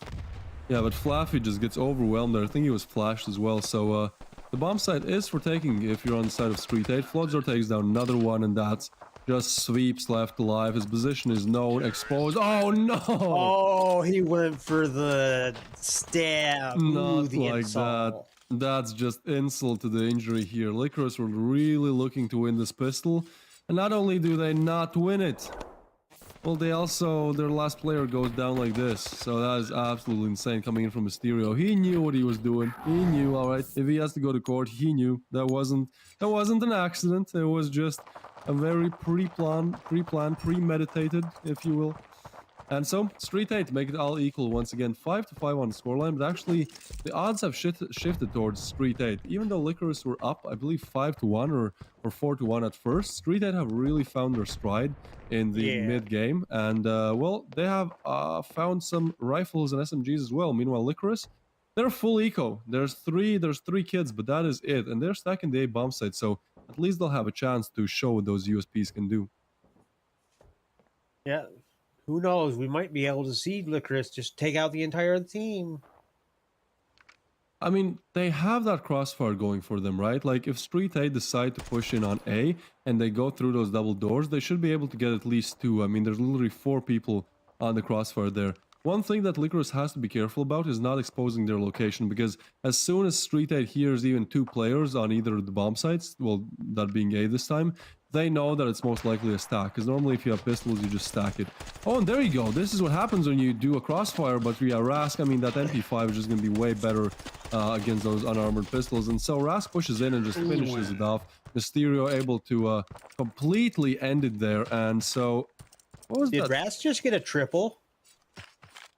Yeah, but Flaffy just gets overwhelmed there. I think he was flashed as well, so the bomb site is for taking if you're on the side of STREETEIGHT. Floodzer takes down another one, and that's just Sweeps left alive. His position is known, exposed. Oh no! Oh, he went for the stab. Not like that. That's just insult to the injury here. Lycoris were really looking to win this pistol, and not only do they not win it, Well, they also, their last player goes down like this, so that is absolutely insane coming in from Mysterio. He knew what he was doing. He knew, all right. If he has to go to court, he knew that wasn't an accident. It was just a very pre-planned, premeditated, if you will. And so, Street 8 make it all equal once again, 5-5 on the scoreline, but actually the odds have shifted towards Street 8. Even though Lycoris were up, I believe 5-1 or 4-1 at first, Street 8 have really found their stride in the mid-game, and well, they have found some rifles and SMGs as well. Meanwhile, Lycoris, they're full eco. There's three kids, but that is it, and they're stacking the A bomb site, so at least they'll have a chance to show what those USPs can do. Yeah. Who knows? We might be able to see Lycoris just take out the entire team. I mean, they have that crossfire going for them, right? Like, if Street 8 decide to push in on A and they go through those double doors, they should be able to get at least 2. I mean, there's literally 4 people on the crossfire there. One thing that Lycoris has to be careful about is not exposing their location, because as soon as Street 8 hears even 2 players on either of the bomb sites, well, that being A this time, they know that it's most likely a stack, because normally if you have pistols, you just stack it. Oh, and there you go. This is what happens when you do a crossfire, but yeah, Rask, I mean, that MP5 is just going to be way better against those unarmored pistols, and so Rask pushes in and just finishes it off. Mysterio able to completely end it there, and so... What was Did that? Rask just get a triple?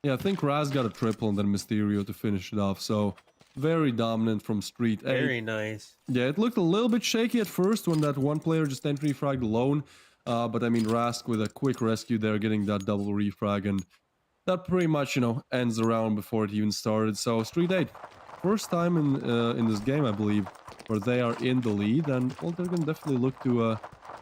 Yeah, I think Raz got a triple and then Mysterio to finish it off, so very dominant from Street 8. Very nice. Yeah, it looked a little bit shaky at first when that one player just entry fragged alone, but I mean, Rask with a quick rescue there, getting that double refrag, and that pretty much, you know, ends the round before it even started. So Street 8, first time in this game, I believe, where they are in the lead, and well, they're going to definitely look to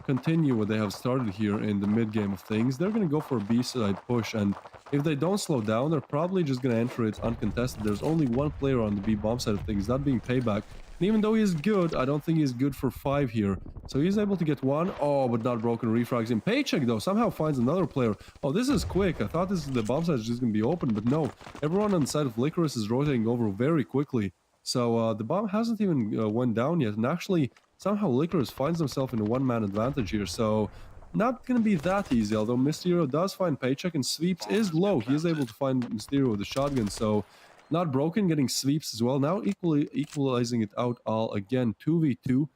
continue what they have started here in the mid game of things. They're going to go for a B-side push, and if they don't slow down, they're probably just going to enter it uncontested. There's only one player on the B-bomb side of things, that being Payback. And even though he is good, I don't think he's good for 5 here. So he's able to get 1. Oh, but not broken refrags in. Paycheck, though, somehow finds another player. Oh, this is quick. I thought the bomb side is just going to be open, but no. Everyone on the side of Lycoris is rotating over very quickly. So the bomb hasn't even went down yet. And actually, somehow Lycoris finds himself in a one-man advantage here. So not going to be that easy, although Mysterio does find Paycheck, and Sweeps is low. He is able to find Mysterio with a shotgun, so not broken, getting Sweeps as well. Now equalizing it out all again, 2v2.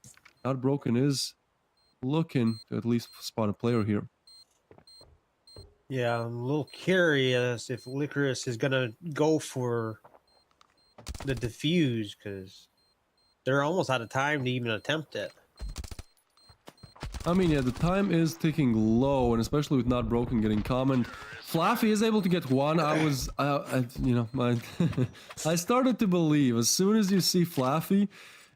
Not broken is looking to at least spot a player here. Yeah, I'm a little curious if Lycoris is going to go for the defuse, because they're almost out of time to even attempt it. I mean, yeah, the time is ticking low, and especially with Not Broken getting common. Flaffy is able to get 1. You know, I started to believe as soon as you see Flaffy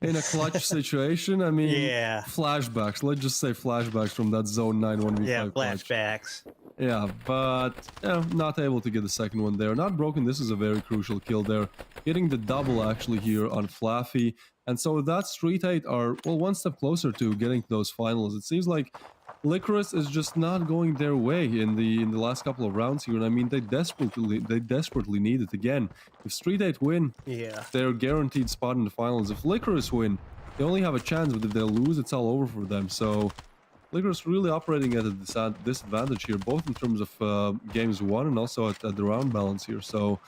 in a clutch situation, I mean, yeah, flashbacks. Let's just say flashbacks from that Zone 9 1v5 yeah, clutch. flashbacks. Yeah, but not able to get the second one there. Not broken. This is a very crucial kill there. Getting the double actually here on Flaffy. And so that Street 8 are, well, one step closer to getting to those finals. It seems like Lycoris is just not going their way in the last couple of rounds here. And I mean, they desperately need it again. If Street 8 win, yeah, they're guaranteed spot in the finals. If Lycoris win, they only have a chance, but if they lose, it's all over for them. So Lycoris really operating at a disadvantage here, both in terms of games won and also at the round balance here. So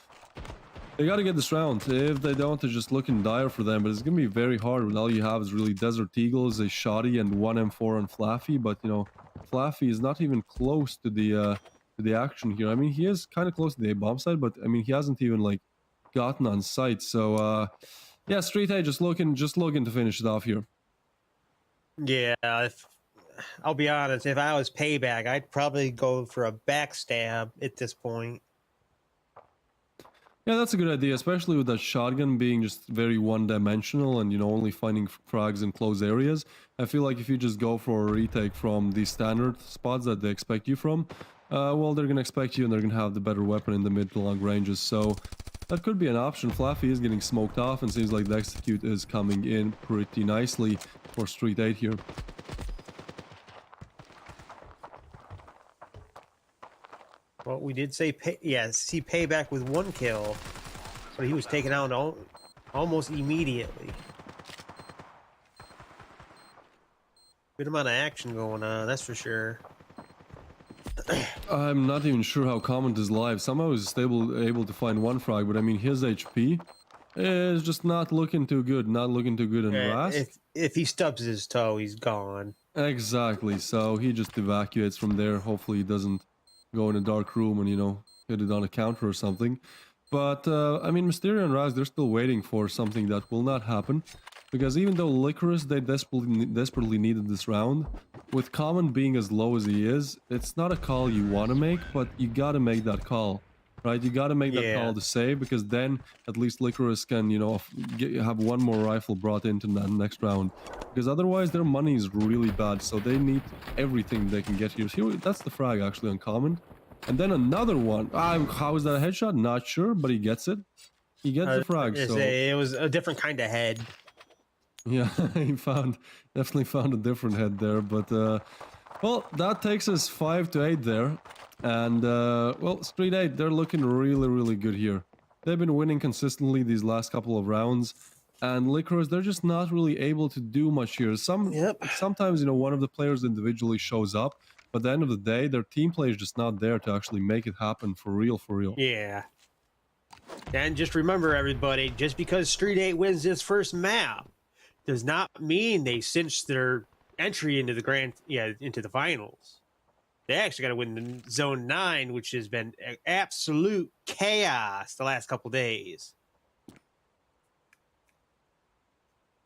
they got to get this round. If they don't, it's just looking dire for them. But it's going to be very hard when all you have is really Desert Eagles, a Shoddy, and 1 M4 on Flaffy. But, you know, Flaffy is not even close to the action here. I mean, he is kind of close to the A-bomb side, but, I mean, he hasn't even, like, gotten on site. So, yeah, Street 8 just looking to finish it off here. Yeah, I'll be honest, if I was Payback, I'd probably go for a backstab at this point. Yeah, that's a good idea, especially with that shotgun being just very one-dimensional and, you know, only finding frags in close areas. I feel like if you just go for a retake from the standard spots that they expect you from, well, they're going to expect you and they're going to have the better weapon in the mid to long ranges. So that could be an option. Flaffy is getting smoked off and seems like the execute is coming in pretty nicely for Street 8 here. Well, we did say, see Payback with 1 kill, but he was taken out almost immediately. Good amount of action going on, that's for sure. I'm not even sure how Comment is live. Somehow he's able to find one frag, but I mean his HP is just not looking too good. Not looking too good in Rast. If he stubs his toe, he's gone. Exactly. So he just evacuates from there. Hopefully he doesn't go in a dark room and, you know, hit it on a counter or something. But, I mean, Mysterio and Raz, they're still waiting for something that will not happen. Because even though Lycoris, they desperately needed this round, with Common being as low as he is, it's not a call you want to make, but you gotta make that call. Right? You gotta make that call to save, because then at least Lycoris can, you know, have one more rifle brought into that next round. Because otherwise their money is really bad, so they need everything they can get here. So that's the frag actually on Common. And then another one. How is that a headshot? Not sure, but he gets it. He gets the frag. So it was a different kind of head. Yeah, he definitely found a different head there. But well, that takes us 5-8 there. And well, STREETEIGHT, they're looking really good here. They've been winning consistently these last couple of rounds. And Lycoris, they're just not really able to do much here. Sometimes, you know, one of the players individually shows up, but at the end of the day, their team play is just not there to actually make it happen for real. Yeah. And just remember, everybody, just because STREETEIGHT wins this first map does not mean they cinched their entry into the finals. They actually got to win the Zone 9, which has been absolute chaos the last couple days.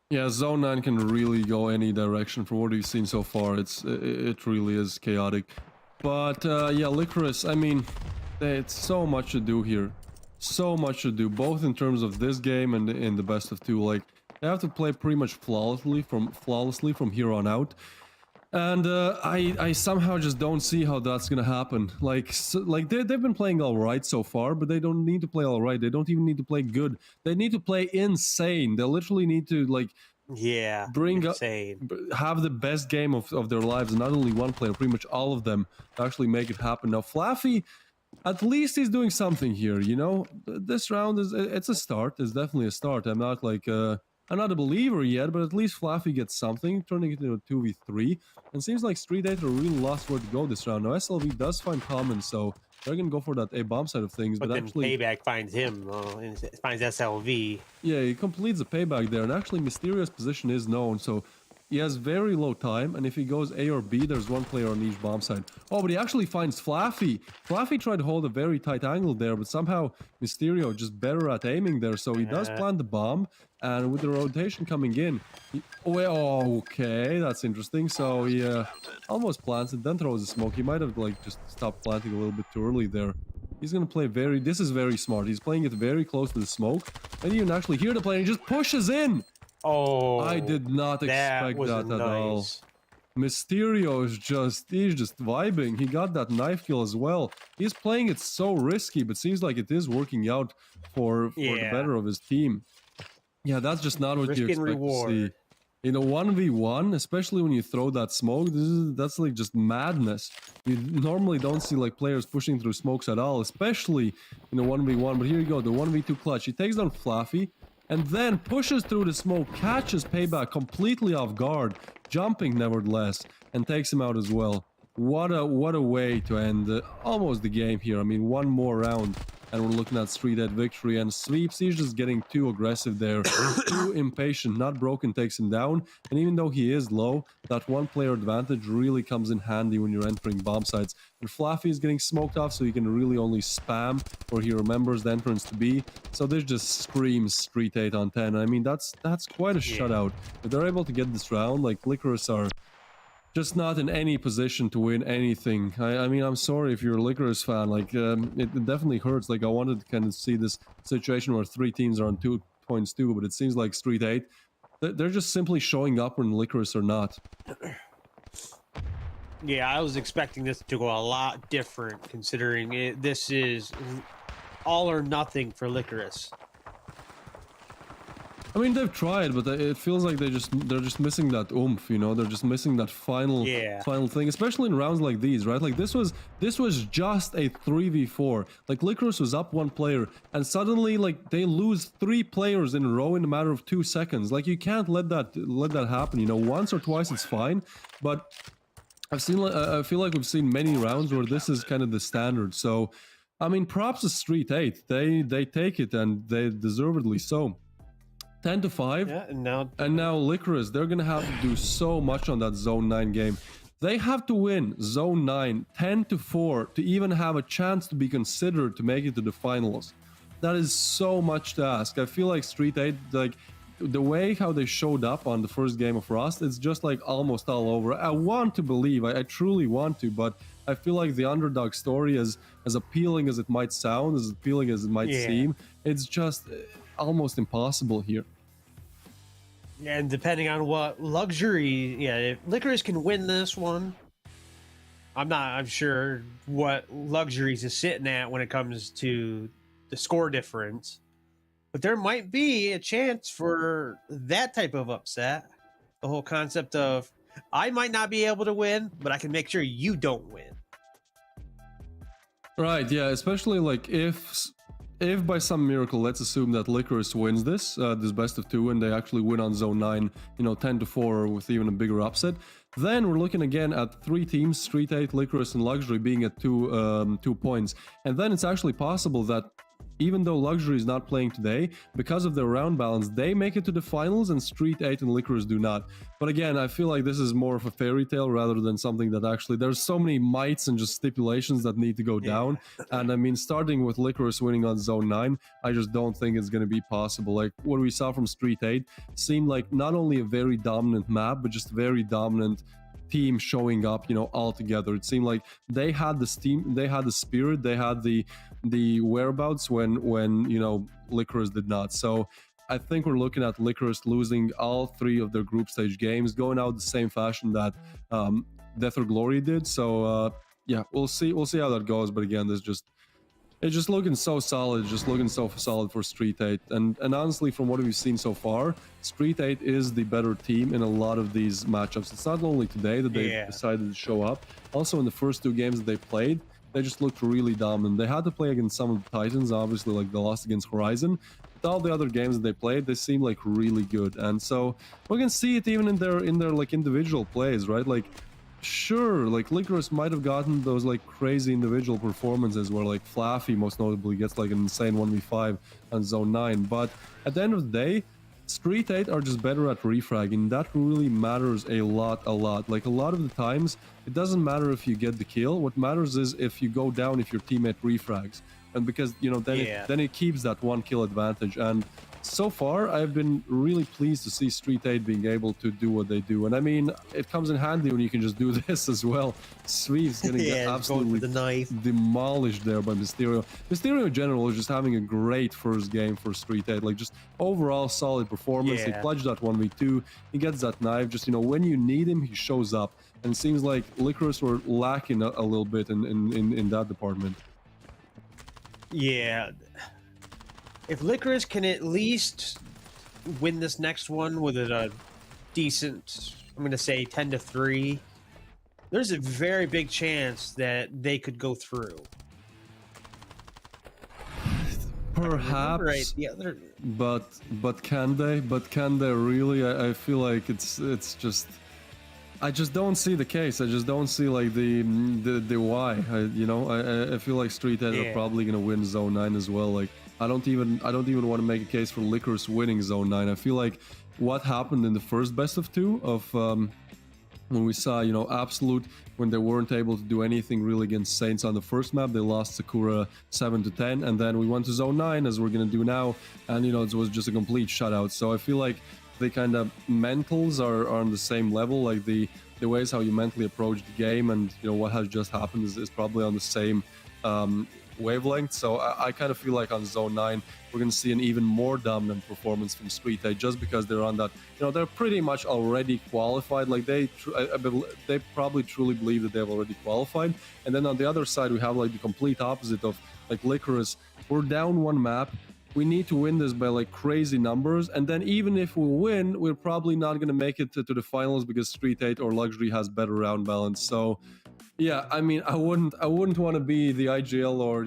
Yeah, Zone 9 can really go any direction from what we've seen so far. It really is chaotic. But yeah, Lycoris, I mean, it's so much to do here. So much to do, both in terms of this game and in the best of two. Like, they have to play pretty much flawlessly from here on out. And I somehow just don't see how that's gonna happen. Like they've been playing all right so far, but they don't need to play all right. They don't even need to play good. They need to play insane. They literally need to, like, bring insane. Have the best game of their lives. And not only one player, pretty much all of them, to actually make it happen. Now, Flaffy, at least he's doing something here. You know, this round it's a start. It's definitely a start. I'm not like I'm not a believer yet, but at least Flaffy gets something, turning it into a 2v3. And seems like STREETEIGHT are really lost where to go this round. Now, SLV does find Common, so they're going to go for that A-bomb side of things. But then actually, Payback finds him, and finds SLV. Yeah, he completes the Payback there. And actually, Mysterio's position is known, so he has very low time. And if he goes A or B, there's one player on each bomb side. Oh, but he actually finds Flaffy. Flaffy tried to hold a very tight angle there, but somehow Mysterio just better at aiming there. So he does plant the bomb. And with the rotation coming in, okay, that's interesting. So he almost plants it, then throws a smoke. He might have, like, just stopped planting a little bit too early there. He's gonna play this is very smart. He's playing it very close to the smoke. And you can actually hear the play, and he just pushes in. Oh, I did not expect that at all. Mysterio is he's just vibing. He got that knife kill as well. He's playing it so risky, but seems like it is working out for the better of his team. Yeah, that's just not what you expect to see. In a 1v1, especially when you throw that smoke, that's like just madness. You normally don't see like players pushing through smokes at all, especially in a 1v1. But here you go, the 1v2 clutch. He takes down Flaffy and then pushes through the smoke, catches Payback completely off guard, jumping nevertheless, and takes him out as well. What a way to end almost the game here. I mean, one more round. And we're looking at STREETEIGHT victory, and Sweeps, he's just getting too aggressive there, too impatient. Not Broken takes him down, and even though he is low, that one player advantage really comes in handy when you're entering bomb sites. And Flaffy is getting smoked off, so he can really only spam where he remembers the entrance to be. So this just screams STREETEIGHT on 10. I mean, that's quite a shutout. If they're able to get this round, like, Lycoris are just not in any position to win anything. I mean, I'm sorry if you're a Lycoris fan. Like, it definitely hurts. Like, I wanted to kind of see this situation where 3 teams are on 2 points too, but it seems like STREETEIGHT, they're just simply showing up when Lycoris are not. Yeah, I was expecting this to go a lot different, considering this is all or nothing for Lycoris. I mean, they've tried, but it feels like they're just missing that oomph, you know? They're just missing that final thing, especially in rounds like these, right? Like, this was just a 3v4. Like, Lycoris was up 1 player, and suddenly, like, they lose 3 players in a row in a matter of 2 seconds. Like, you can't let that happen, you know? Once or twice, it's fine, but I feel like we've seen many rounds where this is kind of the standard. So, I mean, props to Street 8. They take it, and they deservedly so. 10-5. Yeah, And now Lycoris, they're gonna have to do so much on that Zone 9 game. They have to win Zone 9 10-4 to even have a chance to be considered to make it to the finals. That is so much to ask. I feel like Street 8, like the way how they showed up on the first game of Rust, it's just like almost all over. I want to believe, I truly want to, but I feel like the underdog story, as appealing as it might sound, as appealing as it might seem, it's just almost impossible here. And depending on what luxury, if Lycoris can win this one, I'm sure what luxuries is sitting at when it comes to the score difference. But there might be a chance for that type of upset. The whole concept of, I might not be able to win, but I can make sure you don't win. Right, yeah, especially like if by some miracle, let's assume that Lycoris wins this best of 2, and they actually win on Zone 9, 10-4 with even a bigger upset, then we're looking again at 3 teams, Street 8, Lycoris, and Luxury being at 2 points. And then it's actually possible that even though Luxury is not playing today, because of their round balance, they make it to the finals and Street 8 and Lycoris do not. But again, I feel like this is more of a fairy tale rather than something that actually, there's so many mites and just stipulations that need to go down. And I mean, starting with Lycoris winning on Zone 9, I just don't think it's going to be possible. Like what we saw from Street 8 seemed like not only a very dominant map, but just very dominant team showing up, all together. It seemed like they had the steam, they had the spirit, they had the whereabouts when Lycoris did not. So I think we're looking at Lycoris losing all 3 of their group stage games, going out the same fashion that DeathOrGlory did. So yeah, we'll see how that goes. But again, it's just looking so solid, for Street 8. And honestly, from what we've seen so far, Street 8 is the better team in a lot of these matchups. It's not only today that they decided to show up. Also, in the first 2 games that they played, they just looked really dominant. They had to play against some of the Titans, obviously, like they lost against Horizon. But all the other games that they played, they seem like really good. And so we can see it even in their like individual plays, right? Like, sure, like Lycoris might have gotten those like crazy individual performances where like Flaffy most notably gets like an insane 1v5 on Zone 9, but at the end of the day, Street 8 are just better at refragging. That really matters a lot. Like a lot of the times, it doesn't matter if you get the kill. What matters is if you go down, if your teammate refrags. And because, then it keeps that 1 kill advantage. And so far, I've been really pleased to see Street 8 being able to do what they do. And I mean, it comes in handy when you can just do this as well. Sweeve's gonna get absolutely demolished there by Mysterio. Mysterio in general is just having a great first game for Street 8. Like, just overall solid performance. He clutched that 1v2. He gets that knife. Just, when you need him, he shows up. And it seems like Lycoris were lacking a little bit in that department. Yeah. If Lycoris can at least win this next one with a decent, I'm going to say 10-3, there's a very big chance that they could go through. Perhaps, but can they? But can they really? I feel like it's just. I just don't see the case. I just don't see like the why. I feel like Street 8 are probably gonna win Zone 9 as well. Like I don't even want to make a case for Lycoris winning Zone 9. I feel like what happened in the first best of 2 of when we saw Absolute, when they weren't able to do anything really against Saints on the first map, they lost Sakura 7-10, and then we went to Zone 9 as we're gonna do now, and it was just a complete shutout. So I feel like the kind of mentals are on the same level, like the ways how you mentally approach the game and what has just happened is probably on the same wavelength. So I kind of feel like on Zone 9 we're going to see an even more dominant performance from Street 8 just because they're on that, they're pretty much already qualified. Like they probably truly believe that they've already qualified. And then on the other side we have like the complete opposite of like Lycoris. We're down 1 map. We need to win this by like crazy numbers, and then even if we win, we're probably not going to make it to the finals because Street 8 or Luxury has better round balance. So yeah, I mean, I wouldn't want to be the IGL or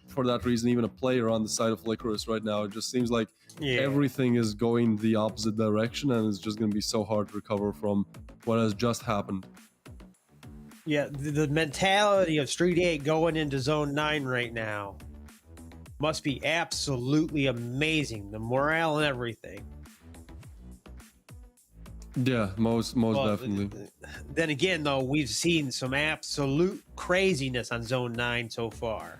for that reason even a player on the side of Lycoris right now. It just seems like everything is going the opposite direction, and it's just going to be so hard to recover from what has just happened. Yeah, the mentality of Street 8 going into Zone 9 right now must be absolutely amazing. The morale and everything. Yeah, most definitely. Then again, though, we've seen some absolute craziness on Zone 9 so far.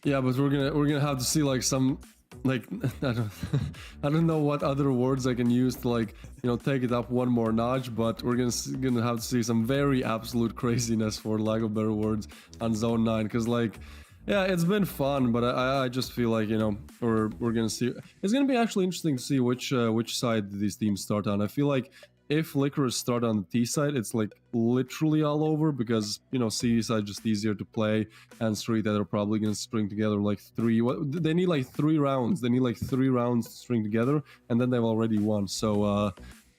Yeah, but we're gonna have to see like some like I don't I don't know what other words I can use to like take it up one more notch, but we're gonna have to see some very absolute craziness, for lack of better words, on Zone 9, because like yeah, it's been fun, but I just feel like we're gonna see. It's gonna be actually interesting to see which side these teams start on. I feel like if Lycoris start on the T side, it's like literally all over, because C side just easier to play, and STREETEIGHT are probably gonna string together like they need like 3 rounds. They need like 3 rounds to string together, and then they've already won. So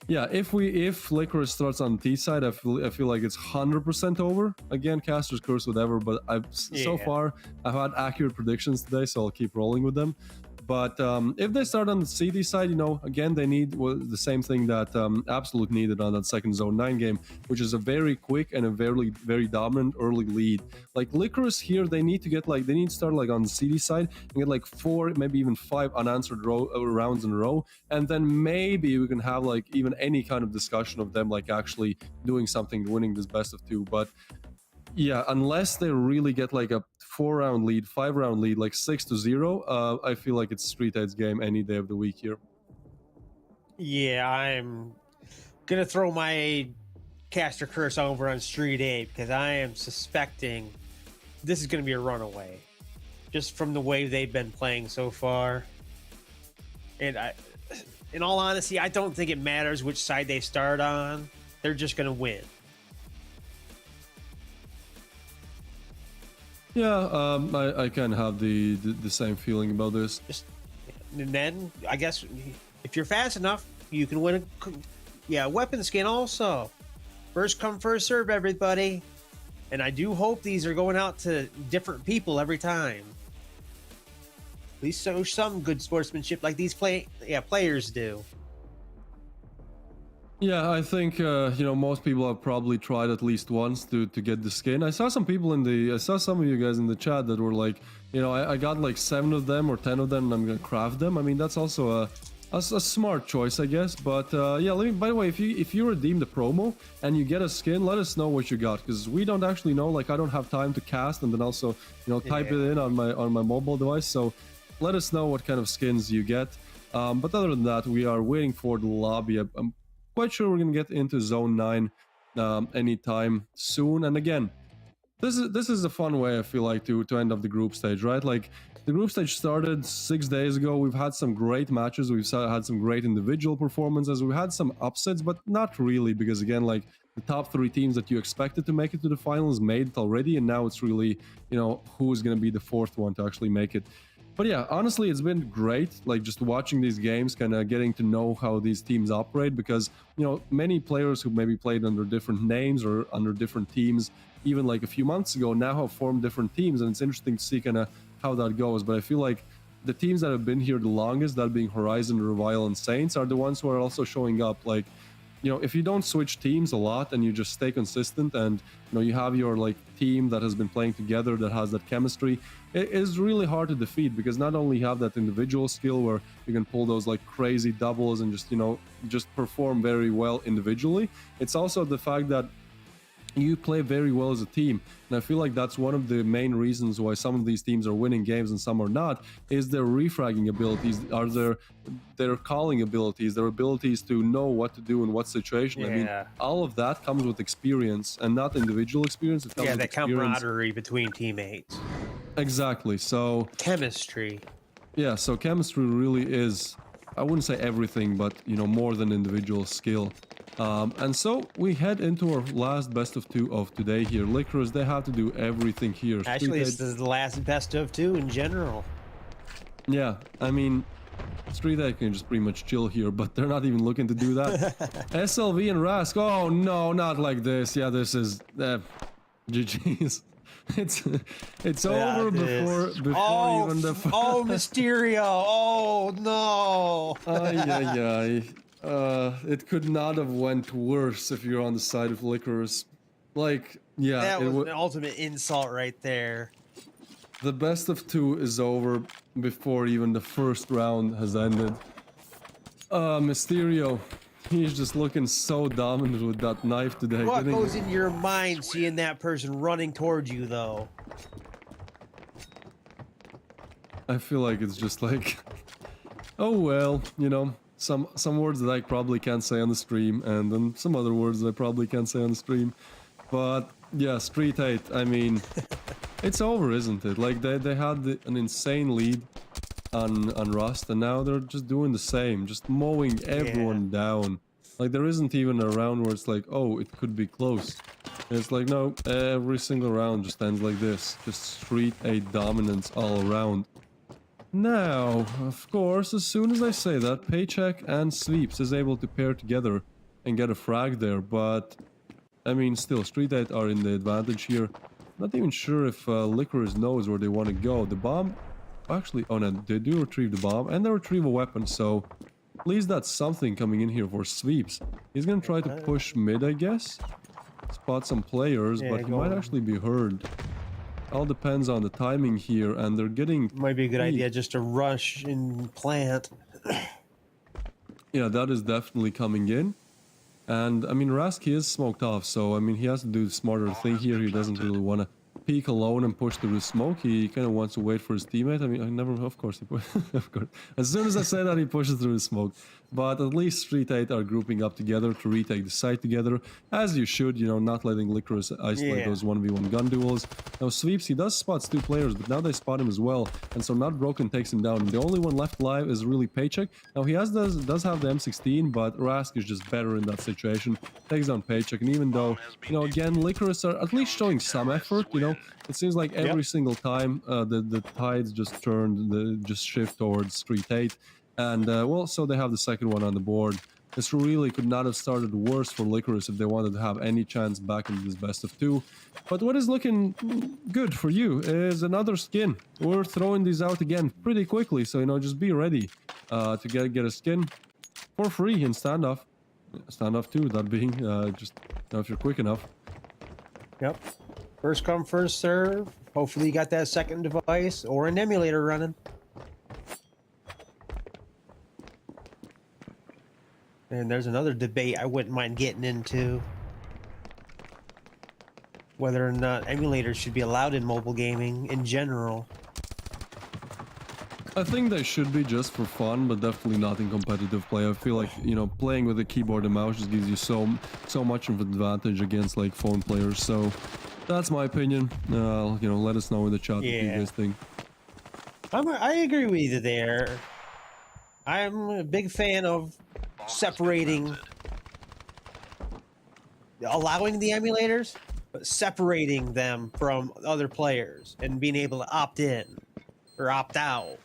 yeah, if Lycoris starts on the T side, I feel like it's 100% over. Again, caster's curse, whatever. But so far I've had accurate predictions today, so I'll keep rolling with them. But if they start on the CD side, again, they need the same thing that Absolute needed on that second Zone 9 game, which is a very quick and a very, very dominant early lead. Like Lycoris here, they need to start like on the CD side and get like 4, maybe even 5 unanswered rounds in a row. And then maybe we can have like even any kind of discussion of them like actually doing something, winning this best of 2. But yeah, unless they really get like a 4-round lead, 5-round lead, like 6-0, I feel like it's STREETEIGHT's game any day of the week here. Yeah, I'm gonna throw my caster curse over on Street 8 because I am suspecting this is gonna be a runaway, just from the way they've been playing so far. And in all honesty, I don't think it matters which side they start on. They're just gonna win. Yeah, I kind of have the same feeling about this. And then I guess if you're fast enough, you can win a weapon skin also. First come, first serve, everybody. And I do hope these are going out to different people every time. At least show some good sportsmanship like these players do. Yeah, I think most people have probably tried at least once to get the skin. I saw some people I saw some of you guys in the chat that were like, I got like 7 of them or 10 of them, and I'm gonna craft them. I mean, that's also a smart choice, I guess. But yeah, by the way, if you redeem the promo and you get a skin, let us know what you got, because we don't actually know. Like, I don't have time to cast and then also type it in on my mobile device. So let us know what kind of skins you get. But other than that, we are waiting for the lobby. I'm quite sure we're gonna get into Zone 9 anytime soon. And again, this is a fun way, I feel like, to end up the group stage, right? Like, the group stage started 6 days ago. We've had some great matches. We've had some great individual performances. We had some upsets, but not really, because again, like, the top 3 teams that you expected to make it to the finals made it already, and now it's really who's gonna be the 4th one to actually make it. But yeah, honestly, it's been great, like, just watching these games, kind of getting to know how these teams operate, because many players who maybe played under different names or under different teams even like a few months ago now have formed different teams, and it's interesting to see kind of how that goes. But I feel like the teams that have been here the longest, that being Horizon, Revile, and Saints, are the ones who are also showing up. Like, if you don't switch teams a lot and you just stay consistent, and you have your like team that has been playing together, that has that chemistry, it is really hard to defeat, because not only you have that individual skill where you can pull those like crazy doubles and just perform very well individually, it's also the fact that you play very well as a team. And I feel like that's one of the main reasons why some of these teams are winning games and some are not, is their refragging abilities, are their calling abilities, their abilities to know what to do in what situation. I mean, all of that comes with experience, and not individual experience. It comes with that camaraderie between teammates. Exactly. So chemistry. Yeah, so chemistry really is, I wouldn't say everything, but more than individual skill. And so we head into our last best of 2 of today here. Lycoris, they have to do everything here. Actually, this is the last best of 2 in general. Yeah, I mean, STREETEIGHT can just pretty much chill here, but they're not even looking to do that. SLV and Rask, oh no, not like this. Yeah, this is GG's. It's over before even the Mysterio. Oh no. It could not have went worse if you're on the side of Lycoris. Like, yeah, That was an ultimate insult right there. the best of 2 is over before even the first round has ended. Mysterio, he's just looking so dominant with that knife today. What goes in your mind seeing that person running towards you, though? I feel like it's just like, oh well, you know, some words that I probably can't say on the stream, and then some other words that I probably can't say on the stream. But yeah, STREETEIGHT, I mean, it's over, isn't it? Like they had an insane lead on Rust, and now they're just doing the same, just mowing everyone down. Like there isn't even a round where it's like, oh, it could be close. It's like, no, every single round just ends like this, just STREETEIGHT dominance all around. Now, of course, as soon as I say that, Paycheck and Sweeps is able to pair together and get a frag there, but I mean, still, STREETEIGHT are in the advantage here. Not even sure if Lycoris knows where they want to go. The bomb, actually, oh no, they do retrieve the bomb and they retrieve a weapon, so at least that's something coming in here for Sweeps. He's gonna try to push mid, I guess. Spot some players, but he might actually be heard. All depends on the timing here, and they're getting... Might be a good idea just to rush and plant. Yeah, that is definitely coming in. And, I mean, Rask, he is smoked off, so, I mean, he has to do the smarter thing here. He doesn't really want to peek alone and push through the smoke. He kind of wants to wait for his teammate. I mean, I never... Of course, of course. As soon as I say that, he pushes through the smoke. But at least STREETEIGHT are grouping up together to retake the site together, as you should, you know, not letting Lycoris isolate those 1v1 gun duels. Now, Sweeps, he does spot 2 players, but now they spot him as well, and so Not Broken takes him down. And the only one left alive is really Paycheck. Now, he does have the M16, but Rask is just better in that situation. Takes down Paycheck, and even though, you know, again, Lycoris are at least showing some effort, you know, it seems like every single time the tides just just shift towards STREETEIGHT. And, well, so they have the second one on the board. This really could not have started worse for Lycoris if they wanted to have any chance back into this best of 2. But what is looking good for you is another skin. We're throwing these out again pretty quickly, so, you know, just be ready to get a skin for free in Standoff. Standoff 2, that being, just, you know, if you're quick enough. Yep. First come, first serve. Hopefully you got that second device or an emulator running. And there's another debate I wouldn't mind getting into. Whether or not emulators should be allowed in mobile gaming in general. I think they should be just for fun, but definitely not in competitive play. I feel like, you know, playing with a keyboard and mouse just gives you so much of an advantage against, like, phone players. So, that's my opinion. You know, let us know in the chat what you guys think. I agree with you there. I'm a big fan of separating, allowing the emulators, but separating them from other players and being able to opt in or opt out.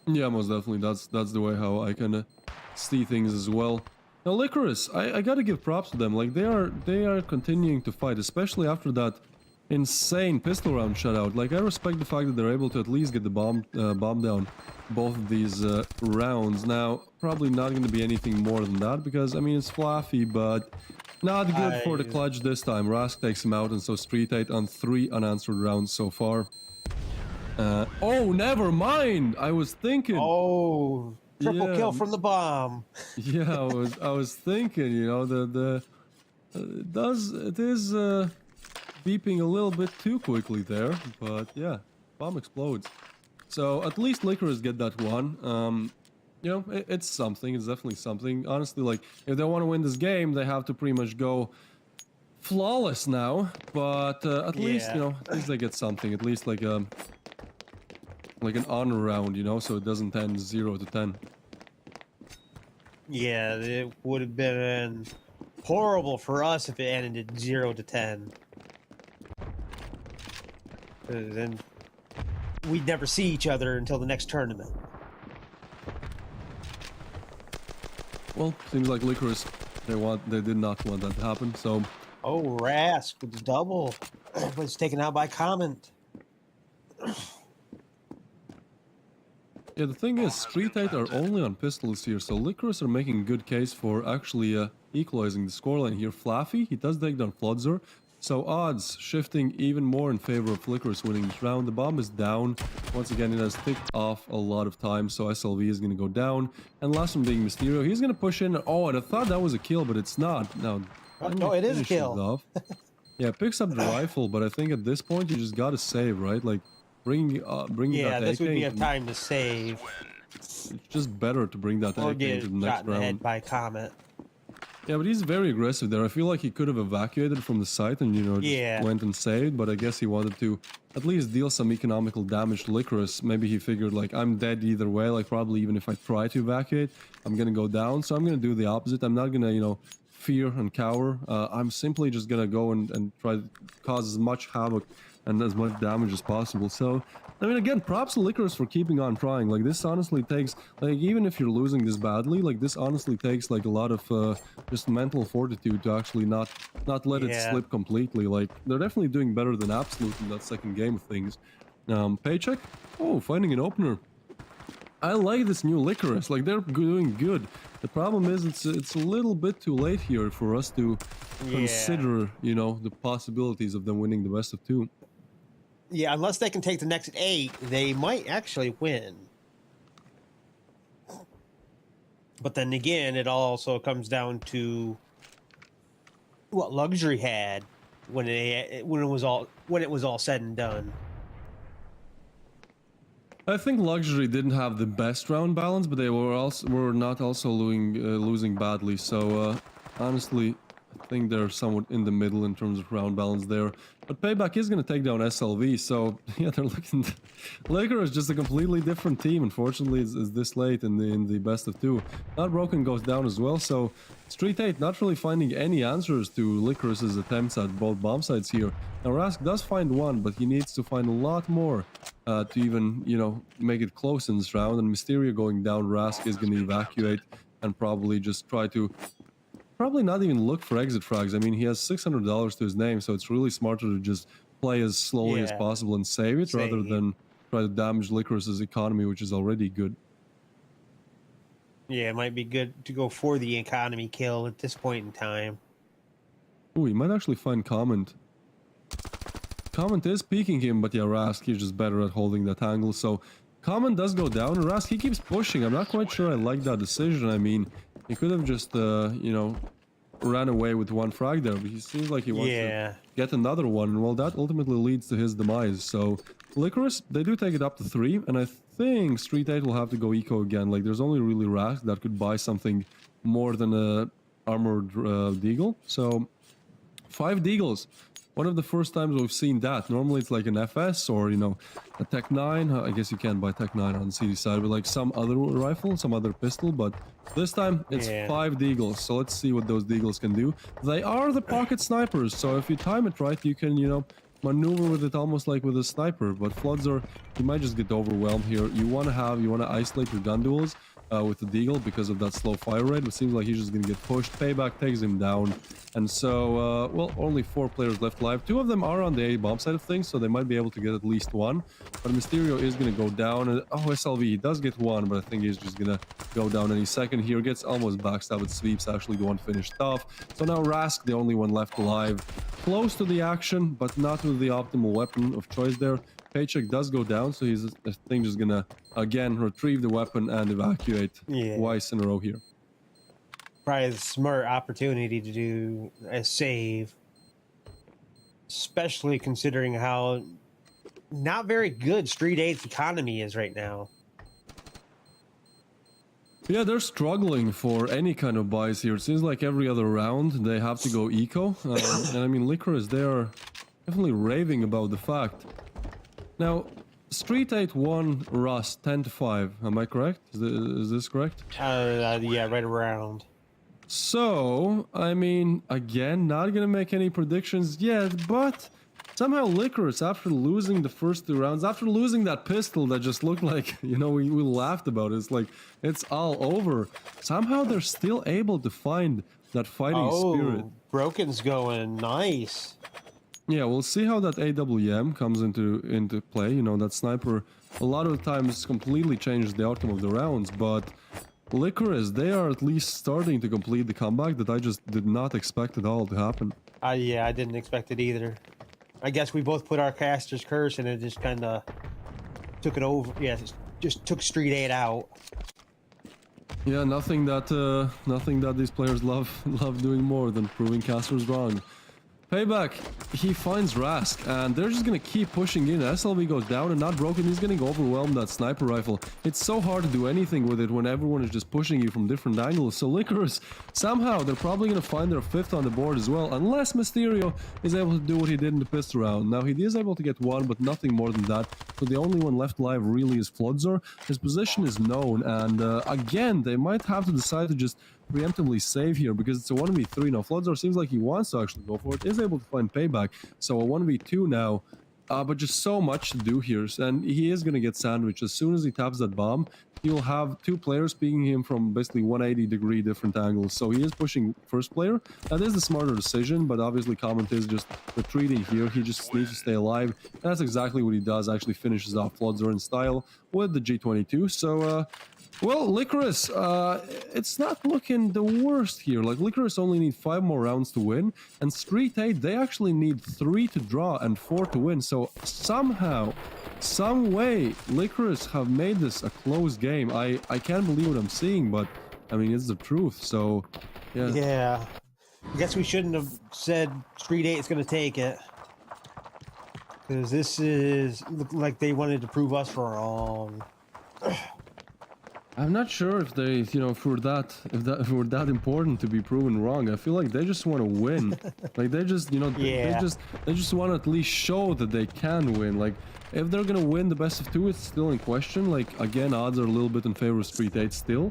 Yeah, most definitely. That's the way how I kind of see things as well. Now, Lycoris, I gotta give props to them. Like they are continuing to fight, especially after that insane pistol round shutout. Like I respect the fact that they're able to at least get the bomb down both of these rounds. Now, probably not going to be anything more than that because, I mean, it's fluffy, but not good for the clutch this time. Rask takes him out, and so STREETEIGHT on 3 unanswered rounds so far. Oh, never mind! I was thinking... Oh, triple kill from the bomb. Yeah, I was thinking, you know, it is beeping a little bit too quickly there, but yeah, bomb explodes. So at least Lycoris get that one. You know, it's something. It's definitely something. Honestly, like if they want to win this game, they have to pretty much go flawless now. But at least, you know, at least they get something. At least like an honor round, you know, so it doesn't end 0-10. Yeah, it would have been horrible for us if it ended 0-10. Then we'd never see each other until the next tournament. Well, seems like Lycoris, they did not want that to happen, so... Oh, Rask with the double. Was taken out by Comment. Yeah, the thing is, STREETEIGHT are only on pistols here, so Lycoris are making a good case for actually equalizing the scoreline here. Flaffy, he does take down Flodzer, so odds shifting even more in favor of Lycoris winning this round. The bomb is down. Once again, it has ticked off a lot of time, so SLV is going to go down. And last one being Mysterio, he's going to push in. Oh, and I thought that was a kill, but it's not. Now, no, it is a kill. Off. Yeah, picks up the rifle, but I think at this point you just got to save, right? Like, bringing yeah, that this AK would be a time to save. It's just better to bring that Or AK get into the next shot in the round. head by Comet. Yeah, but he's very aggressive there. I feel like he could have evacuated from the site and, you know, just went and saved, but I guess he wanted to at least deal some economical damage to Lycoris. Maybe he figured, like, I'm dead either way, like, probably even if I try to evacuate, I'm gonna go down, so I'm gonna do the opposite. I'm not gonna, you know, fear and cower. I'm simply just gonna go and try to cause as much havoc and as much damage as possible. So, I mean, again, props to Lycoris for keeping on trying. Like, this honestly takes, like, even if you're losing this badly, like, this honestly takes, like, a lot of just mental fortitude to actually not let it slip completely. Like, they're definitely doing better than Absolute in that second game of things. Paycheck? Oh, finding an opener. I like this new Lycoris. Like, they're doing good. The problem is it's a little bit too late here for us to consider, you know, the possibilities of them winning the best of two. Yeah, unless they can take the next 8, they might actually win. But then again, it also comes down to what Luxury had when it was all said and done. I think Luxury didn't have the best round balance, but they were not also losing badly. So honestly, I think they're somewhat in the middle in terms of round balance there. But Payback is going to take down SLV, so yeah, they're looking... Laker is just a completely different team. Unfortunately, it's this late in the best of two. Not Broken goes down as well, so STREETEIGHT not really finding any answers to Lycoris's attempts at both bomb sites here. Now Rask does find one, but he needs to find a lot more to even, you know, make it close in this round. And Mysterio going down, Rask is going to evacuate and probably just try to... Probably not even look for exit frags. I mean, he has $600 to his name, so it's really smarter to just play as slowly as possible and save it rather than try to damage Lycoris's economy, which is already good. Yeah, it might be good to go for the economy kill at this point in time. Oh, he might actually find Comment. Comment is peeking him, but yeah, Rask, he's just better at holding that angle. So Comment does go down, and Rask, he keeps pushing. I'm not quite sure I like that decision. I mean, he could have just, you know, ran away with one frag there, but he seems like he wants to get another one, and well, that ultimately leads to his demise. So Lycoris, they do take it up to 3, and I think STREETEIGHT will have to go eco again. Like, there's only really Rask that could buy something more than a armored deagle. So 5 deagles. One of the first times we've seen that. Normally it's like an FS or, you know, a Tech 9. I guess you can't buy Tech 9 on the CD side, but like some other rifle, some other pistol. But this time it's 5 deagles. So let's see what those deagles can do. They are the pocket snipers. So if you time it right, you can, you know, maneuver with it almost like with a sniper. But Flodzer, you might just get overwhelmed here. You want to isolate your gun duels with the deagle because of that slow fire rate. It seems like he's just gonna get pushed. Payback takes him down, and so well, only 4 players left alive. 2 of them are on the A bomb side of things, so they might be able to get at least one. But Mysterio is gonna go down, and oh, SLV, he does get one, but I think he's just gonna go down any second here. Gets almost backstabbed with sweeps, actually the one finished off. So now Rask, the only one left alive, close to the action, but not with the optimal weapon of choice there. Paycheck does go down, so he's, I think, just gonna again retrieve the weapon and evacuate twice in a row here. Probably a smart opportunity to do a save, especially considering how not very good STREETEIGHT's economy is right now. Yeah, they're struggling for any kind of buys here. It seems like every other round they have to go eco, and I mean, Lycoris, they are definitely raving about the fact. Now, STREETEIGHT won Rust 10-5. Am I correct? Is this correct? Yeah, right around. So, I mean, again, not gonna make any predictions yet, but somehow Lycoris, after losing the first 2 rounds, after losing that pistol that just looked like, you know, we laughed about it, it's like, it's all over. Somehow they're still able to find that fighting spirit. Broken's going nice. Yeah, we'll see how that AWM comes into play. You know, that sniper a lot of times completely changes the outcome of the rounds, but Lycoris, they are at least starting to complete the comeback that I just did not expect at all to happen. Yeah, I didn't expect it either. I guess we both put our caster's curse and it just kind of took it over. Yeah, just took Street 8 out. Yeah, nothing that these players love doing more than proving casters wrong. Payback, he finds Rask, and they're just gonna keep pushing in. SLV goes down and not broken. He's getting overwhelmed that sniper rifle. It's so hard to do anything with it when everyone is just pushing you from different angles. So Lycoris, somehow, they're probably gonna find their 5th on the board as well, unless Mysterio is able to do what he did in the pistol round. Now, he is able to get 1, but nothing more than that. So the only one left alive really is Flodzor. His position is known, and again, they might have to decide to just preemptively save here because it's a 1v3 now. Flodzor seems like he wants to actually go for it, is able to find Payback, so a 1v2 now, but just so much to do here, and he is going to get sandwiched. As soon as he taps that bomb, he'll have 2 players pinging him from basically 180-degree different angles, so he is pushing first player. That is the smarter decision, but obviously Comment is just retreating here. He just needs to stay alive. That's exactly what he does, actually finishes off Flodzor in style with the G22, so well, Lycoris, it's not looking the worst here. Like, Lycoris only need 5 more rounds to win, and STREETEIGHT, they actually need 3 to draw and 4 to win. So somehow, some way, Lycoris have made this a close game. I can't believe what I'm seeing, but I mean, it's the truth. So, yeah. Yeah. I guess we shouldn't have said Street 8 is going to take it. Because this is look like they wanted to prove us wrong. I'm not sure if they, you know, if we're that important to be proven wrong. I feel like they just want to win. Like, they just, you know, Yeah. they just want to at least show that they can win. Like, if they're gonna win the best of 2, it's still in question. Like, again, odds are a little bit in favor of STREETEIGHT still.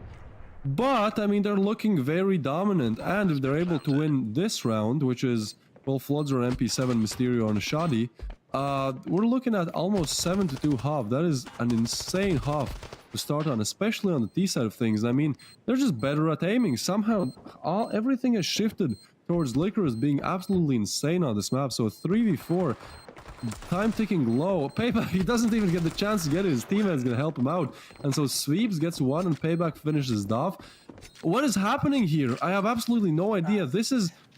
But, I mean, they're looking very dominant. And if they're able to win this round, which is, well, Flodzor, MP7, Mysterio, and Shadi, we're looking at almost 7-2 half. That is an insane half to start on, especially on the T side of things. I mean, they're just better at aiming. Somehow, everything has shifted towards Lycoris being absolutely insane on this map. So 3v4, time ticking low. Payback, he doesn't even get the chance to get it. His teammate's gonna help him out. And so Sweeps gets 1 and Payback finishes off. What is happening here? I have absolutely no idea.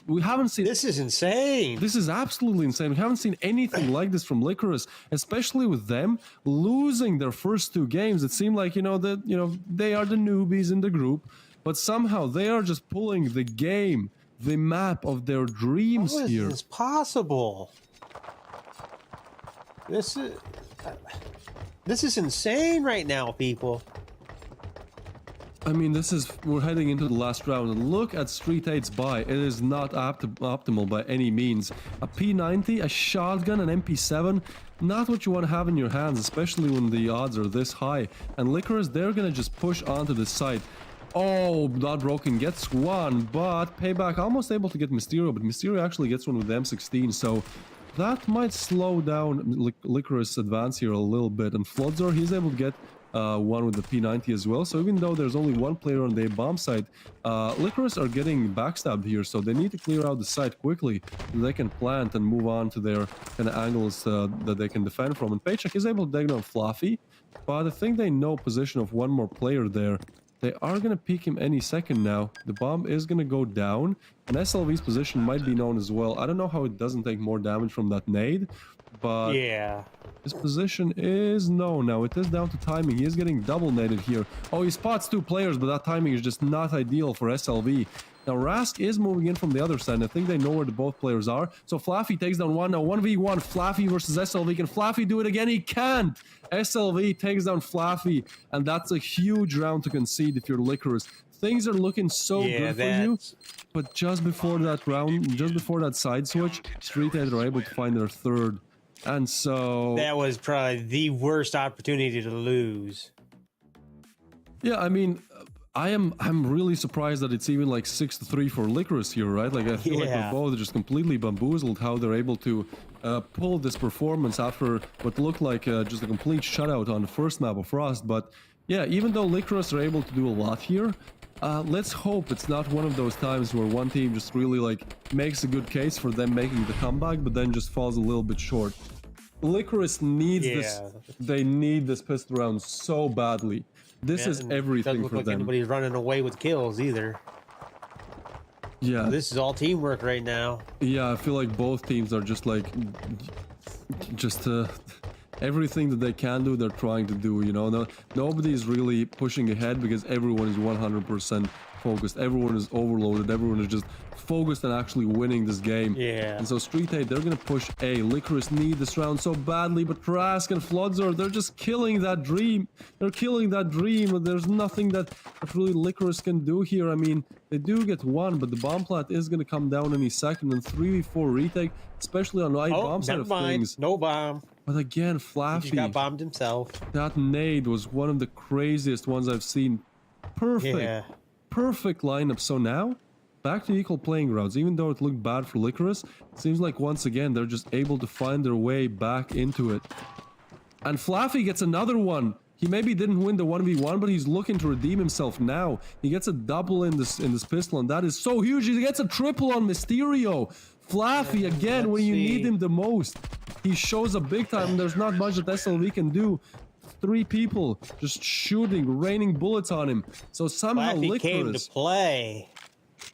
We haven't seen... This is insane. This is absolutely insane. We haven't seen anything like this from Lycoris, especially with them losing their first 2 games. It seemed like, you know, that, you know, they are the newbies in the group, but somehow they are just pulling the game, the map of their dreams here. How is this possible? This is insane right now, people. I mean, we're heading into the last round, and look at STREETEIGHT's buy. It is not optimal by any means. A P90, a shotgun, an MP7, not what you want to have in your hands, especially when the odds are this high. And Lycoris, they're gonna just push onto the site. Oh, Not Broken gets 1, but Payback almost able to get Mysterio, but Mysterio actually gets 1 with the M16, so that might slow down Lycoris' advance here a little bit. And Flodzor, he's able to get 1 with the P90 as well. So even though there's only 1 player on the bomb site, Lycoris are getting backstabbed here, so they need to clear out the site quickly so they can plant and move on to their kind of angles that they can defend from. And Paycheck is able to take down Fluffy, but I think they know position of 1 more player there. They are going to peek him any second now. The bomb is going to go down, and SLV's position might be known as well. I don't know how it doesn't take more damage from that nade, but yeah, his position is known now. It is down to timing. He is getting double naded here. Oh, he spots 2 players, but that timing is just not ideal for SLV. Now, Rask is moving in from the other side, and I think they know where the both players are. So Fluffy takes down 1. Now, 1v1, Fluffy versus SLV. Can Fluffy do it again? He can't! SLV takes down Fluffy, and that's a huge round to concede if you're Lycoris. Things are looking so good for you, but just before that round, just before that side switch, STREETEIGHT are able to find their 3rd. And so... that was probably the worst opportunity to lose. Yeah, I mean... I'm really surprised that it's even like 6-3 for Lycoris here, right? Like, I feel like we're both just completely bamboozled how they're able to pull this performance after what looked like just a complete shutout on the first map of Frost. But yeah, even though Lycoris are able to do a lot here, let's hope it's not one of those times where one team just really like makes a good case for them making the comeback, but then just falls a little bit short. Lycoris needs this. They need this pistol round so badly. This is everything for them. Nobody's running away with kills either. Yeah, this is all teamwork right now. Yeah, I feel like both teams are just like, everything that they can do, they're trying to do. You know, nobody's really pushing ahead because everyone is 100% focused. Everyone is overloaded. Everyone is just focused on actually winning this game. Yeah. And so STREETEIGHT, they're gonna push A. Lycoris need this round so badly, but Trask and Floodzor, they're just killing that dream. They're killing that dream. There's nothing that really Lycoris can do here. I mean, they do get one, but the bomb plat is gonna come down any second. And 3v4 retake, especially on light bomb side of things. No bomb. But again, Flaffy, he got bombed himself. That nade was one of the craziest ones I've seen. Perfect. Yeah. Perfect lineup. So now, back to equal playing grounds. Even though it looked bad for Lycoris, it seems like once again they're just able to find their way back into it. And Flaffy gets another one. He maybe didn't win the 1v1, but he's looking to redeem himself now. He gets a double in this pistol, and that is so huge. He gets a triple on Mysterio. Flaffy again when you need him the most. He shows up big time, and there's not much that SLV can do. 3 people just shooting, raining bullets on him. So somehow Lycoris came to play.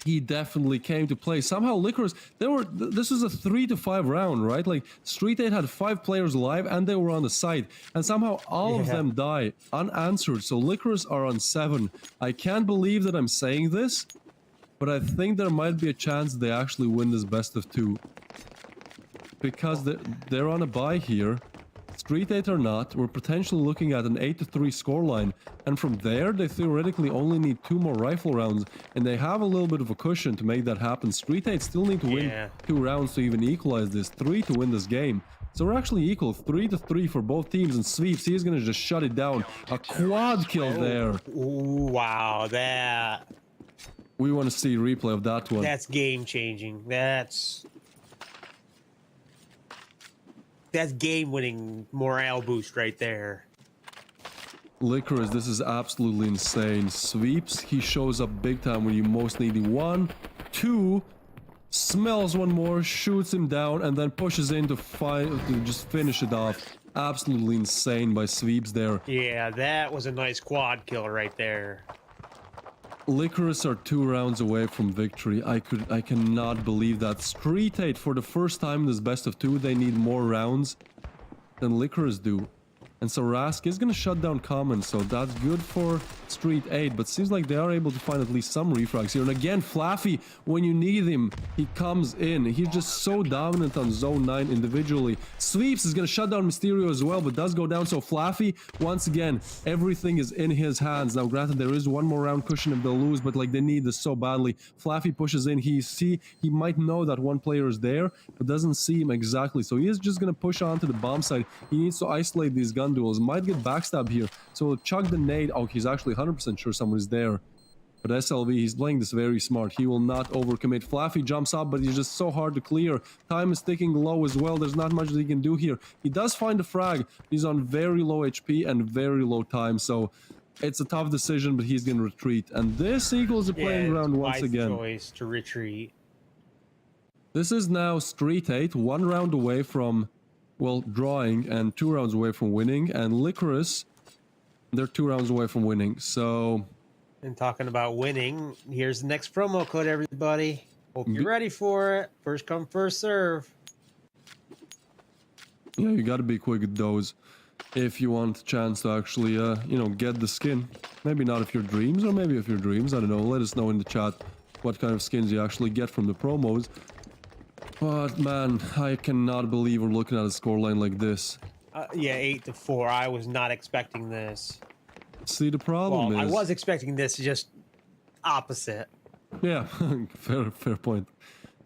He definitely came to play. Somehow Lycoris, this was a 3 to 5 round, right? Like STREETEIGHT had 5 players alive and they were on the side. And somehow all of them die unanswered. So Lycoris are on 7. I can't believe that I'm saying this, but I think there might be a chance they actually win this best of 2. Because they're on a bye here. STREETEIGHT or not, we're potentially looking at an 8-3 scoreline, and from there they theoretically only need 2 more rifle rounds, and they have a little bit of a cushion to make that happen. STREETEIGHT still need to win 2 rounds to even equalize this, 3 to win this game. So we're actually equal, 3-3 for both teams, and Sweeps, he's gonna just shut it down. A quad kill there. Ooh, wow, that... We want to see a replay of that one. That's game changing. That's game-winning morale boost right there. Lycoris, this is absolutely insane. Sweeps, he shows up big time when you most need him. 1, 2, smells one more, shoots him down, and then pushes in to just finish it off. Absolutely insane by Sweeps there. Yeah, that was a nice quad kill right there. Lycoris are 2 rounds away from victory. I cannot believe that. STREETEIGHT for the first time in this best of 2, they need more rounds than Lycoris do. And so Rask is going to shut down Common, so that's good for STREETEIGHT, but seems like they are able to find at least some refrags here. And again, Flaffy, when you need him, he comes in. He's just so dominant on Zone 9 individually. Sweeps is going to shut down Mysterio as well, but does go down. So Flaffy, once again, everything is in his hands. Now, granted, there is one more round cushion if they'll lose, but like they need this so badly. Flaffy pushes in. He might know that one player is there, but doesn't see him exactly. So he is just going to push on to the bomb side. He needs to isolate these gun duels. Might get backstab here, so chuck the nade. Oh, he's actually 100% sure someone is there, but SLV, he's playing this very smart. He will not overcommit. Flaffy jumps up, but he's just so hard to clear. Time is ticking low as well. There's not much that he can do here. He does find a frag. He's on very low HP and very low time, so it's a tough decision, but he's gonna retreat, and this equals a playing ground once again. Choice to retreat. This is now STREETEIGHT, 1 round away from, well, drawing, and 2 rounds away from winning, and Lycoris, they're 2 rounds away from winning. So, and talking about winning, here's the next promo code, everybody. Hope you're ready for it. First come, first serve. Yeah, you gotta be quick with those if you want a chance to actually, you know, get the skin. Maybe not if your dreams, or maybe if your dreams, I don't know. Let us know in the chat what kind of skins you actually get from the promos. But man, I cannot believe we're looking at a scoreline like this. Yeah, 8-4. I was not expecting this. See, the problem is... I was expecting this, just opposite. Yeah, fair point.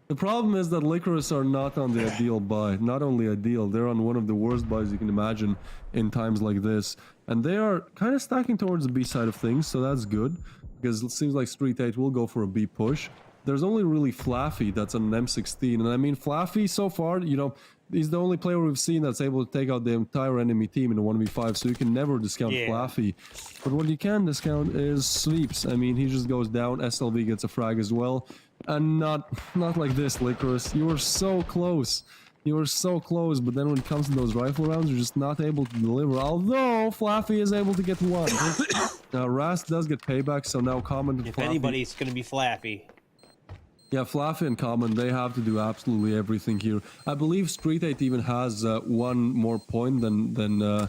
The problem is that Lycoris are not on the ideal buy. Not only ideal, they're on one of the worst buys you can imagine in times like this. And they are kind of stacking towards the B side of things, so that's good. Because it seems like STREETEIGHT will go for a B push. There's only really Flaffy that's on an M16, and I mean Flaffy so far, you know, he's the only player we've seen that's able to take out the entire enemy team in a 1v5, so you can never discount Yeah. Flaffy. But what you can discount is sweeps. I mean, he just goes down, SLV gets a frag as well. And not like this, Lycoris. You were so close. You were so close, but then when it comes to those rifle rounds, you're just not able to deliver. Although, Flaffy is able to get one. Now, Rast does get payback, so now Common and If Flaffy... anybody's going to be Flaffy. Yeah, Flaffy and Common, they have to do absolutely everything here. I believe Street 8 even has one more point than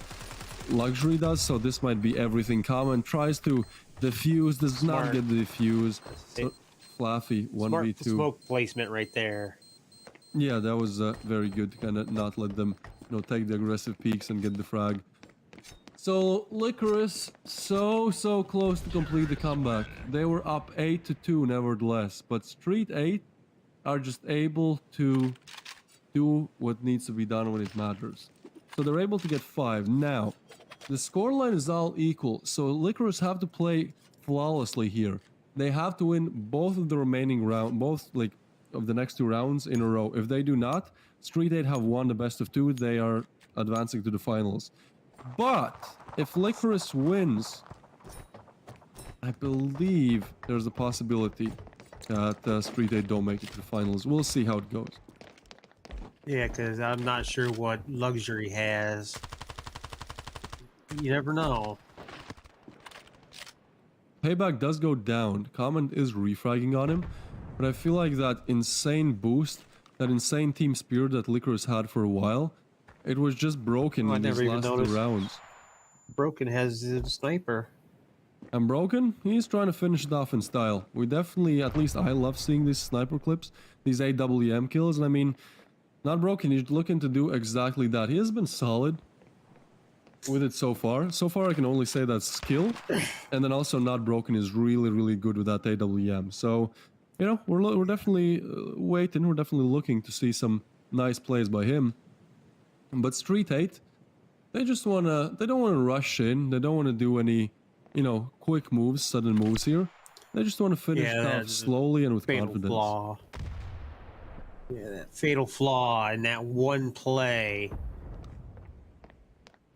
Luxury does, so this might be everything. Common tries to defuse, does not get the defuse. So, Flaffy, 1v2. Smart smoke placement right there. Yeah, that was very good to kind of not let them, take the aggressive peeks and get the frag. So, Lycoris, so close to complete the comeback. They were up 8-2 nevertheless, but Street 8 are just able to do what needs to be done when it matters. So they're able to get 5. Now, the scoreline is all equal, so Lycoris have to play flawlessly here. They have to win both of the remaining round, of the next 2 rounds in a row. If they do not, Street 8 have won the best of 2. They are advancing to the finals. But if Lycoris wins, I believe there's a possibility that Street 8 don't make it to the finals. We'll see how it goes. Yeah, because I'm not sure what Luxury has. You never know. Payback does go down. Common is refragging on him, but I feel like that insane boost, that insane team spirit that Lycoris had for a while, it was just broken in these last 2 rounds. Broken has the sniper. And Broken, he's trying to finish it off in style. We definitely, at least I love seeing these sniper clips, these AWM kills, and I mean, not Broken, he's looking to do exactly that. He has been solid with it so far. So far, I can only say that's skill, and then also Not Broken is really good with that AWM. So, we're definitely waiting, we're definitely looking to see some nice plays by him. But Street 8, they don't want to rush in, they don't want to do any, quick moves, sudden moves here. They just want to finish it off slowly and with confidence. Flaw. Yeah, that fatal flaw in that one play.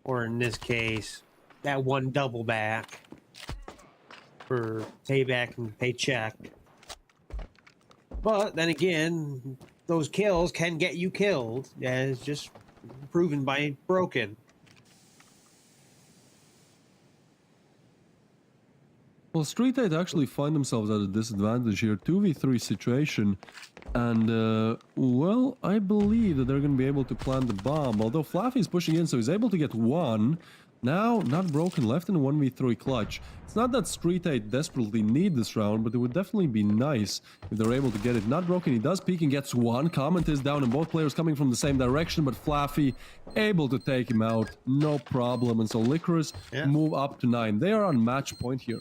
Or in this case, that one double back for payback and paycheck. But then again, those kills can get you killed, as just proven by Broken. Well, Street 8 actually find themselves at a disadvantage here, 2v3 situation, and well, I believe that they're going to be able to plant the bomb, although Flaffy's pushing in, so he's able to get 1. Now, Not Broken left in a 1v3 clutch. It's not that Street 8 desperately need this round, but it would definitely be nice if they're able to get it. Not Broken, he does peek and gets 1. Comment is down, and both players coming from the same direction, but Flaffy able to take him out, no problem. And so Lycoris move up to 9. They are on match point here.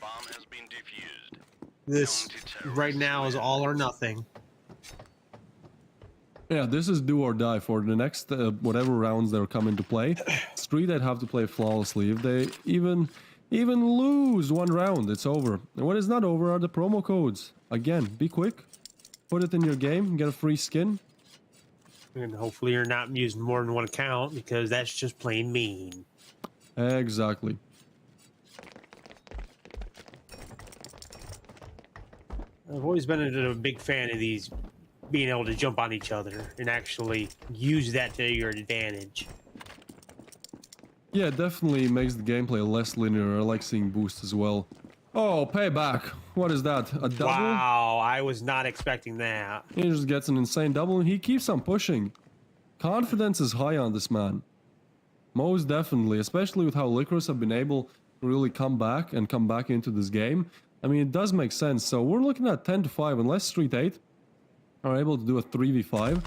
Bomb has been defused. This right now is all or nothing. Yeah, this is do or die for the next whatever rounds they're coming to play. Street 8 have to play flawlessly. If they even lose 1 round, it's over. And what is not over are the promo codes. Again, be quick, put it in your game, get a free skin. And hopefully you're not using more than 1 account, because that's just plain mean. Exactly. I've always been a big fan of these being able to jump on each other and actually use that to your advantage. Yeah, it definitely makes the gameplay less linear. I like seeing boosts as well. Oh, payback. What is that? A double? Wow, I was not expecting that. He just gets an insane double and he keeps on pushing. Confidence is high on this man. Most definitely, especially with how Lycoris have been able to really come back into this game. I mean, it does make sense. So we're looking at 10-5 unless Street 8 are able to do a 3v5.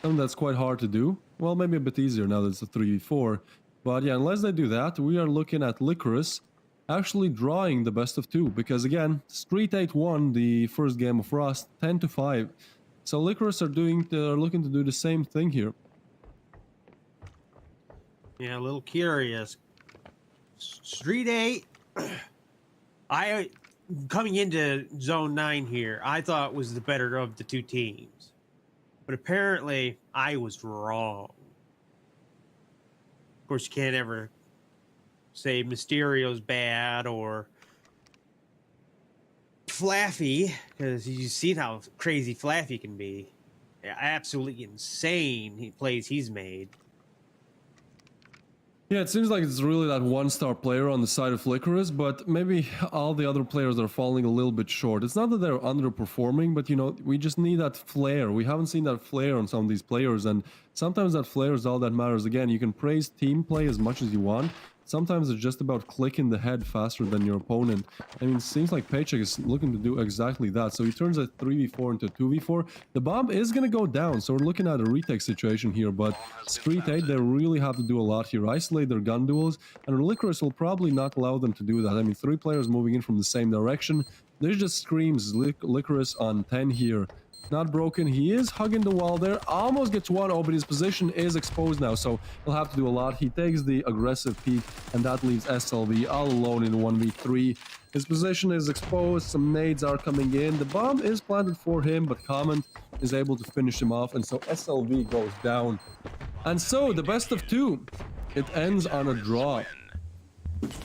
And that's quite hard to do. Well, maybe a bit easier now that it's a 3v4. But yeah, unless they do that, we are looking at Lycoris actually drawing the best of 2. Because again, Street 8 won the first game of Rust 10-5. So Lycoris are looking to do the same thing here. Yeah, a little curious. Street 8, coming into Zone 9 here, I thought was the better of the 2 teams. But apparently, I was wrong. Of course, you can't ever say Mysterio's bad or Flaffy, because you've seen how crazy Flaffy can be. Yeah, absolutely insane plays he's made. Yeah, it seems like it's really that one-star player on the side of Lycoris, but maybe all the other players are falling a little bit short. It's not that they're underperforming, but you know, we just need that flair. We haven't seen that flair on some of these players, and sometimes that flair is all that matters. Again, you can praise team play as much as you want. Sometimes it's just about clicking the head faster than your opponent. I mean, it seems like Paycheck is looking to do exactly that. So he turns a 3v4 into 2v4. The bomb is going to go down, so we're looking at a retake situation here, but STREETEIGHT, they really have to do a lot here. Isolate their gun duels, and Lycoris will probably not allow them to do that. I mean, 3 players moving in from the same direction. This just screams Lycoris on 10 here. Not broken. He is hugging the wall there. Almost gets 1-0, but his position is exposed now, so he'll have to do a lot. He takes the aggressive peek, and that leaves SLV all alone in 1v3. His position is exposed. Some nades are coming in. The bomb is planted for him, but Comment is able to finish him off, and so SLV goes down. And so, the best of 2. It ends on a draw.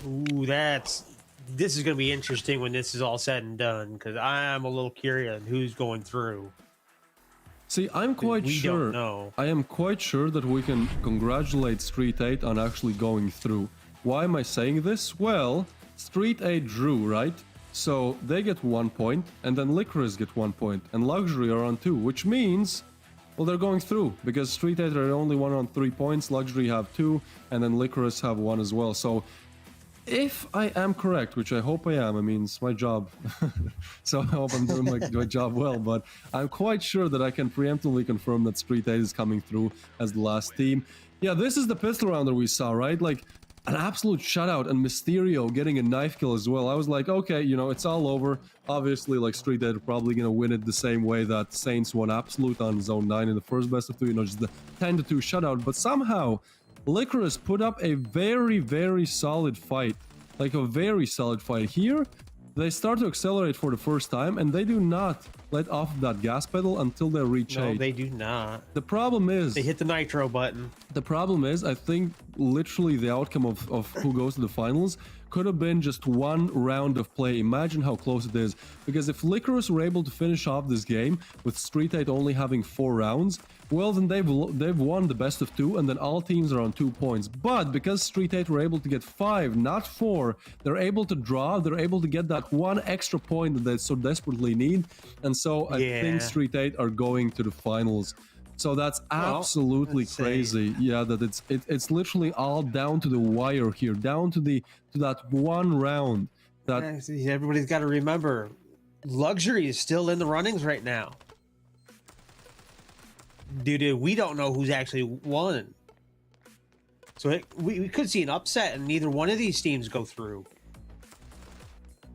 Ooh, this is going to be interesting when this is all said and done, because I'm a little curious who's going through. See, I'm quite sure. Don't know. I am quite sure that we can congratulate STREETEIGHT on actually going through. Why am I saying this? Well, STREETEIGHT drew, right? So they get 1 point, and then Lycoris get 1 point, and Luxury are on 2, which means, well, they're going through, because STREETEIGHT are only one on 3 points, Luxury have 2, and then Lycoris have 1 as well. So if I am correct, which I hope I am, I mean, it's my job, so I hope I'm doing my job well, but I'm quite sure that I can preemptively confirm that STREETEIGHT is coming through as the last team. Yeah, this is the pistol round that we saw, right? Like, an absolute shutout, and Mysterio getting a knife kill as well. I was like, okay, you know, it's all over. Obviously, like, STREETEIGHT are probably gonna win it the same way that Saints won Absolute on Zone 9 in the first best of 2, you know, just the 10-2 shutout, but somehow Lycoris put up a very, very solid fight. Like a very solid fight. Here, they start to accelerate for the first time, and they do not let off that gas pedal until they reach 8. No, they do not. The problem is... They hit the nitro button. The problem is, I think, literally the outcome of who goes to the finals could have been just 1 round of play. Imagine how close it is. Because if Lycoris were able to finish off this game with STREETEIGHT only having 4 rounds, well, then they've won the best of 2, and then all teams are on 2 points. But because STREETEIGHT were able to get 5, not 4, they're able to draw, they're able to get that 1 extra point that they so desperately need. And so I think STREETEIGHT are going to the finals. So that's absolutely crazy. Yeah, that it's literally all down to the wire here, down to that 1 round. That everybody's got to remember, Luxury is still in the runnings right now. Dude, we don't know who's actually won. So we could see an upset and neither one of these teams go through.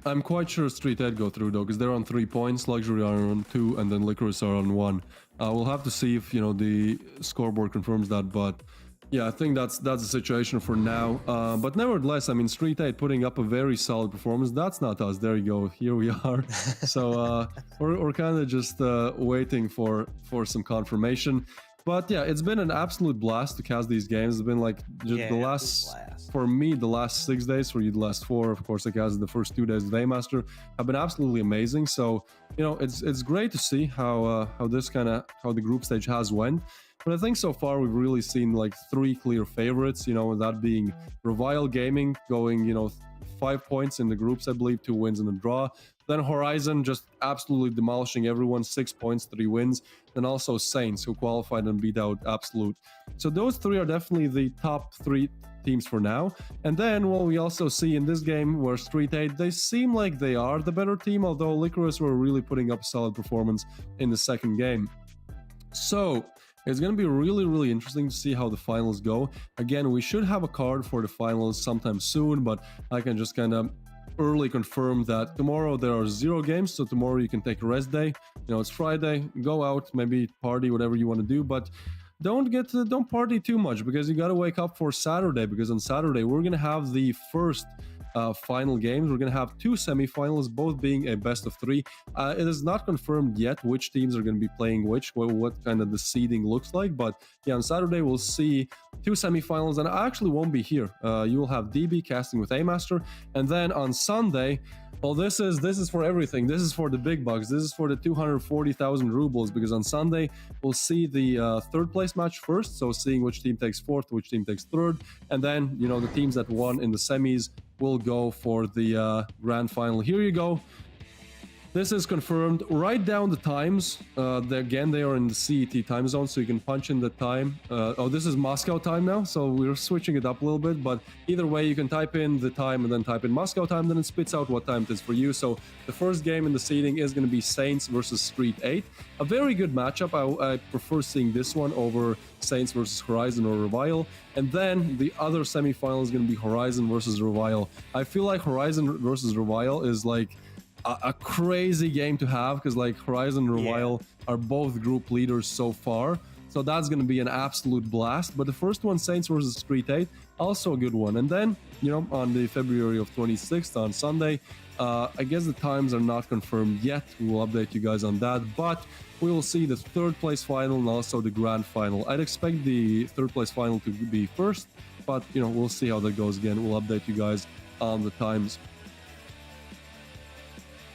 I'm quite sure STREETEIGHT go through though, because they're on 3 points, Luxury are on 2, and then Lycoris are on 1. We'll have to see if, you know, the scoreboard confirms that, but yeah, I think that's the situation for now. But nevertheless, I mean, STREETEIGHT putting up a very solid performance. That's not us. There you go. Here we are. So we're kind of just waiting for some confirmation. But yeah, it's been an absolute blast to cast these games. It's been like just for me, the last 6 days, for you the last 4. Of course, I casted the first 2 days of Daymaster have been absolutely amazing. So, you know, it's great to see how the group stage has went. But I think so far we've really seen like 3 clear favorites, you know, that being RevialGG going, you know, 5 points in the groups, I believe, 2 wins and a draw. Then Horizon just absolutely demolishing everyone, 6 points, 3 wins. Then also Saints, who qualified and beat out Absolute. So those 3 are definitely the top 3 teams for now. And then, well, we also see in this game where STREETEIGHT, they seem like they are the better team, although Lycoris were really putting up a solid performance in the second game. So it's going to be really, really interesting to see how the finals go. Again, we should have a card for the finals sometime soon, but I can just kind of early confirm that tomorrow there are 0 games, so tomorrow you can take a rest day. You know, it's Friday, go out, maybe party, whatever you want to do, but don't party too much, because you got to wake up for Saturday, because on Saturday we're going to have the first final games. We're going to have 2 semifinals, both being a best of 3. It is not confirmed yet which teams are going to be playing which, what kind of the seeding looks like, but yeah, on Saturday we'll see 2 semifinals, and I actually won't be here. You will have DB casting with A-Master, and then on Sunday, well, this is for everything. This is for the big bucks. This is for the 240,000 rubles, because on Sunday we'll see the third place match first, so seeing which team takes fourth, which team takes third, and then, you know, the teams that won in the semis will go for the grand final. Here you go. This is confirmed. Write down the times. Again, they are in the CET time zone, so you can punch in the time. Oh, this is Moscow time now, so we're switching it up a little bit, but either way, you can type in the time and then type in Moscow time, then it spits out what time it is for you. So the first game in the seeding is going to be Saints versus STREETEIGHT. A very good matchup. I prefer seeing this one over Saints versus Horizon or Revile. And then the other semifinal is going to be Horizon versus Revile. I feel like Horizon versus Revile is like a crazy game to have, because like Horizon and Revile are both group leaders so far, so that's going to be an absolute blast. But the first one, Saints versus STREETEIGHT, also a good one. And then, you know, on the February of 26th on Sunday, I guess the times are not confirmed yet. We will update you guys on that, but we will see the third place final and also the grand final. I'd expect the third place final to be first, but you know, we'll see how that goes. Again, we'll update you guys on the times.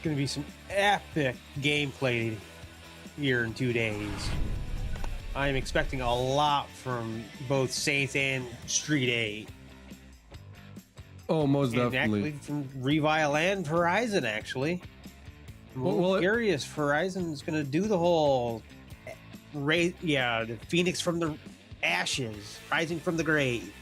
Going to be some epic gameplay here in 2 days. I am expecting a lot from both Saints and STREETEIGHT. Oh, most and definitely. Actually from Revile and Horizon, actually. I'm curious. Horizon is going to do the whole the Phoenix from the ashes, rising from the grave.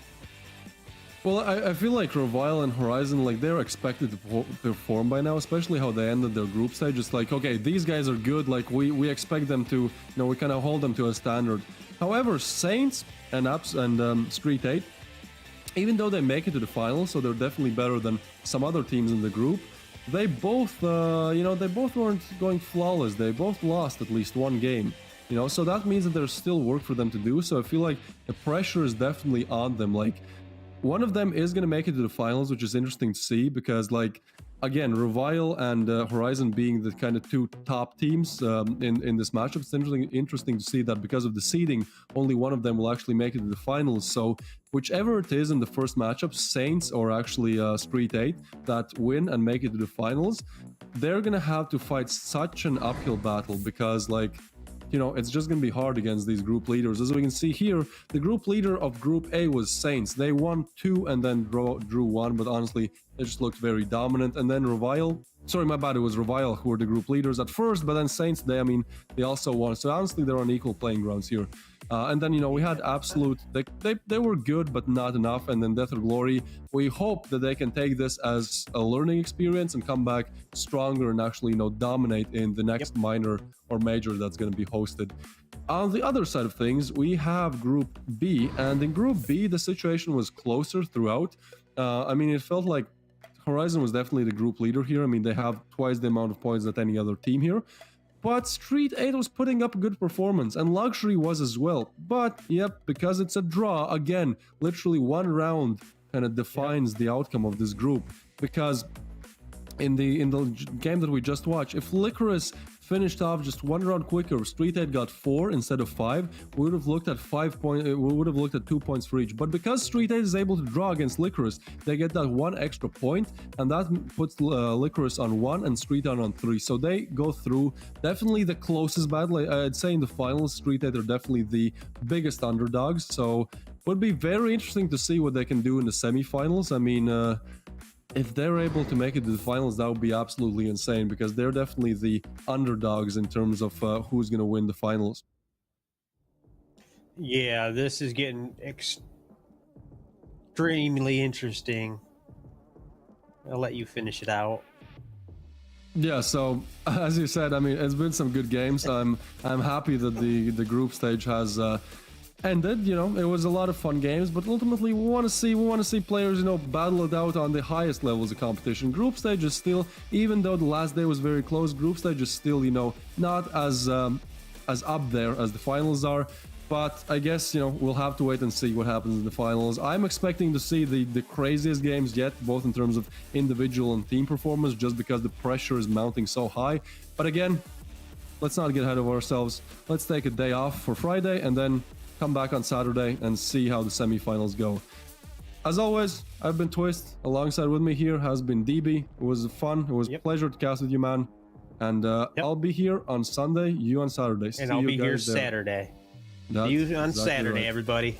Well, I feel like Revile and Horizon, like, they're expected to perform by now, especially how they ended their group stage. It's like, okay, these guys are good, like, we expect them to, you know, we kind of hold them to a standard. However, Saints and STREETEIGHT, even though they make it to the finals, so they're definitely better than some other teams in the group, they both, you know, they both weren't going flawless. They both lost at least one game. You know, so that means that there's still work for them to do. So I feel like the pressure is definitely on them. Like, one of them is going to make it to the finals, which is interesting to see, because, like, again, Revile and Horizon being the kind of 2 top teams in this matchup, it's interesting to see that because of the seeding, only one of them will actually make it to the finals. So whichever it is in the first matchup, Saints or actually STREETEIGHT, that win and make it to the finals, they're going to have to fight such an uphill battle, because, like, you know, it's just going to be hard against these group leaders. As we can see here, the group leader of Group A was Saints. They won 2 and then drew 1, but honestly, they just looked very dominant. And then Revile, sorry, my bad, it was Revile who were the group leaders at first, but then Saints, they also won. So honestly, they're on equal playing grounds here. And then, you know, we had Absolute, they were good, but not enough. And then DeathOrGlory, we hope that they can take this as a learning experience and come back stronger and actually, you know, dominate in the next minor or major that's going to be hosted. On the other side of things, we have Group B, and in Group B, the situation was closer throughout. I mean, it felt like Horizon was definitely the group leader here. I mean, they have twice the amount of points that any other team here. But STREETEIGHT was putting up a good performance, and Luxury was as well. But, yep, because it's a draw, again, literally one round kind of defines the outcome of this group. Because in the game that we just watched, if Lycoris finished off just one round quicker, STREETEIGHT got 4 instead of 5, we would have looked at 5 points, we would have looked at 2 points for each. But because STREETEIGHT is able to draw against Lycoris, they get that 1 extra point, and that puts Lycoris on 1 and STREETEIGHT on 3. So they go through. Definitely the closest battle. I'd say in the finals, STREETEIGHT are definitely the biggest underdogs. So it would be very interesting to see what they can do in the semifinals. I mean, if they're able to make it to the finals, that would be absolutely insane, because they're definitely the underdogs in terms of who's going to win the finals. Yeah, this is getting extremely interesting. I'll let you finish it out. Yeah, so as you said, I mean, it's been some good games. I'm happy that the group stage has ended. You know, it was a lot of fun games, but ultimately we want to see players, you know, battle it out on the highest levels of competition. Group stage is still, even though the last day was very close, group stage is still, you know, not as up there as the finals are. But I guess, you know, we'll have to wait and see what happens in the finals. I'm expecting to see the craziest games yet, both in terms of individual and team performance, just because the pressure is mounting so high. But again, let's not get ahead of ourselves. Let's take a day off for Friday and then come back on Saturday and see how the semifinals go. As always, I've been Twist. Alongside with me here has been DB. It was fun. It was a pleasure to cast with you, man. And I'll be here on Sunday, you on Saturday. And I'll be here Saturday. See you on Saturday, everybody.